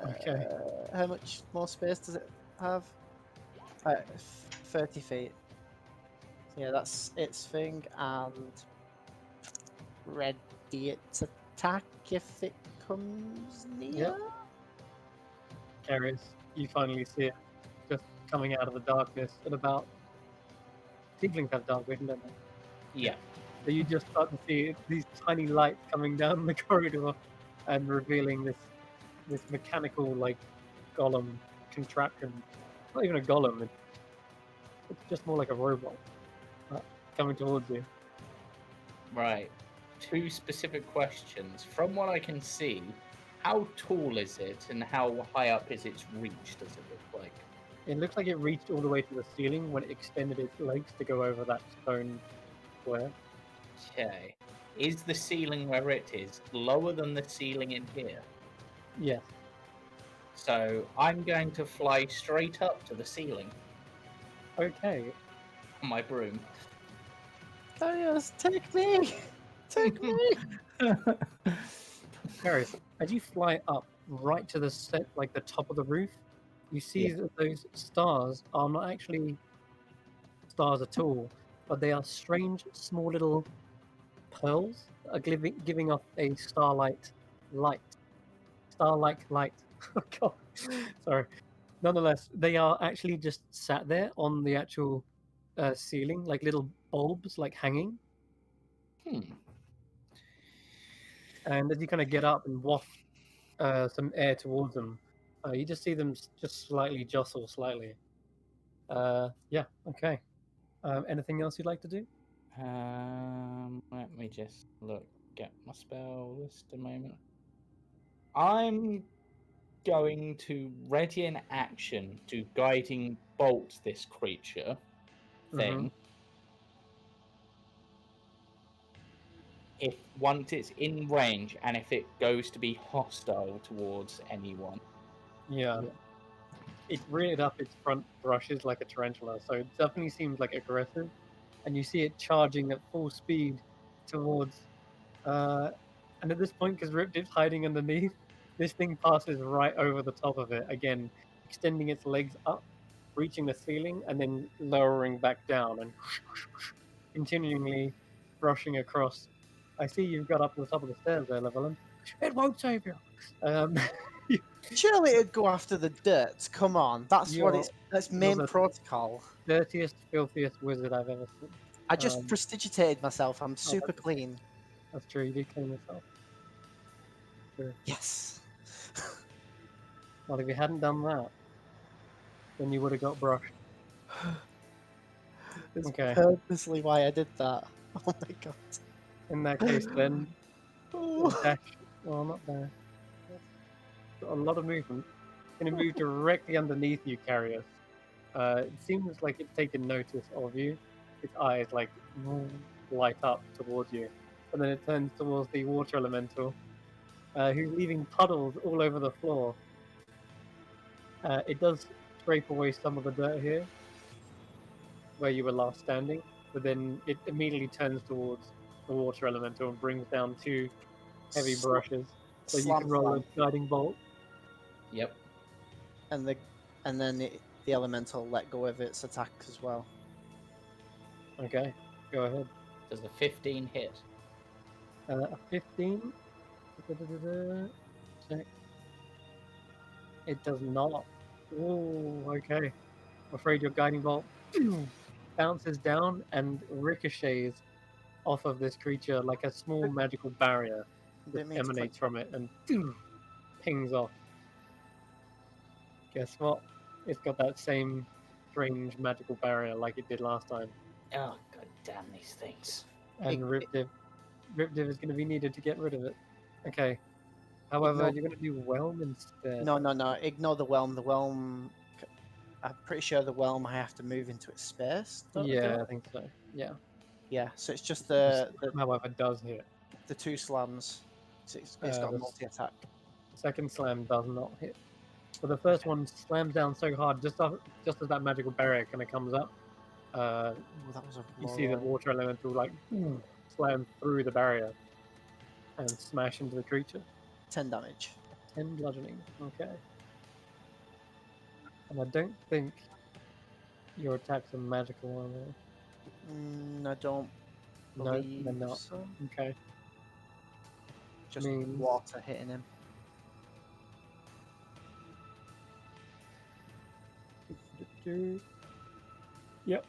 Okay. How much more space does it have? 30 feet. Yeah, that's its thing, and ready its attack if it comes near. Yep. Carius, you finally see it just coming out of the darkness at about. Tieflings have dark vision, don't they? Yeah. So you just start to see these tiny lights coming down the corridor and revealing this mechanical like golem contraption. Not even a golem. It's just more like a robot coming towards you. Right. 2 specific questions. From what I can see, how tall is it and how high up is its reach, does it look like? It looks like it reached all the way to the ceiling when it extended its legs to go over that stone square. Okay. Is the ceiling where it is lower than the ceiling in here? Yes. So I'm going to fly straight up to the ceiling Okay. on my broom. Oh yes, take me! Take me! Carius, as you fly up right to the set, like the top of the roof, you see Yeah. that those stars are not actually stars at all, but they are strange, small little pearls that are giving off a starlight light. Starlight light. Oh god. Sorry. Nonetheless, they are actually just sat there on the actual ceiling, like little bulbs, like hanging. Hmm. And as you kind of get up and waft some air towards them, you just see them just slightly jostle slightly. Yeah, okay. Anything else you'd like to do? Let me just get my spell list a moment. I'm going to ready an action to guiding bolt this creature thing. If once it's in range and if it goes to be hostile towards anyone. Yeah. It reared up its front brushes like a tarantula, so it definitely seems like aggressive. And you see it charging at full speed towards. And at this point, because Ripdip's hiding underneath, this thing passes right over the top of it, again, extending its legs up, reaching the ceiling, and then lowering back down and continually brushing across. I see you've got up to the top of the stairs there, Levelin. It won't save you. Surely it'd go after the dirt. Come on, that's what You're- that's main the- protocol. Dirtiest, filthiest wizard I've ever seen. I just prestidigitated myself. I'm super that's- clean. That's true, you did clean yourself. True. Yes. Well, if you hadn't done that, then you would have got brushed. It's Okay. purposely why I did that. Oh my god. In that case, then, Oh. dash. Well, not there. Got a lot of movement. Going to move directly underneath you, Carius. It seems like it's taken notice of you. Its eyes like light up towards you, and then it turns towards the water elemental, who's leaving puddles all over the floor. It does scrape away some of the dirt here, where you were last standing, but then it immediately turns towards the water elemental and brings down 2 heavy brushes. So you can roll a guiding bolt. Yep. and then the elemental let go of its attack as well. Okay, go ahead. Does a 15 hit? A 15. Check. It does not. Oh, okay. I'm afraid your guiding bolt bounces down and ricochets off of this creature like a small magical barrier that Didn't mean to click emanates from it and pings off. Guess what? It's got that same strange magical barrier like it did last time. Oh, god damn these things. And Ripdiv is going to be needed to get rid of it. Okay. However, you're going to do Whelm instead. No. Ignore the whelm. The whelm. I'm pretty sure the whelm I have to move into its space. Yeah, I think so. Yeah. Yeah. So it's just The slam, however, does hit. the 2 slams. It's got the multi attack. Second slam does not hit. But the first one slams down so hard, just as that magical barrier kind of comes up, That was a you see the water elemental like slam through the barrier and smash into the creature. 10 damage. 10 bludgeoning. Okay. And I don't think your attacks are magical, are they? I don't No, believe they're not. so. Okay. Just Means- water hitting him. Yep.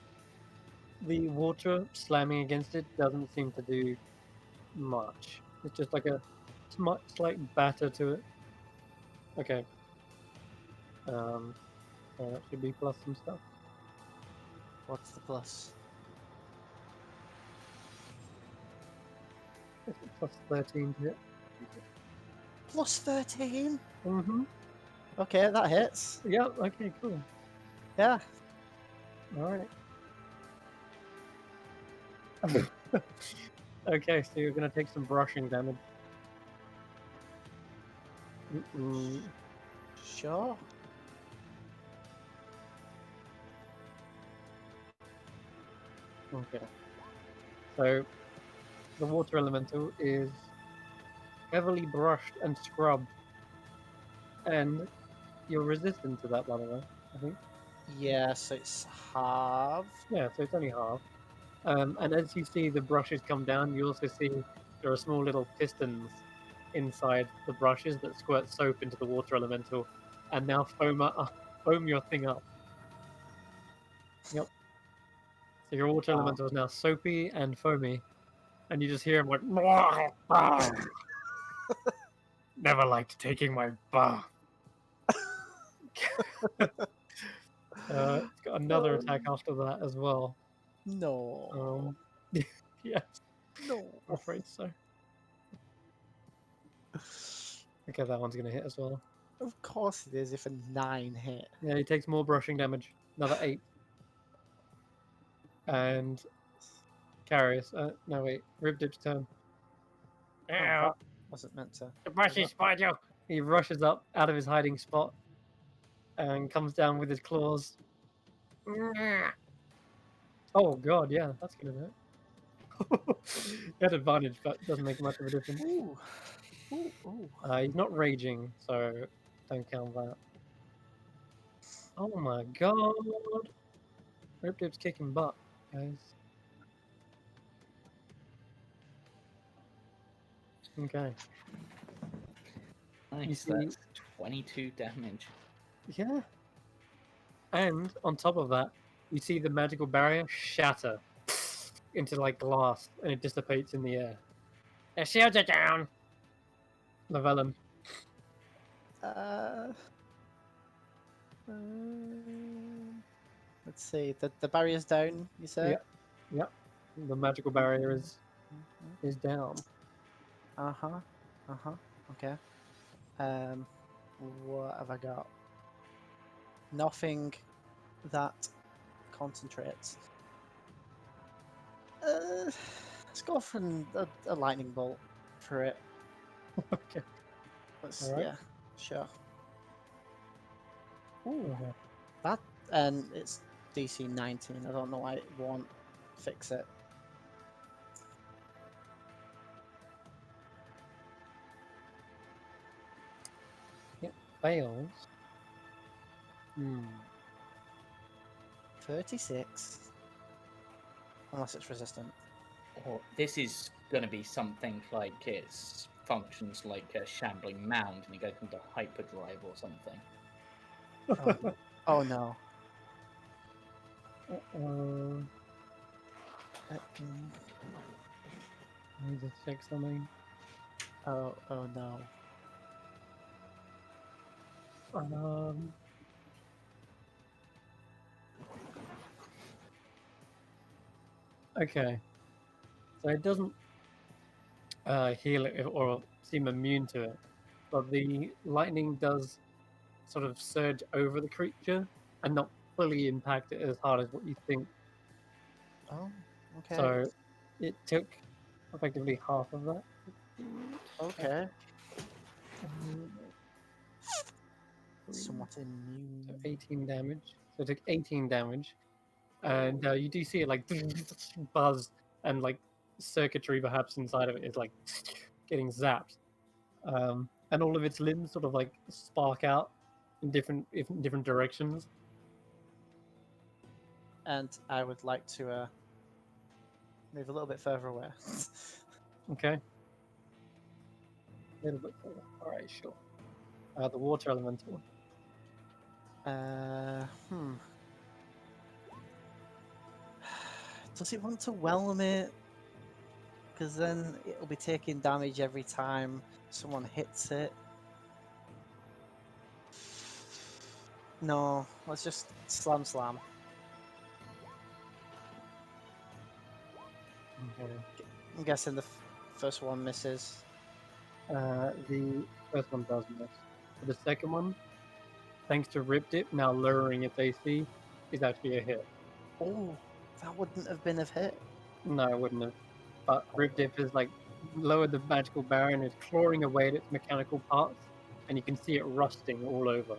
The water slamming against it doesn't seem to do much. It's just like a slight batter to it. Okay. So that should be plus some stuff. What's the plus? It's plus 13 to hit. Plus 13? Mm-hmm. Okay, that hits. Yeah, okay, cool. Yeah. Alright. Okay, so you're gonna take some brushing damage. Sure. Okay. So the water elemental is heavily brushed and scrubbed. And you're resistant to that, by the way, I think. Yeah, so it's half. Yeah, so it's only half. And as you see the brushes come down, you also see there are small little pistons inside the brushes that squirt soap into the water elemental and now foam your thing up. Yep. So your water elemental is now soapy and foamy, and you just hear him like, never liked taking my bath. It's got another attack after that as well. No. Yeah, No. I'm afraid so. Okay, that one's gonna hit as well. Of course it is if a 9 hit. Yeah, he takes more brushing damage. Another 8. And Carius. No, wait. Ribdip's turn. That wasn't meant to. The brushes spied you! He rushes up out of his hiding spot and comes down with his claws. Oh god, yeah, that's gonna hurt. He had advantage, but doesn't make much of a difference. Ooh. Ooh. He's not raging, so don't count that. Oh my god! Ripdip's kicking butt, guys. Okay. Nice, see- that's 22 damage. Yeah. And on top of that, you see the magical barrier shatter into like glass, and it dissipates in the air. The shields are down. Lavellum. Let's see. The barrier's down, you said? Yep. The magical barrier is down. Okay. What have I got? Nothing that concentrates. Let's go for a lightning bolt for it. Okay. Let's, Alright. yeah, sure. Ooh. That and it's DC 19. I don't know why it won't fix it. It fails. 36. Unless it's resistant. Or this is going to be something like it functions like a shambling mound and it goes into hyperdrive or something. Oh no. I need to fix something. Oh no. Okay. So it doesn't heal it or seem immune to it, but the lightning does sort of surge over the creature and not fully impact it as hard as what you think. Oh, okay. So it took effectively half of that. Okay. Um, Somewhat So immune. 18 damage. So it took 18 damage. And you do see it like buzz and like circuitry perhaps inside of it is like getting zapped. And all of its limbs sort of like spark out in different directions. And I would like to move a little bit further away. Okay. A little bit further. Alright, sure. The water elemental. Does it want to whelm it? Because then it'll be taking damage every time someone hits it. No, let's just slam. Okay. I'm guessing the first one misses. The first one does miss. But the second one, thanks to Rip Dip now lowering its AC, is actually a hit. Oh, that wouldn't have been a hit. No, it wouldn't have. But Rip Dip has like lowered the magical barrier and is clawing away at its mechanical parts, and you can see it rusting all over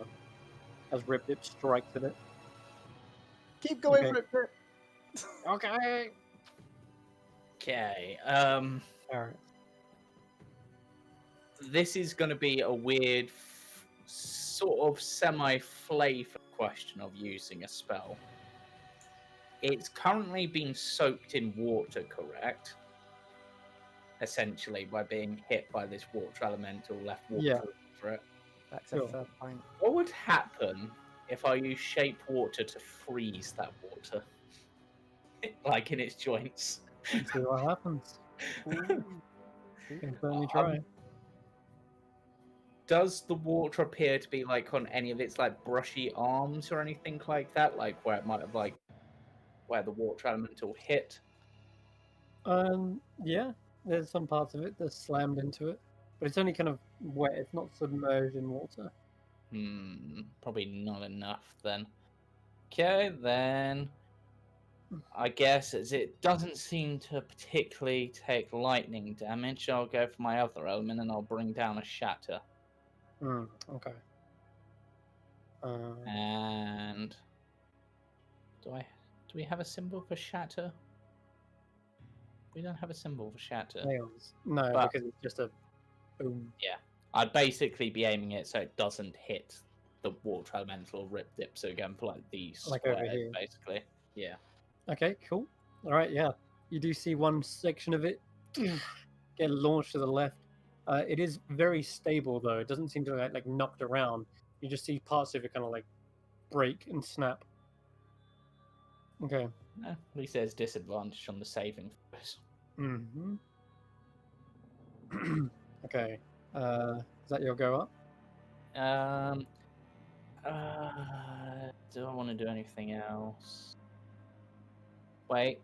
as Rip Dip strikes at it. Keep going, Okay. Rip Dip. Okay. Okay. Alright. This is going to be a weird, sort of semi-flavor question of using a spell. It's currently being soaked in water, correct? Essentially, by being hit by this water elemental, left water Yeah. over it. That's Sure. a fair point. What would happen if I use shape water to freeze that water? Like in its joints. Let's see what happens. Ooh. You can certainly try. Does the water appear to be like on any of its like brushy arms or anything like that? Like where it might have like where the water elemental hit? Yeah, there's some parts of it that's slammed into it, but it's only kind of wet. It's not submerged in water. Probably not enough then. Okay, then I guess as it doesn't seem to particularly take lightning damage, I'll go for my other element and I'll bring down a shatter. Okay. And do we have a symbol for shatter? We don't have a symbol for shatter. Fails. No, But- because it's just a boom. I'd basically be aiming it so it doesn't hit the water elemental or Rip Dip, so again for like these Like over squares, here. basically. Yeah. Okay, cool. All right, yeah. You do see one section of it get launched to the left. It is very stable though. It doesn't seem to get like knocked around. You just see parts of it kind of like break and snap. Okay. At least there's disadvantage on the saving throws. Mm-hmm. Okay. Is that your go up? Do I want to do anything else? Wait.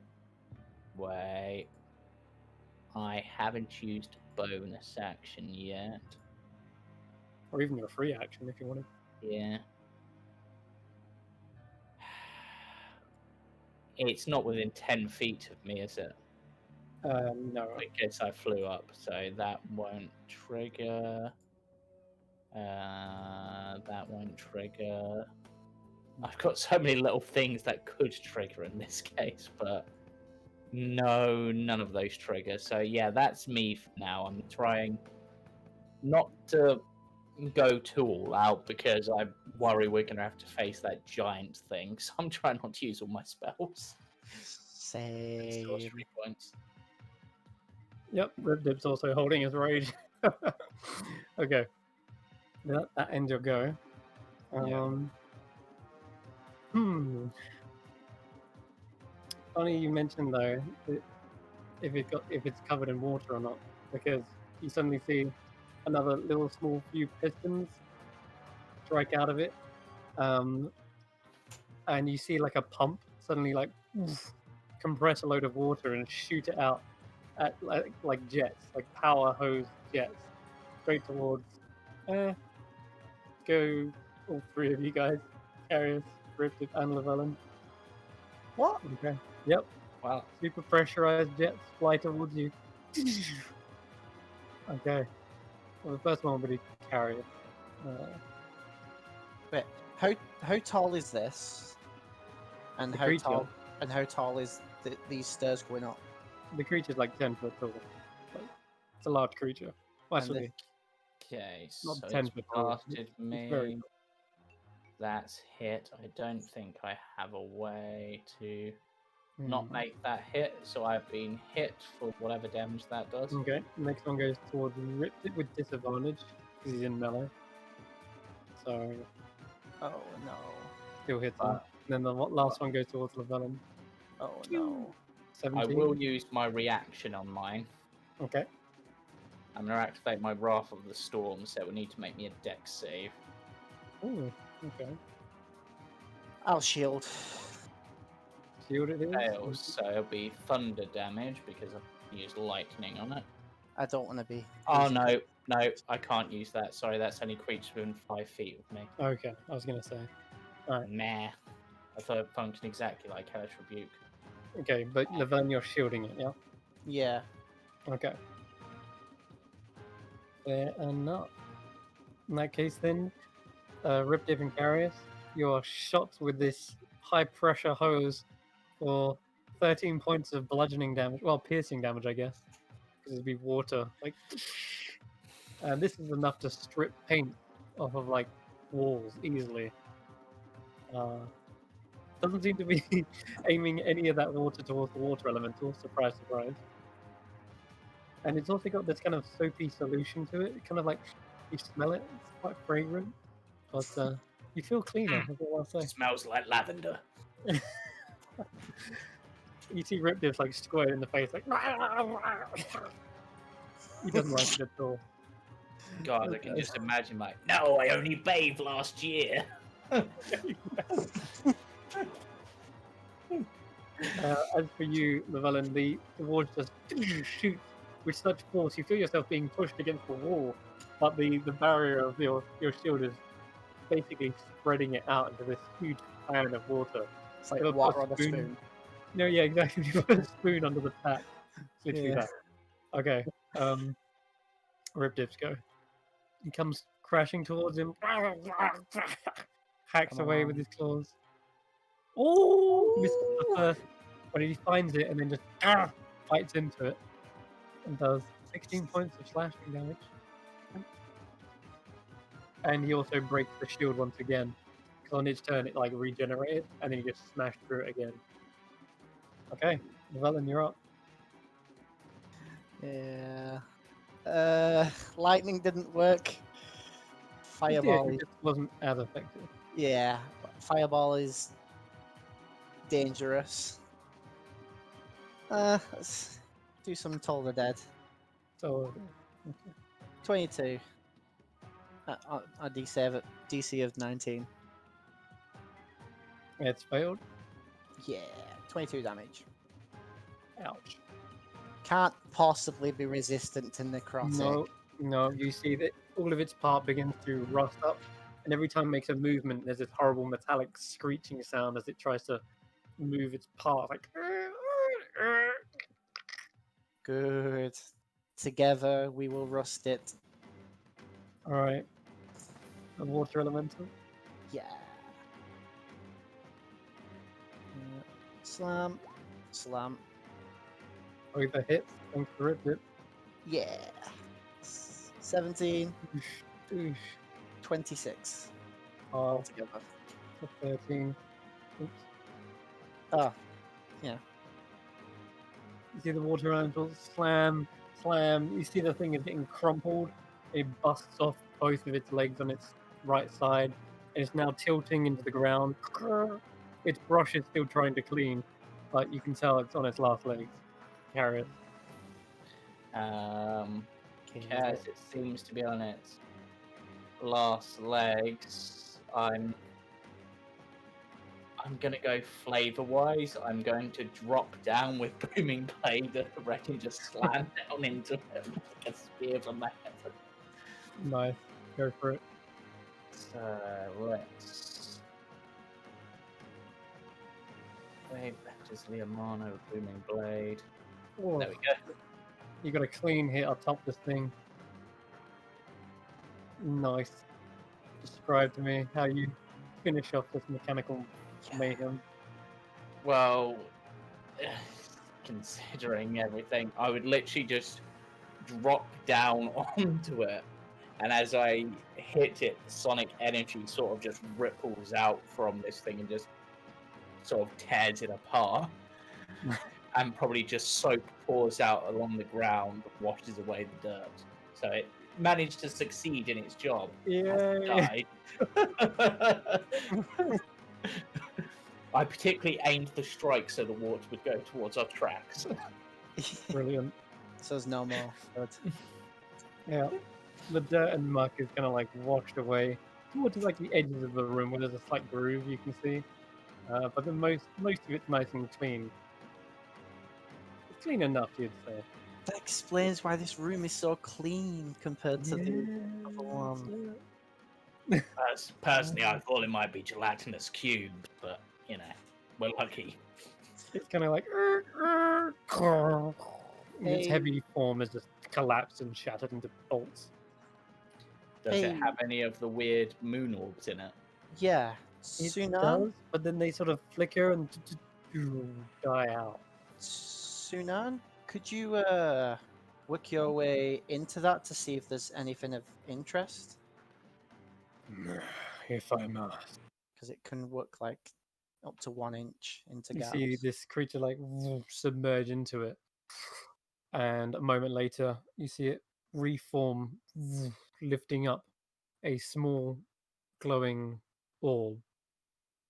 I haven't used bonus action yet. Or even your free action if you wanted. Yeah. It's not within 10 feet of me, is it? No. Because I flew up, so that won't trigger. That won't trigger. I've got so many little things that could trigger in this case, but no, none of those trigger. So yeah, that's me for now. I'm trying not to go too all out because I worry we're going to have to face that giant thing. So I'm trying not to use all my spells. Same. Sorcery points. Yep, Ribdib's also holding his rage. Okay. That ends your go. Funny you mentioned though that if it's covered in water or not, because you suddenly see another little small few pistons strike out of it, and you see like a pump suddenly like compress a load of water and shoot it out at like jets, like power hose jets, straight towards. Go, all three of you guys, Carius, Riptip, and Llewellyn. What? Okay. Yep. Wow. Super pressurized jets fly towards you. Okay. Well, the first one will be Carius. Wait, how tall is this? And The how creature? tall is these stairs going up? The creature's like 10 foot tall. Like, it's a large creature. Well, And the- actually, Okay, not so 10 it's foot tall. blasted It's me. very tall. That's hit. I don't think I have a way to Hmm. not make that hit, so I've been hit for whatever damage that does. Okay, next one goes towards Riptip with disadvantage because he's in melee. So, Oh no! still hits him. But- Then the last one goes towards Llewellyn. Oh no! 17. I will use my reaction on mine. Okay. I'm going to activate my Wrath of the Storm, so it will need to make me a dex save. Ooh, okay. I'll shield. See what it is? Fails, so it'll be thunder damage because I've used lightning on it. I don't want to be. Oh no, I can't use that. Sorry, that's only creatures within 5 feet of me. Okay, I was gonna say. Alright. Nah. I thought it functioned exactly like Hellish Rebuke. Okay, but Llewellyn, you're shielding it, yeah? Yeah. Okay. Fair enough. In that case, then, Riptip and Carius, you're shot with this high pressure hose for 13 points of bludgeoning damage. Well, piercing damage, I guess. Because it'd be water. Like, and this is enough to strip paint off of, like, walls easily. Doesn't seem to be aiming any of that water towards the water elemental. Surprise, surprise. And it's also got this kind of soapy solution to it. Kind of like you smell it. It's quite fragrant, but you feel cleaner. That's all I'll say. Smells like lavender. You see Ripdip's like squared in the face, like he doesn't like it at all. God, I can just imagine like, no, I only bathed last year. As for you, Llewellyn, the water just shoots with such force. You feel yourself being pushed against the wall, but the barrier of your shield is basically spreading it out into this huge fan of water. It's like It'll put water on a spoon. No, yeah, exactly. You put a spoon under the tap. It's literally Yeah. that. Okay. Ripdips go. He comes crashing towards him. Hacks Come away on. with his claws. Oh! Misses the first, but he finds it and then just fights into it and does 16 points of slashing damage. And he also breaks the shield once again. Because on his turn it like regenerated and then he just smashed through it again. Okay, Llewellyn, you're up. Yeah. Lightning didn't work. It Fireball. did, it just wasn't as effective. Yeah. Fireball is dangerous. Let's do some Toll the Dead. So 22. A DC of 19. it's failed. Yeah. 22 damage. Ouch. Can't possibly be resistant to necrotic. No, you see that all of its part begins to rust up, and every time it makes a movement, there's this horrible metallic screeching sound as it tries to move its part, like. Good. Together we will rust it. All right. A water elemental. Yeah. Slam. Slam. Either hits, thanks for it. Yeah. 17, Oof. 26 Oh, altogether. 13. Oops. Ah, yeah. You see the water elemental slam, slam. You see the thing is getting crumpled. It busts off both of its legs on its right side, and it's now tilting into the ground. Its brush is still trying to clean, but you can tell it's on its last legs. Carry it. As it seems to be on its last legs, I'm gonna go flavor-wise. I'm going to drop down with Booming Blade and I reckon just slam down into it like a spear from the heaven. Nice. Go for it. So let's wait, just Leomano with Booming Blade. Oh, There we go. you got a clean hit atop this thing. Nice. Describe to me how you finish off this mechanical mayhem. Well, considering everything, I would literally just drop down onto it, and as I hit it, the sonic energy sort of just ripples out from this thing and just sort of tears it apart. And probably just soap pours out along the ground, washes away the dirt. So it managed to succeed in its job. Yay! Died. I particularly aimed the strike so the water would go towards our tracks. Brilliant. So there's no more. Good. Yeah. The dirt and muck is kind of like washed away towards like the edges of the room where there's a slight groove you can see. But the most of it's nice and clean. It's clean enough, you'd say. That explains why this room is so clean compared to the other one. Personally, I thought it might be gelatinous cubes, but you know, we're lucky. It's kind of like and its Hey. heavy form is just collapsed and shattered into bolts. Does it Hey. have any of the weird moon orbs in it? Yeah. It Sunan, does, but then they sort of flicker and die out. Sunan, could you work your way into that to see if there's anything of interest? If I must. Because it can work like up to 1 inch into You gaps. see this creature like submerge into it, and a moment later, you see it reform, lifting up a small, glowing orb.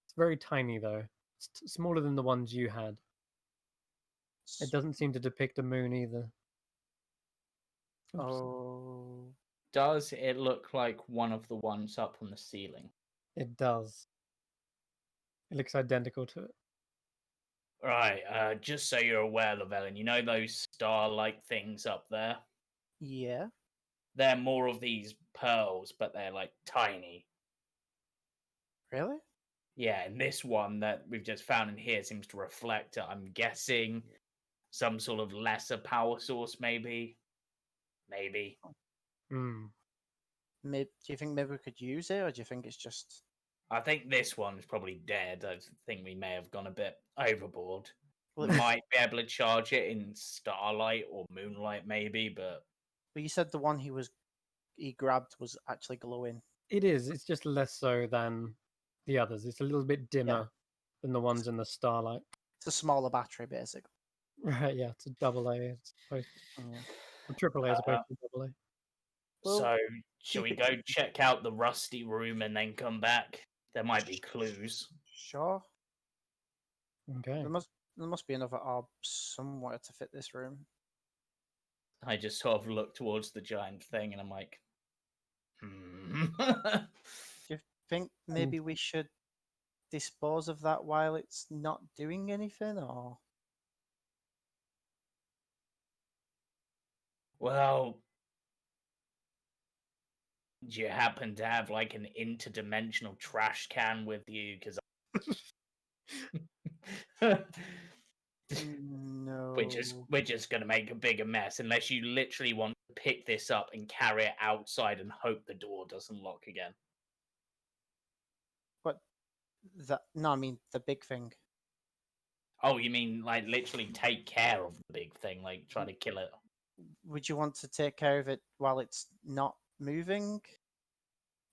It's very tiny though. It's smaller than the ones you had. It doesn't seem to depict a moon either. Oops. Oh. Does it look like one of the ones up on the ceiling? It does. It looks identical to it. Right, just so you're aware, Llewellyn, you know those star-like things up there? Yeah. They're more of these pearls, but they're like tiny. Really? Yeah, and this one that we've just found in here seems to reflect it. I'm guessing some sort of lesser power source, maybe. Maybe. Hmm. Do you think maybe we could use it, or do you think it's just... I think this one's probably dead. I think we may have gone a bit overboard. Well, We might be able to charge it in starlight or moonlight, maybe, but But you said the one he grabbed was actually glowing. It is. It's just less so than the others. It's a little bit dimmer than the ones in the starlight. It's a smaller battery, basically. Right? Yeah, it's a double A. It's supposed Yeah. to, triple A as opposed to double A. Well, so shall keep we it- go check out the rusty room and then come back? There might be clues. Sure. Okay. There must be another orb somewhere to fit this room. I just sort of look towards the giant thing and I'm like, Do you think maybe we should dispose of that while it's not doing anything, or... Well, do you happen to have like an interdimensional trash can with you? Because No. we're just gonna make a bigger mess unless you literally want to pick this up and carry it outside and hope the door doesn't lock again. But no, I mean the big thing. Oh, you mean like literally take care of the big thing, like try to kill it? Would you want to take care of it while it's not moving?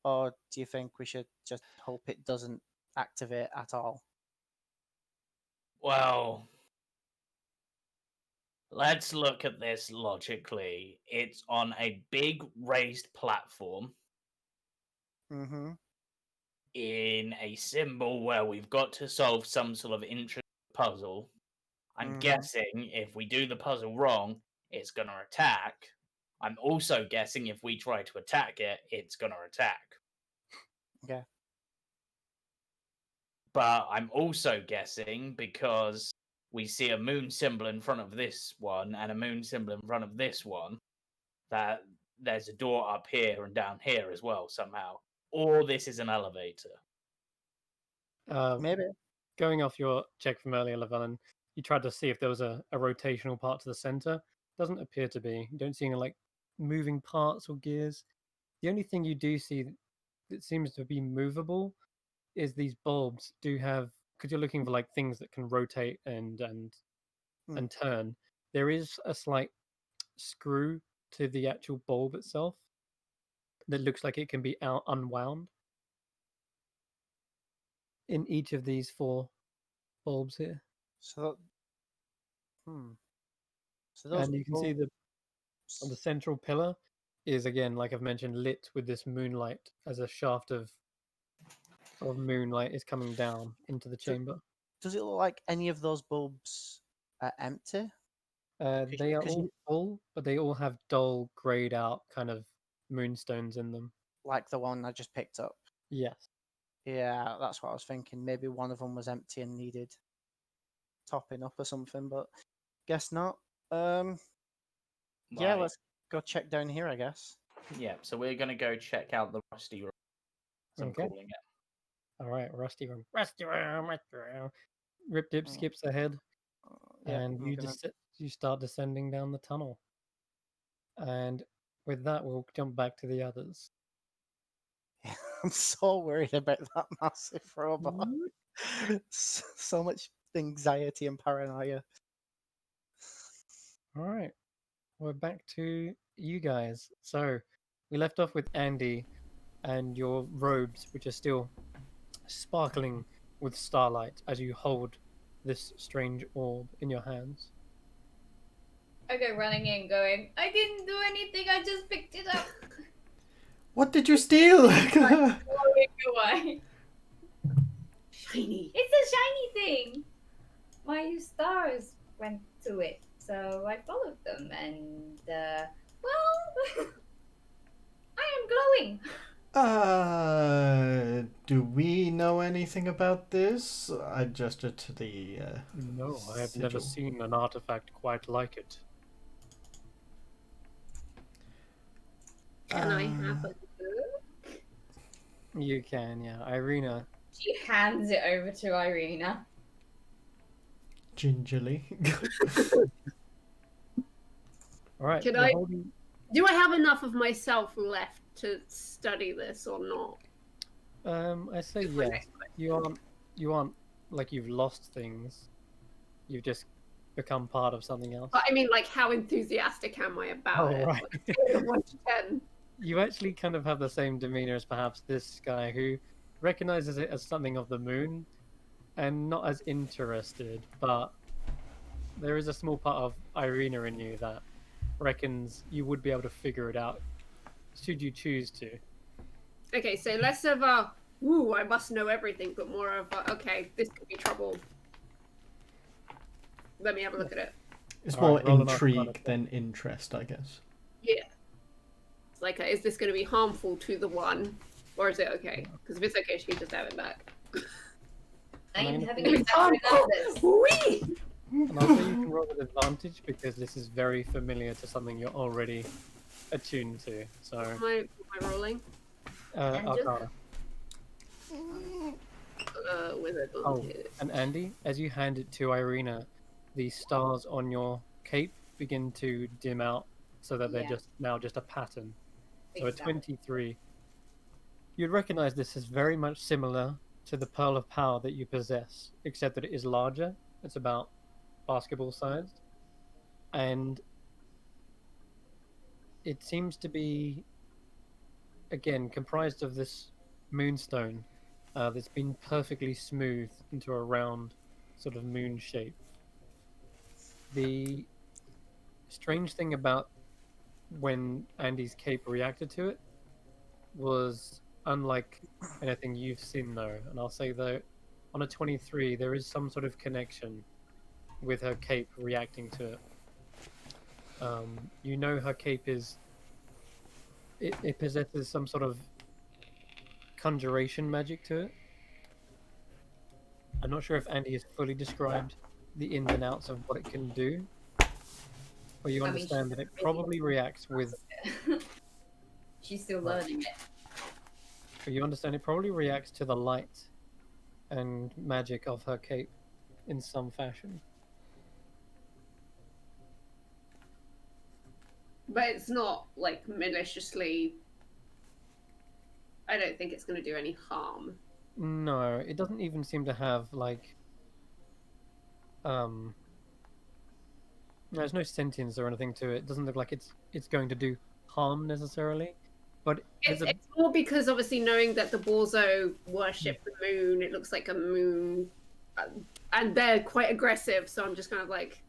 Or do you think we should just hope it doesn't activate at all? Well, let's look at this logically. It's on a big raised platform Mm-hmm. in a symbol where we've got to solve some sort of interesting puzzle. I'm Mhm. guessing if we do the puzzle wrong, it's going to attack. I'm also guessing if we try to attack it, it's going to attack. Okay. But I'm also guessing because we see a moon symbol in front of this one and a moon symbol in front of this one, that there's a door up here and down here as well somehow. Or this is an elevator. Maybe. Going off your check from earlier, Llewellyn, you tried to see if there was a rotational part to the center. Doesn't appear to be. You don't see any like moving parts or gears. The only thing you do see that seems to be movable is these bulbs do have, because you're looking for like things that can rotate and turn. There is a slight screw to the actual bulb itself that looks like it can be unwound in each of these 4 bulbs here. So, So those And you can see the central pillar is, again, like I've mentioned, lit with this moonlight as a shaft of moonlight is coming down into the chamber. Does it look like any of those bulbs are empty? They are all full, but they all have dull, grayed out kind of moonstones in them. Like the one I just picked up. Yes. Yeah, that's what I was thinking. Maybe one of them was empty and needed topping up or something, but guess not. Yeah, Right. let's go check down here, I guess. Yeah, so we're going to go check out the rusty room, as I'm Okay. calling it. All right, rusty room. Rusty room, rusty room. Rip Dip skips ahead, Yeah, and you start descending down the tunnel. And with that, we'll jump back to the others. I'm so worried about that massive robot. So much anxiety and paranoia. All right, we're back to you guys. So we left off with Andy and your robes, which are still sparkling with starlight as you hold this strange orb in your hands. I go running in, going, I didn't do anything, I just picked it up. What did you steal? Blowing away. Shiny. It's a shiny thing. My stars went to it, so I followed them, and well, I am glowing. Do we know anything about this? I gestured to the. No, I have never sigil. seen an artifact quite like it. Can I have a look? You can, yeah. Irina. She hands it over to Irina. Gingerly. All right. Do I have enough of myself left to study this or not? I say yes. You aren't like you've lost things. You've just become part of something else. But I mean, like, how enthusiastic am I about it? Right. Like, scale of 1 to 10. You actually kind of have the same demeanor as perhaps this guy who recognizes it as something of the moon and not as interested, but there is a small part of Irina in you that reckons you would be able to figure it out should you choose to. Okay, so less of a, woo, I must know everything, but more of a, okay, this could be trouble. Let me have a look at it. It's All more right, roll an intrigue Arcana. than interest, I guess. Yeah. It's like, is this going to be harmful to the one, or is it okay? Because if it's okay, she can just have it back. I am having If a it's harmful, wee! And also you can roll with advantage because this is very familiar to something you're already attuned to. So, Am I rolling? And just- Arcana. With Oh, advantage. and Andy, as you hand it to Irina, the stars on your cape begin to dim out so that they're Yeah. just a pattern. So Exactly. a 23. You'd recognize this as very much similar to the Pearl of Power that you possess, except that it is larger It's about basketball sized, and it seems to be again comprised of this moonstone that's been perfectly smoothed into a round sort of moon shape. The strange thing about when Andy's cape reacted to it was unlike anything you've seen, though. And I'll say, though, on a 23, there is some sort of connection with her cape reacting to it. You know, her cape is. It possesses some sort of conjuration magic to it. I'm not sure if Andy has fully described the ins and outs of what it can do, but you understand that it probably reacts with. She's still learning it. But you understand it probably reacts to the light and magic of her cape in some fashion. But it's not like maliciously. I don't think it's going to do any harm. No, it doesn't even seem to have like there's no sentience or anything to it. It doesn't look like it's going to do harm necessarily. But it's more because obviously knowing that the Borzo worship the moon, it looks like a moon, and they're quite aggressive. So I'm just kind of like,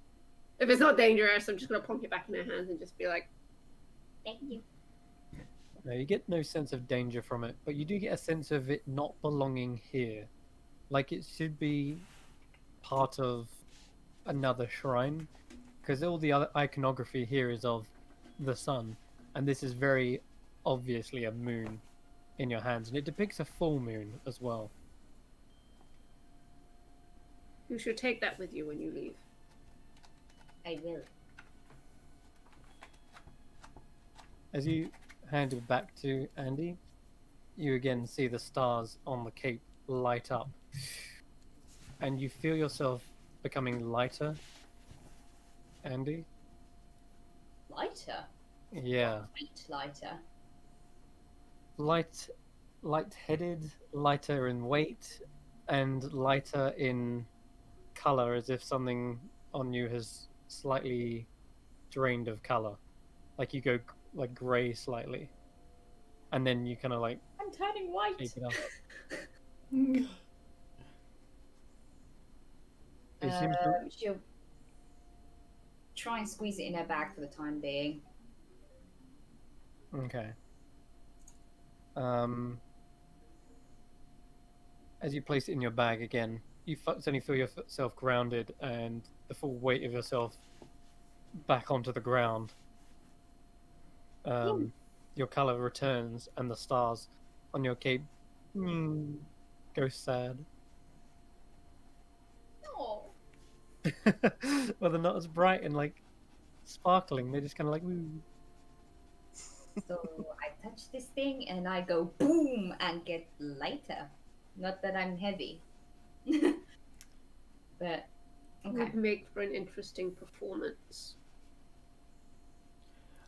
if it's not dangerous, I'm just gonna plonk it back in their hands and just be like, "Thank you." No, you get no sense of danger from it, but you do get a sense of it not belonging here. Like it should be part of another shrine, because all the other iconography here is of the sun, and this is very obviously a moon in your hands, and it depicts a full moon as well. you should take that with you when you leave. I will. As you hand it back to Andy, you again see the stars on the cape light up, and you feel yourself becoming lighter, Andy. Lighter? Yeah. Lighter. Light-headed, lighter in weight, and lighter in color, as if something on you has slightly drained of color. Like you go like gray slightly, and then you kind of like I'm turning white. shake it up. She'll try and squeeze it in her bag for the time being. Okay. As you place it in your bag again, you suddenly feel yourself grounded and the full weight of yourself back onto the ground. Your color returns, and the stars on your cape go sad. No. Well, they're not as bright and like sparkling. They're just kind of like woo. So I touch this thing and I go boom and get lighter. Not that I'm heavy. But okay. Would make for an interesting performance.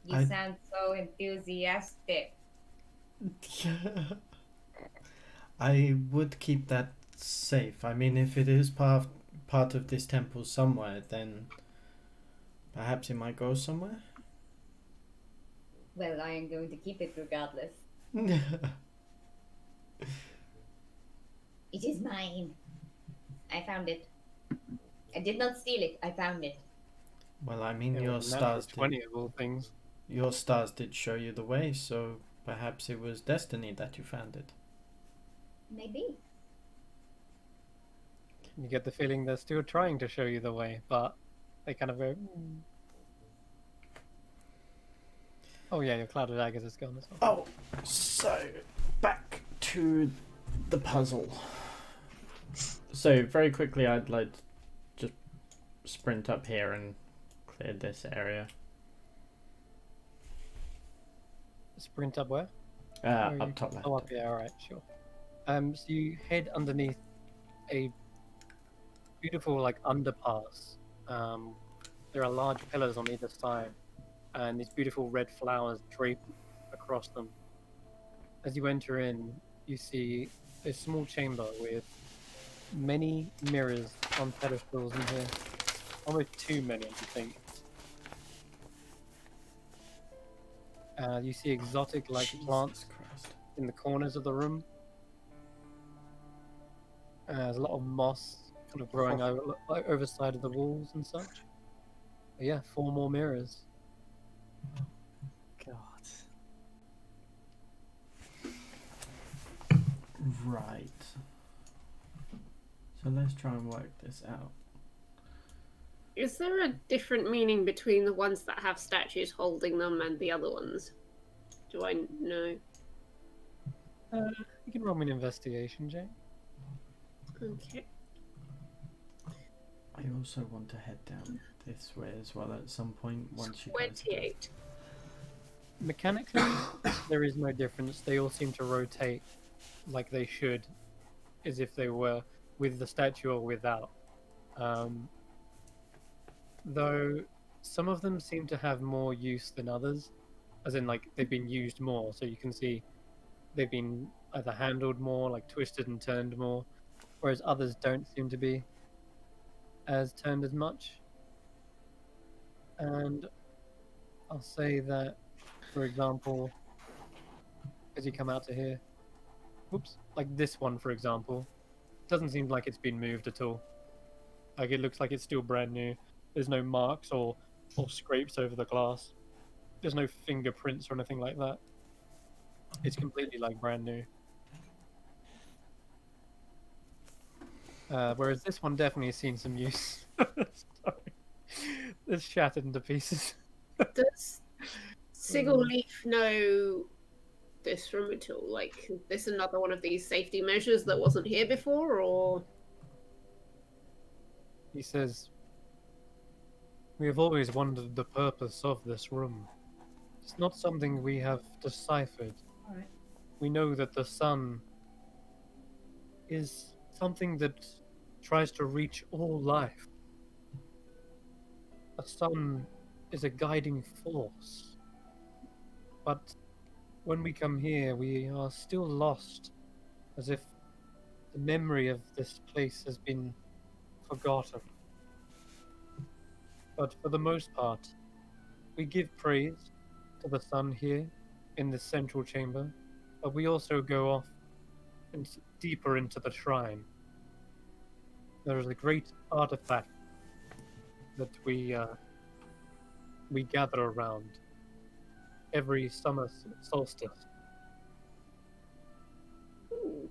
You sound so enthusiastic. I would keep that safe. I mean, if it is part of this temple somewhere, then perhaps it might go somewhere. Well, I am going to keep it regardless. It is mine. I found it. I did not steal it. I found it. Well, I mean, your stars 20 of all things. Your stars did show you the way, so perhaps it was destiny that you found it. Maybe. You get the feeling they're still trying to show you the way, but they kind of go. Oh yeah, your cloud of daggers is gone as well. Oh, so back to the puzzle. So very quickly, I'd like to just sprint up here and clear this area. Sprint up where? Up top left. Oh, up here. All right, sure. So you head underneath a beautiful like underpass. There are large pillars on either side, and these beautiful red flowers drape across them. As you enter in, you see a small chamber with many mirrors on pedestals in here. Almost too many, I think. You see exotic like plants Christ. in the corners of the room. There's a lot of moss kind of growing over side of the walls and such. But yeah, 4 more mirrors. God. Right. So let's try and work this out. Is there a different meaning between the ones that have statues holding them and the other ones? Do I know? You can roll me an investigation, Jay. Okay. I also want to head down this way as well at some point once you guys. 28. Mechanically, there is no difference. They all seem to rotate like they should, as if they were with the statue or without. Though some of them seem to have more use than others, as in like they've been used more. So you can see they've been either handled more, like twisted and turned more, whereas others don't seem to be as turned as much. And I'll say that, for example, as you come out to here, whoops, like this one, for example, doesn't seem like it's been moved at all. Like it looks like it's still brand new. There's no marks or scrapes over the glass. There's no fingerprints or anything like that. It's completely like brand new. Whereas this one definitely has seen some use. Sorry. It's shattered into pieces. Does Sigilleaf know this room at all? Like, is this another one of these safety measures that wasn't here before, or? He says, "We have always wondered the purpose of this room. It's not something we have deciphered. Alright. We know that the sun is something that tries to reach all life. The sun is a guiding force. But when we come here, we are still lost, as if the memory of this place has been forgotten. But for the most part, we give praise to the sun here in this central chamber, but we also go off and deeper into the shrine. There is a great artifact that we gather around every summer solstice. Ooh.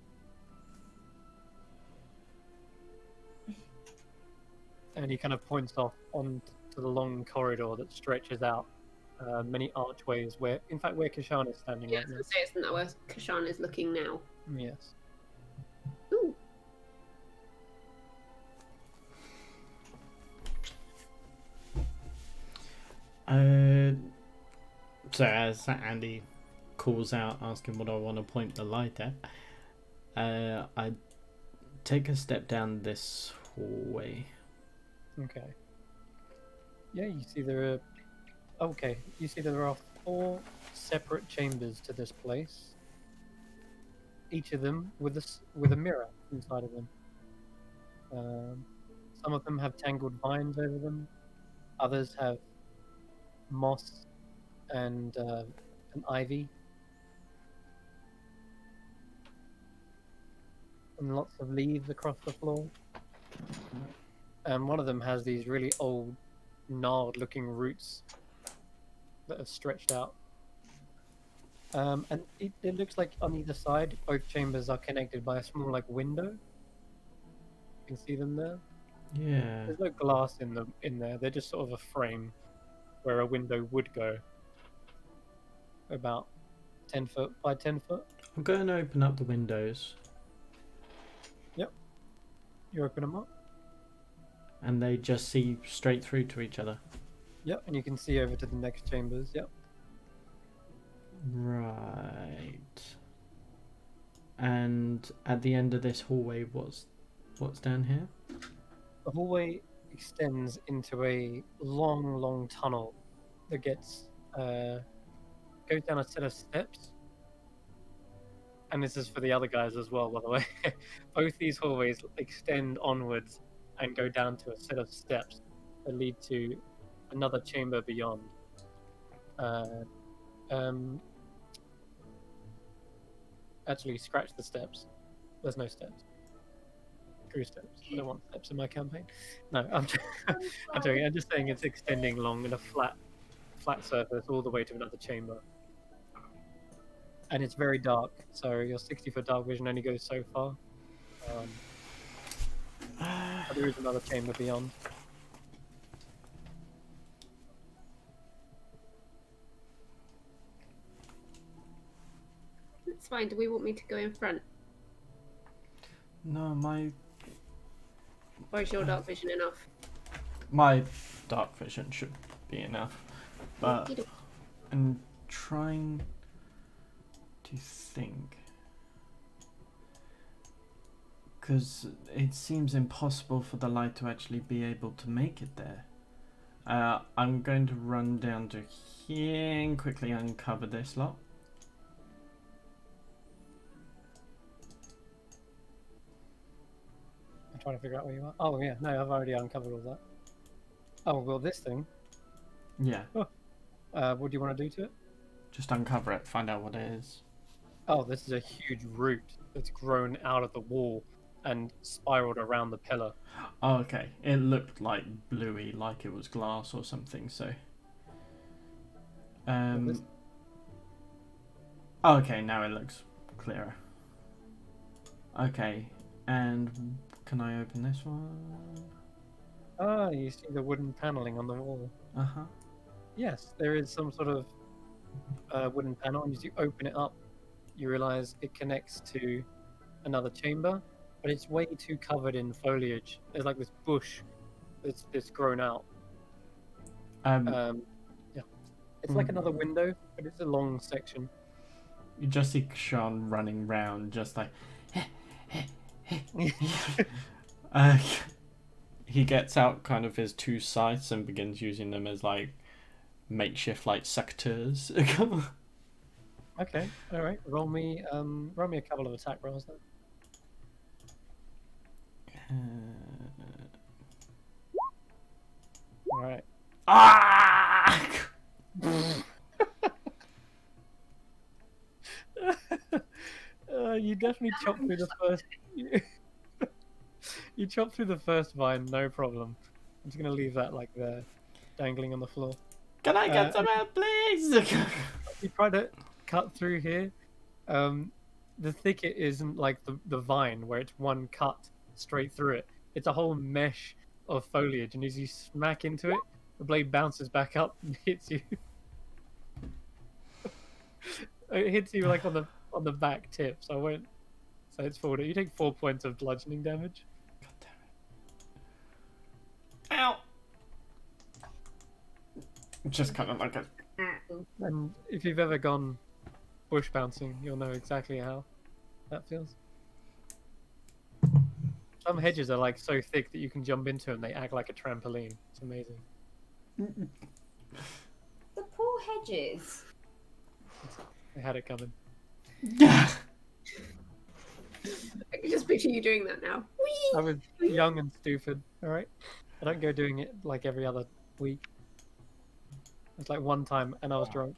And he kind of points off onto the long corridor that stretches out, many archways where Kashan is standing Yeah, I right was now. gonna say, isn't that where Kashan is looking now? Yes. Ooh. So as Andy calls out asking what I want to point the light at, I take a step down this hallway. Okay. Yeah, you see there are. Okay, you see there are 4 separate chambers to this place. Each of them with a mirror inside of them. Some of them have tangled vines over them. Others have moss and an ivy. And lots of leaves across the floor. And one of them has these really old, gnarled-looking roots that have stretched out. And it looks like on either side, both chambers are connected by a small, like, window. You can see them there. Yeah. There's no glass in there. They're just sort of a frame where a window would go. About 10 foot by 10 foot. I'm going to open up the windows. Yep. You open them up. And they just see straight through to each other. Yep, and you can see over to the next chambers. Yep. Right. And at the end of this hallway, what's down here? The hallway extends into a long, long tunnel that goes down a set of steps and this is for the other guys as well, by the way. Both these hallways extend onwards and go down to a set of steps that lead to another chamber beyond. Actually, scratch the steps. There's no steps. Screw steps. I don't want steps in my campaign. No, I'm joking. I'm just saying it's extending along in a flat surface all the way to another chamber. And it's very dark, so your 60-foot dark vision only goes so far. But there is another chamber beyond. It's fine. Do we want me to go in front? No, Or is your dark vision enough? my dark vision should be enough. But Okey-doke. I'm trying to think. Because it seems impossible for the light to actually be able to make it there. I'm going to run down to here and quickly uncover this lot. I'm trying to figure out where you are. Oh yeah, no, I've already uncovered all that. Oh well, this thing. Yeah, What do you want to do to it? just uncover it, find out what it is. Oh, this is a huge root that's grown out of the wall and spiraled around the pillar. Oh, okay. It looked like bluey, like it was glass or something, so... this- Oh, okay, now it looks clearer. Okay, and can I open this one? Ah, you see the wooden paneling on the wall. Uh-huh. Yes, there is some sort of wooden panel, and as you open it up, you realize it connects to another chamber, but it's way too covered in foliage. There's like this bush that's grown out. Yeah, it's like another window, but it's a long section. You just see Sean running round, just like... he gets out kind of his two scythes and begins using them as like makeshift like secateurs. Okay, all right. Roll me a couple of attack rolls then. All right. Ah! You definitely chopped through the first. You chopped through the first vine, no problem. I'm just gonna leave that like there, dangling on the floor. Can I get some help, please? You try to cut through here. The thicket isn't like the vine where it's one cut straight through it. It's a whole mesh of foliage, and as you smack into it, the blade bounces back up and hits you. It hits you like on the back tip, so I won't say it's forward. You take 4 points of bludgeoning damage. God damn it. Ow! Just kind of like a... And if you've ever gone bush bouncing, you'll know exactly how that feels. Some hedges are like so thick that you can jump into and they act like a trampoline. It's amazing. The poor hedges. They had it coming. I can just picture you doing that now. Whee! I was young and stupid, alright? I don't go doing it like every other week. It's like one time and I was drunk.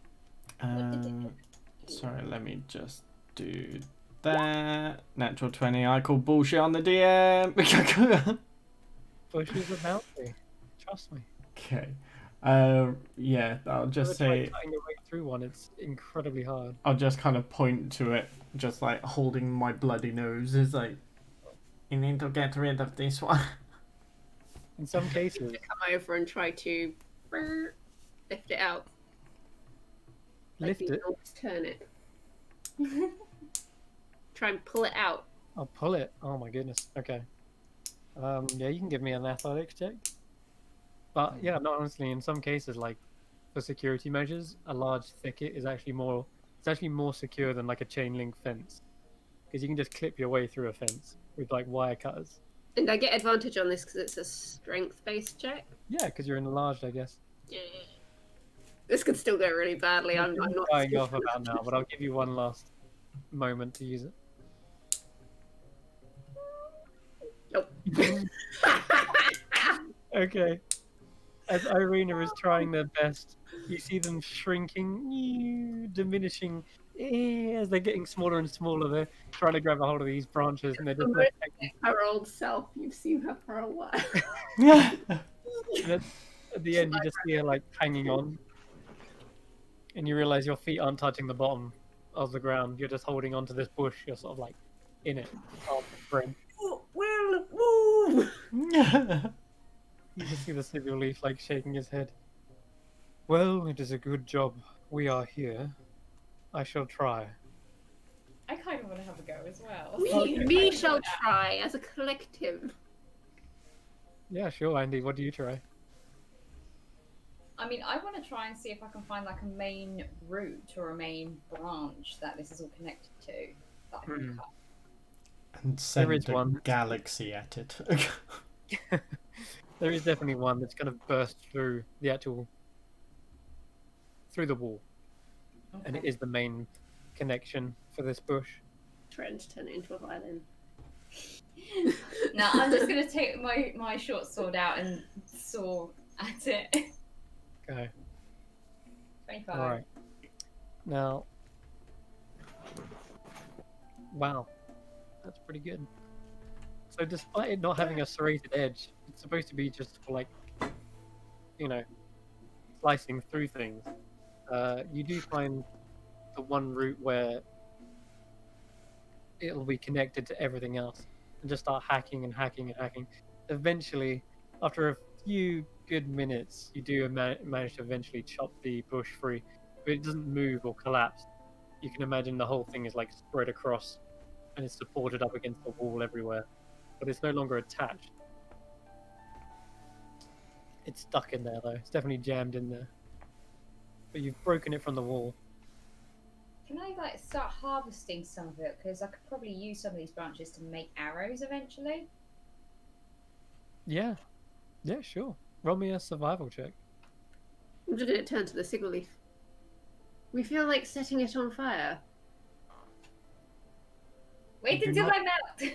Sorry, let me just do that. Natural 20, I call bullshit on the DM. Bushes are bouncy. Trust me. Okay. Yeah, I'll just say... Cutting your way through one, it's incredibly hard. I'll just kind of point to it, just like holding my bloody nose. It's like, you need to get rid of this one. In some cases, Come over and try to lift it out. lift you it. can always turn it. Try and pull it out. I'll pull it. Oh my goodness. Okay. Yeah, you can give me an athletics check. But yeah, no, honestly, in some cases, like for security measures, a large thicket is actually more. It's actually more secure than like a chain link fence, because you can just clip your way through a fence with like wire cutters. And I get advantage on this because it's a strength-based check. Yeah, because you're enlarged, I guess. Yeah. This could still go really badly. I'm not dying off about now, but I'll give you one last moment to use it. Nope. Okay. As Irina is trying their best, you see them shrinking, diminishing as they're getting smaller and smaller. They're trying to grab a hold of these branches, and they're just like Her old self. You've seen her for a while. and at the end, you just see her like hanging on, and you realize your feet aren't touching the bottom of the ground. You're just holding onto this bush. You're sort of like in it. Well, move. You just see the sigil leaf like shaking his head. Well, it is a good job we are here. I shall try. I kind of want to have a go as well. We shall try as a collective. Yeah, sure, Andy. What do you try? I mean, I want to try and see if I can find like a main route or a main branch that this is all connected to that I can cut. And send There is a one. galaxy at it. There is definitely one that's going to burst through the wall, and it is the main connection for this bush. Trying to turn it into a violin. Now I'm just gonna take my short sword out and saw at it. Okay. 25. All right. Now, wow, that's pretty good. So, despite it not having a serrated edge, it's supposed to be just for like, slicing through things. You do find the one route where it'll be connected to everything else, and just start hacking and hacking and hacking. Eventually, after a few good minutes, you do manage to eventually chop the bush free, but it doesn't move or collapse. You can imagine the whole thing is like spread across, and it's supported up against the wall everywhere, but it's no longer attached. It's stuck in there though. It's definitely jammed in there. But you've broken it from the wall. Can I like start harvesting some of it? Because I could probably use some of these branches to make arrows eventually. Yeah, sure. Roll me a survival check. I'm just going to turn to the sigil leaf. We feel like setting it on fire. Wait Do until not- I melt.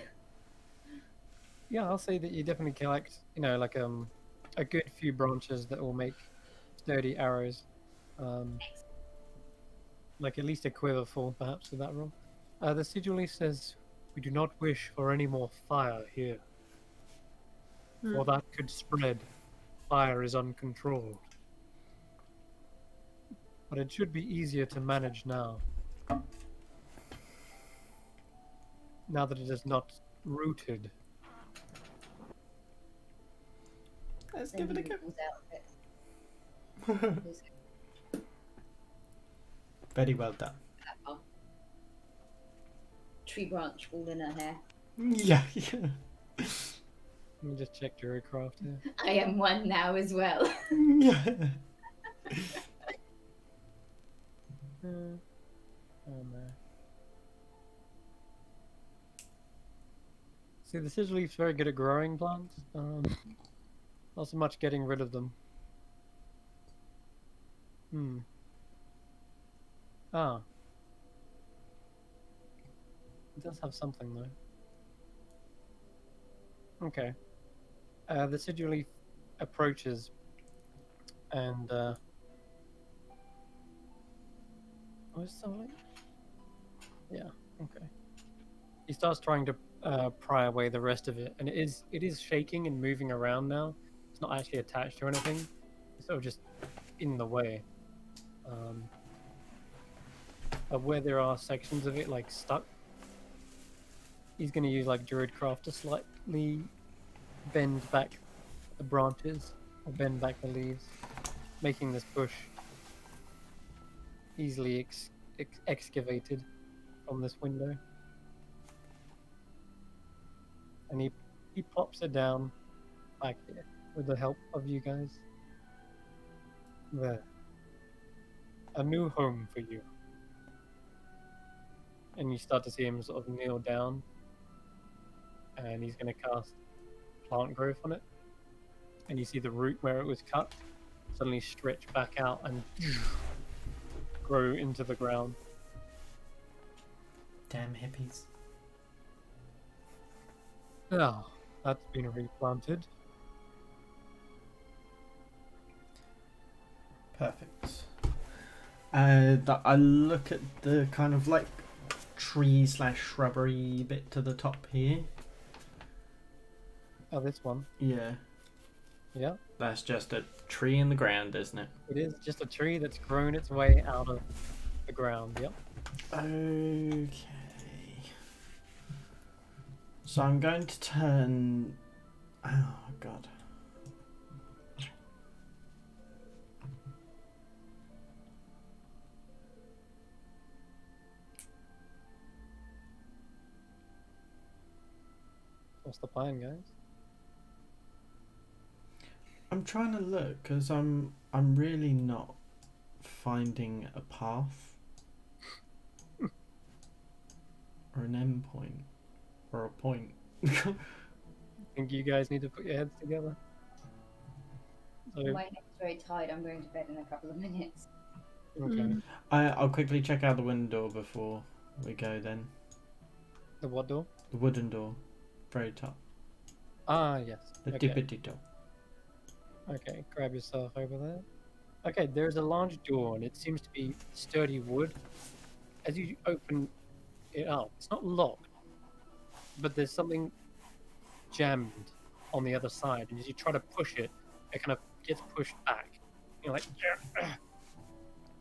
Yeah, I'll say that you definitely collect, like a good few branches that will make sturdy arrows. Like at least a quiver full, perhaps, with that roll. The sigil leaf says, "We do not wish for any more fire here, for that could spread. Fire is uncontrolled. But it should be easier to manage now. Now that it is not rooted." Let's Then give it a he go. pulls out of it. Very well done. Tree branch all in her hair. Yeah. Let me just check Druidcraft here. I am one now as well. Yeah. Oh no. See, the sigil leaf's very good at growing plants. Not so much getting rid of them. Ah. It does have something though. Okay. The sigil leaf approaches and where's something? Yeah, okay. He starts trying to pry away the rest of it, and it is shaking and moving around now. It's not actually attached to anything. It's sort of just in the way. Where there are sections of it like stuck, he's going to use like Druidcraft to slightly bend back the branches or bend back the leaves, making this bush easily excavated from this window. And he plops it down back here with the help of you guys. There. A new home for you. And you start to see him sort of kneel down, and he's going to cast plant growth on it. And you see the root where it was cut suddenly stretch back out and grow into the ground. Damn hippies. Oh, that's been replanted. Perfect. I look at the kind of like tree/shrubbery bit to the top here. Oh, this one. Yeah. Yeah. That's just a tree in the ground, isn't it? It is just a tree that's grown its way out of the ground. Yep. Okay. So I'm going to turn. Oh god. What's the plan, guys? I'm trying to look because I'm really not finding a path or an end point or a point. Think you guys need to put your heads together? So, My neck's very tired. I'm going to bed in a couple of minutes. okay. I'll quickly check out the wooden door before we go then. The what door? The wooden door. Very top. Ah, yes. The Okay. dippity door. Okay, grab yourself over there. Okay, there's a large door, and it seems to be sturdy wood. As you open it up, it's not locked, but there's something jammed on the other side, and as you try to push it, it kind of gets pushed back. You're like,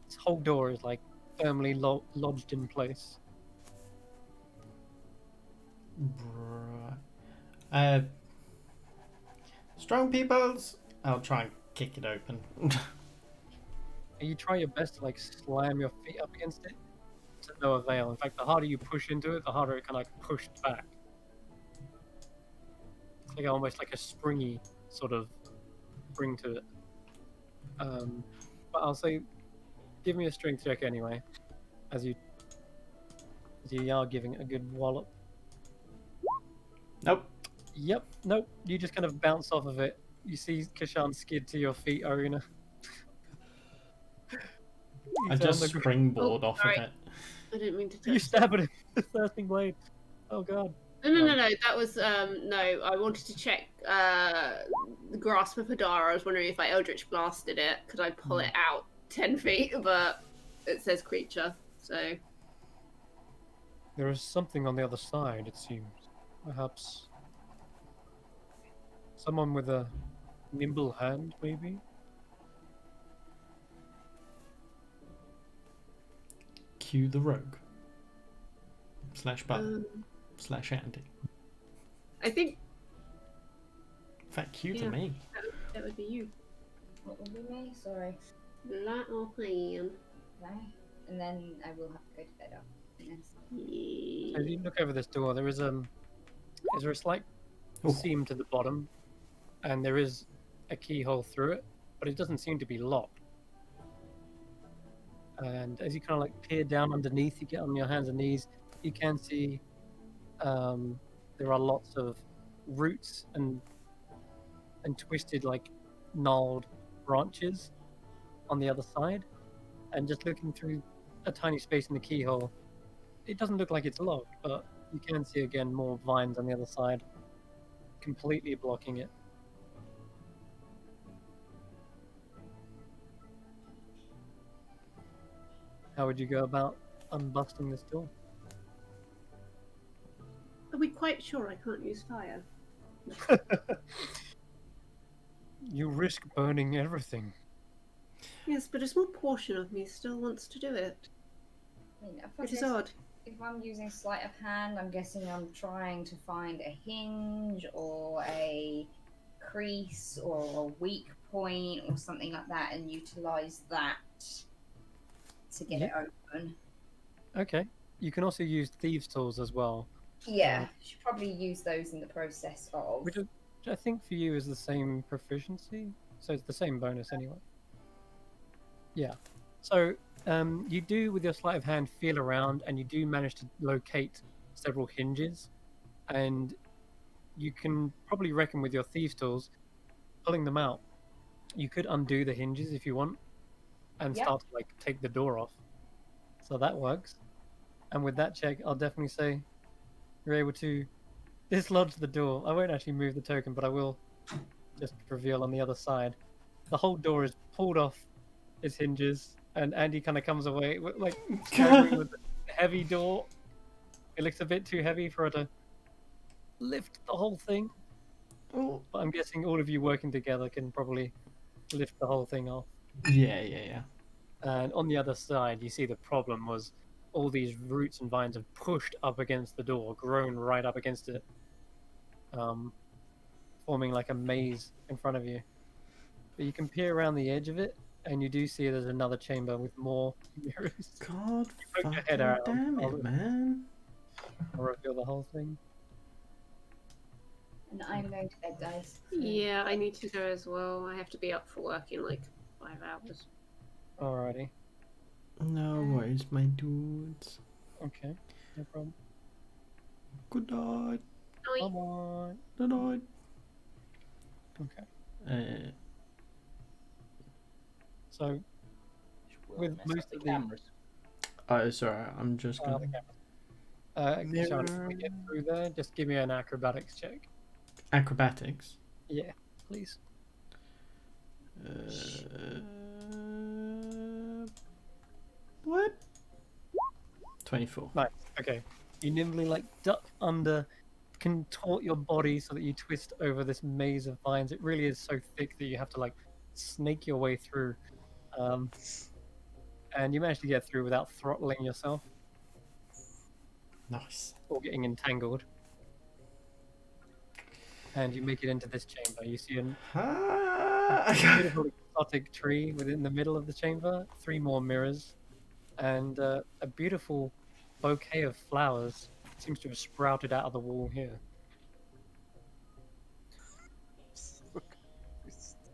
this whole door is like firmly lodged in place. Right. Strong peoples. I'll try and kick it open. And you try your best to like slam your feet up against it to no avail. In fact, the harder you push into it, the harder it kind of like pushed back. It's like almost like a springy sort of spring to it. But I'll say, give me a strength check anyway, as you are giving it a good wallop. Nope. Yep, nope. You just kind of bounce off of it. You see Kashan skid to your feet, Aruna. I just springboard Oh, off sorry. of it. I didn't mean to touch You stab at him with the thirsting blade. Oh god. No. That was no. I wanted to check the grasp of Hadara. I was wondering if I Eldritch blasted it. Could I pull it out 10 feet? But it says creature, so There is something on the other side, it seems. Perhaps someone with a nimble hand, maybe? Cue the rogue. /button. /Andy. I think In fact, cue Yeah. to me. that would be you. What will be me? Sorry. Light or plan. Right. And then I will have to go to bed after this. As you look over this door, there is a slight Ooh. seam to the bottom, and there is a keyhole through it, but it doesn't seem to be locked. And as you kind of like peer down underneath, you get on your hands and knees, you can see there are lots of roots and twisted, like gnarled branches on the other side. And just looking through a tiny space in the keyhole, it doesn't look like it's locked, but you can see again more vines on the other side, completely blocking it. How would you go about unbusting this door? Are we quite sure I can't use fire? You risk burning everything. Yes, but a small portion of me still wants to do it. I mean, It is odd. If I'm using sleight of hand, I'm guessing I'm trying to find a hinge or a crease or a weak point or something like that and utilize that to get it open. Okay. You can also use thieves' tools as well, Yeah, should probably use those in the process of. which I think for you is the same proficiency, so it's the same bonus anyway. Yeah. So you do, with your sleight of hand, feel around, and you do manage to locate several hinges, and you can probably reckon with your thieves' tools, pulling them out, you could undo the hinges if you want, and Yep. start to like take the door off. So that works. And with that check, I'll definitely say you're able to dislodge the door. I won't actually move the token, but I will just reveal on the other side. The whole door is pulled off its hinges, and Andy kind of comes away like staggering with the heavy door. It looks a bit too heavy for her to lift the whole thing. Oh. But I'm guessing all of you working together can probably lift the whole thing off. Yeah. And on the other side, you see the problem was all these roots and vines have pushed up against the door, grown right up against it, forming like a maze in front of you. But you can peer around the edge of it, and you do see there's another chamber with more mirrors. God Poke your head fucking out. damn it, man. I'll reveal the whole thing. And I'm going to bed, guys. Yeah, I need to go as well. I have to be up for work in like 5 hours. Alrighty. No worries, my dudes. Okay. No problem. Good night. Bye-bye. Good night. Okay. So, with most of the cameras. Oh, sorry, I'm just the gonna... cameras. Sean, if we get through there, just give me an acrobatics check. Acrobatics? Yeah, please. What? 24. Nice. Okay. You nimbly like duck under, contort your body so that you twist over this maze of vines. It really is so thick that you have to like snake your way through. And you manage to get through without throttling yourself Nice. or getting entangled. And you make it into this chamber. You see a beautiful exotic tree within the middle of the chamber, 3 more mirrors, and a beautiful bouquet of flowers seems to have sprouted out of the wall here.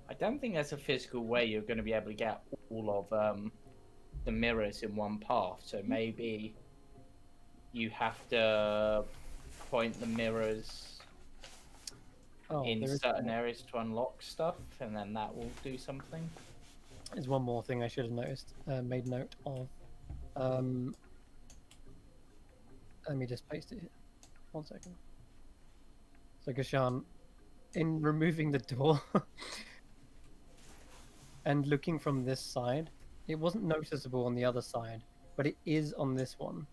I don't think there's a physical way you're going to be able to get all of the mirrors in one path. So maybe you have to point the mirrors in certain areas to unlock stuff, and then that will do something. There's one more thing I should have noticed, made note of. Let me just paste it here. 1 second. So, Gashan, in removing the door and looking from this side, it wasn't noticeable on the other side, but it is on this one.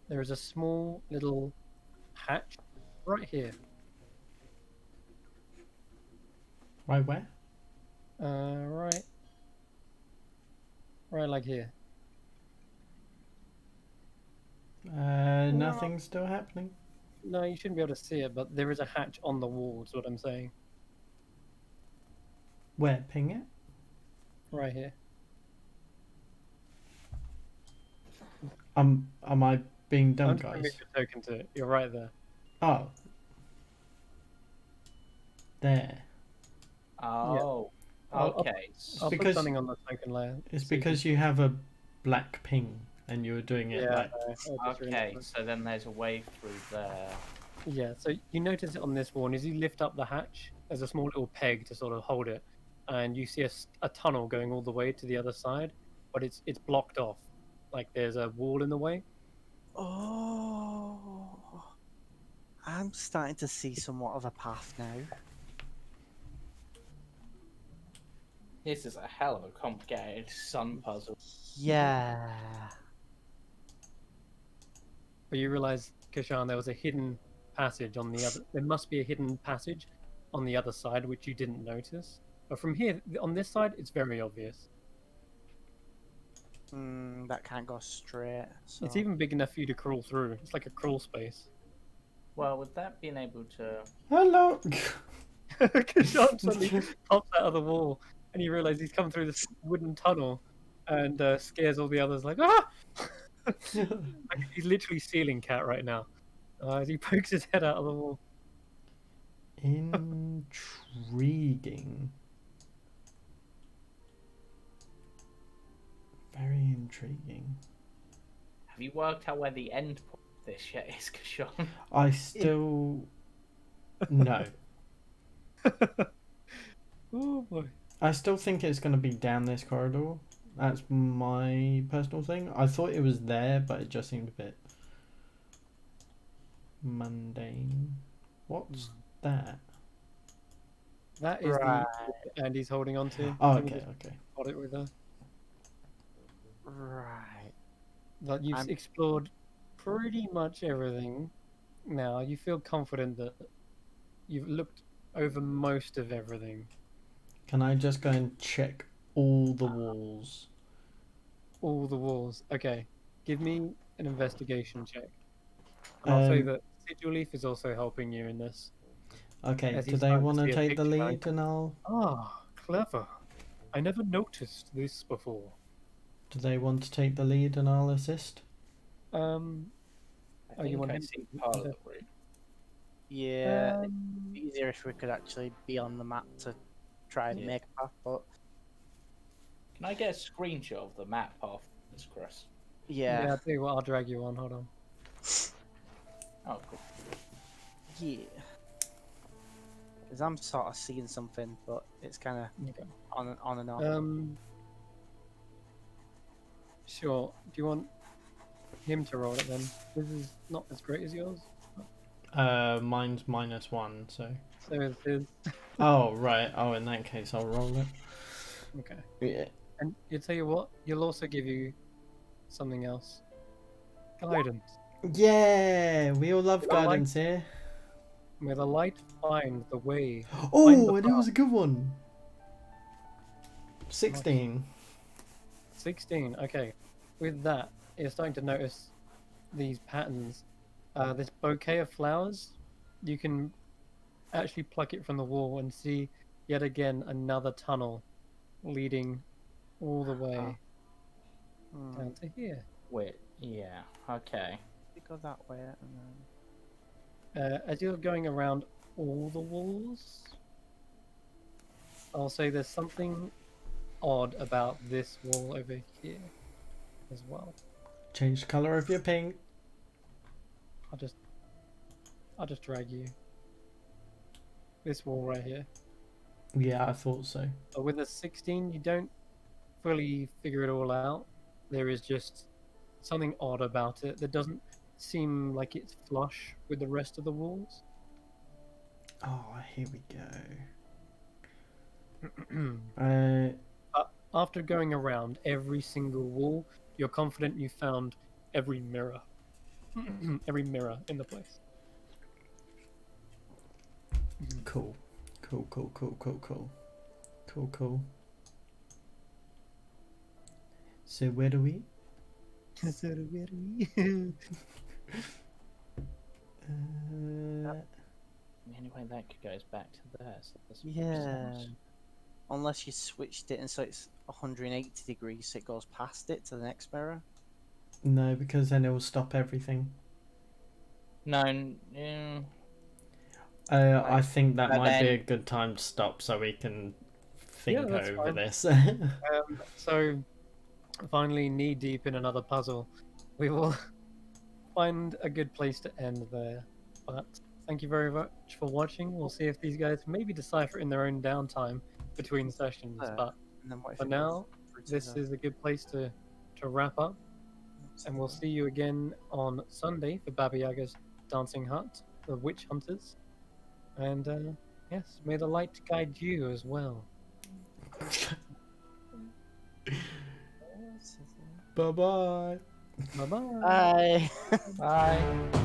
There is a small little hatch right here. Right where? Right like here. Nothing's still happening. No, you shouldn't be able to see it, but there is a hatch on the wall, is what I'm saying. Where? Ping it? Right here. Am I being dumb, I'm just gonna guys? move your token to it. You're right there. Oh. There. Oh, I'll okay. I'll put because- something on the token layer. It's so you because you have a black ping and you were doing can... it Yeah, like... I just Okay, realised. so then there's a way through there. Yeah, so you notice it on this wall, and as you lift up the hatch, there's a small little peg to sort of hold it, and you see a tunnel going all the way to the other side, but it's blocked off. Like there's a wall in the way. Oh, I'm starting to see somewhat of a path now. This is a hell of a complicated sun puzzle. Yeah. But you realize, Kashan, there was a hidden passage on the other. There must be a hidden passage on the other side, which you didn't notice. But from here, on this side, it's very obvious. That can't go straight. So. It's even big enough for you to crawl through. It's like a crawl space. Well, with that being able to... Hello! Kashan suddenly pops out of the wall, and you realize he's come through this wooden tunnel, and scares all the others like, ah! Like, he's literally ceiling cat right now. As he pokes his head out of the wall. Intriguing. Very intriguing. Have you worked out where the end point of this yet is, Kashan? I still... No. Oh boy. I still think it's going to be down this corridor. That's my personal thing. I thought it was there, but it just seemed a bit mundane. What's that? That is Right. the Andy's holding on to. Oh, Let me okay, just okay. spot it with her. Right. Like you've I'm- explored pretty much everything. Now you feel confident that you've looked over most of everything. Can I just go and check all the walls? All the walls. Okay, give me an investigation check. And I'll say Um, that Sigil Leaf is also helping you in this. Okay, As do he's they starting to want to see a take the picture. lead and I'll... Ah, clever. I never noticed this before. Do they want to take the lead and I'll assist? I Oh, you think want I him see to part of the invest- room. Yeah, it'd be easier if we could actually be on the map to try and Yeah. make a path, but Can I get a screenshot of the map after this, Chris? Yeah, yeah. I'll tell you what, I'll drag you on. Hold on. Oh, cool. Yeah. Because I'm sort of seeing something, but it's kind of Okay. on and off. Sure. Do you want him to roll it then? This is not as great as yours. Mine's -1, so... So is his. Oh, right. Oh, in that case, I'll roll it. Okay. Yeah. And you tell you what, you'll also give you something else. Guidance. Yeah! We all love I like- guidance here. May the light find the way. Find Oh, the and it was a good one! 16. 16. Okay. With that, you're starting to notice these patterns. This bouquet of flowers, you can actually pluck it from the wall and see yet again another tunnel leading all the way down to here. Wait, yeah, okay. We go that way, and then As you're going around all the walls, I'll say there's something odd about this wall over here as well. Change the colour of your pink. I'll just drag you. This wall right here. Yeah, I thought so. But with a 16, you don't fully figure it all out. There is just something odd about it that doesn't seem like it's flush with the rest of the walls. Oh, here we go. After going around every single wall, you're confident you found every mirror. Every mirror in the place. Cool. Cool. So where do we? The only way that could go is back to there. So that's yeah. Unless you switched it and so it's 180 degrees, so it goes past it to the next mirror. No, because then it will stop everything. No, yeah. I think that But might be then- a good time to stop so we can think that's over fine. this. So, finally, knee deep in another puzzle, we will find a good place to end there. But thank you very much for watching. We'll see if these guys maybe decipher in their own downtime between sessions. But And then what if for it now, goes through to this the- is a good place to wrap up. And we'll see you again on Sunday for Baba Yaga's Dancing Hut, the Witch Hunters. And yes, may the light guide you as well. Bye-bye. Bye-bye. Bye. Bye.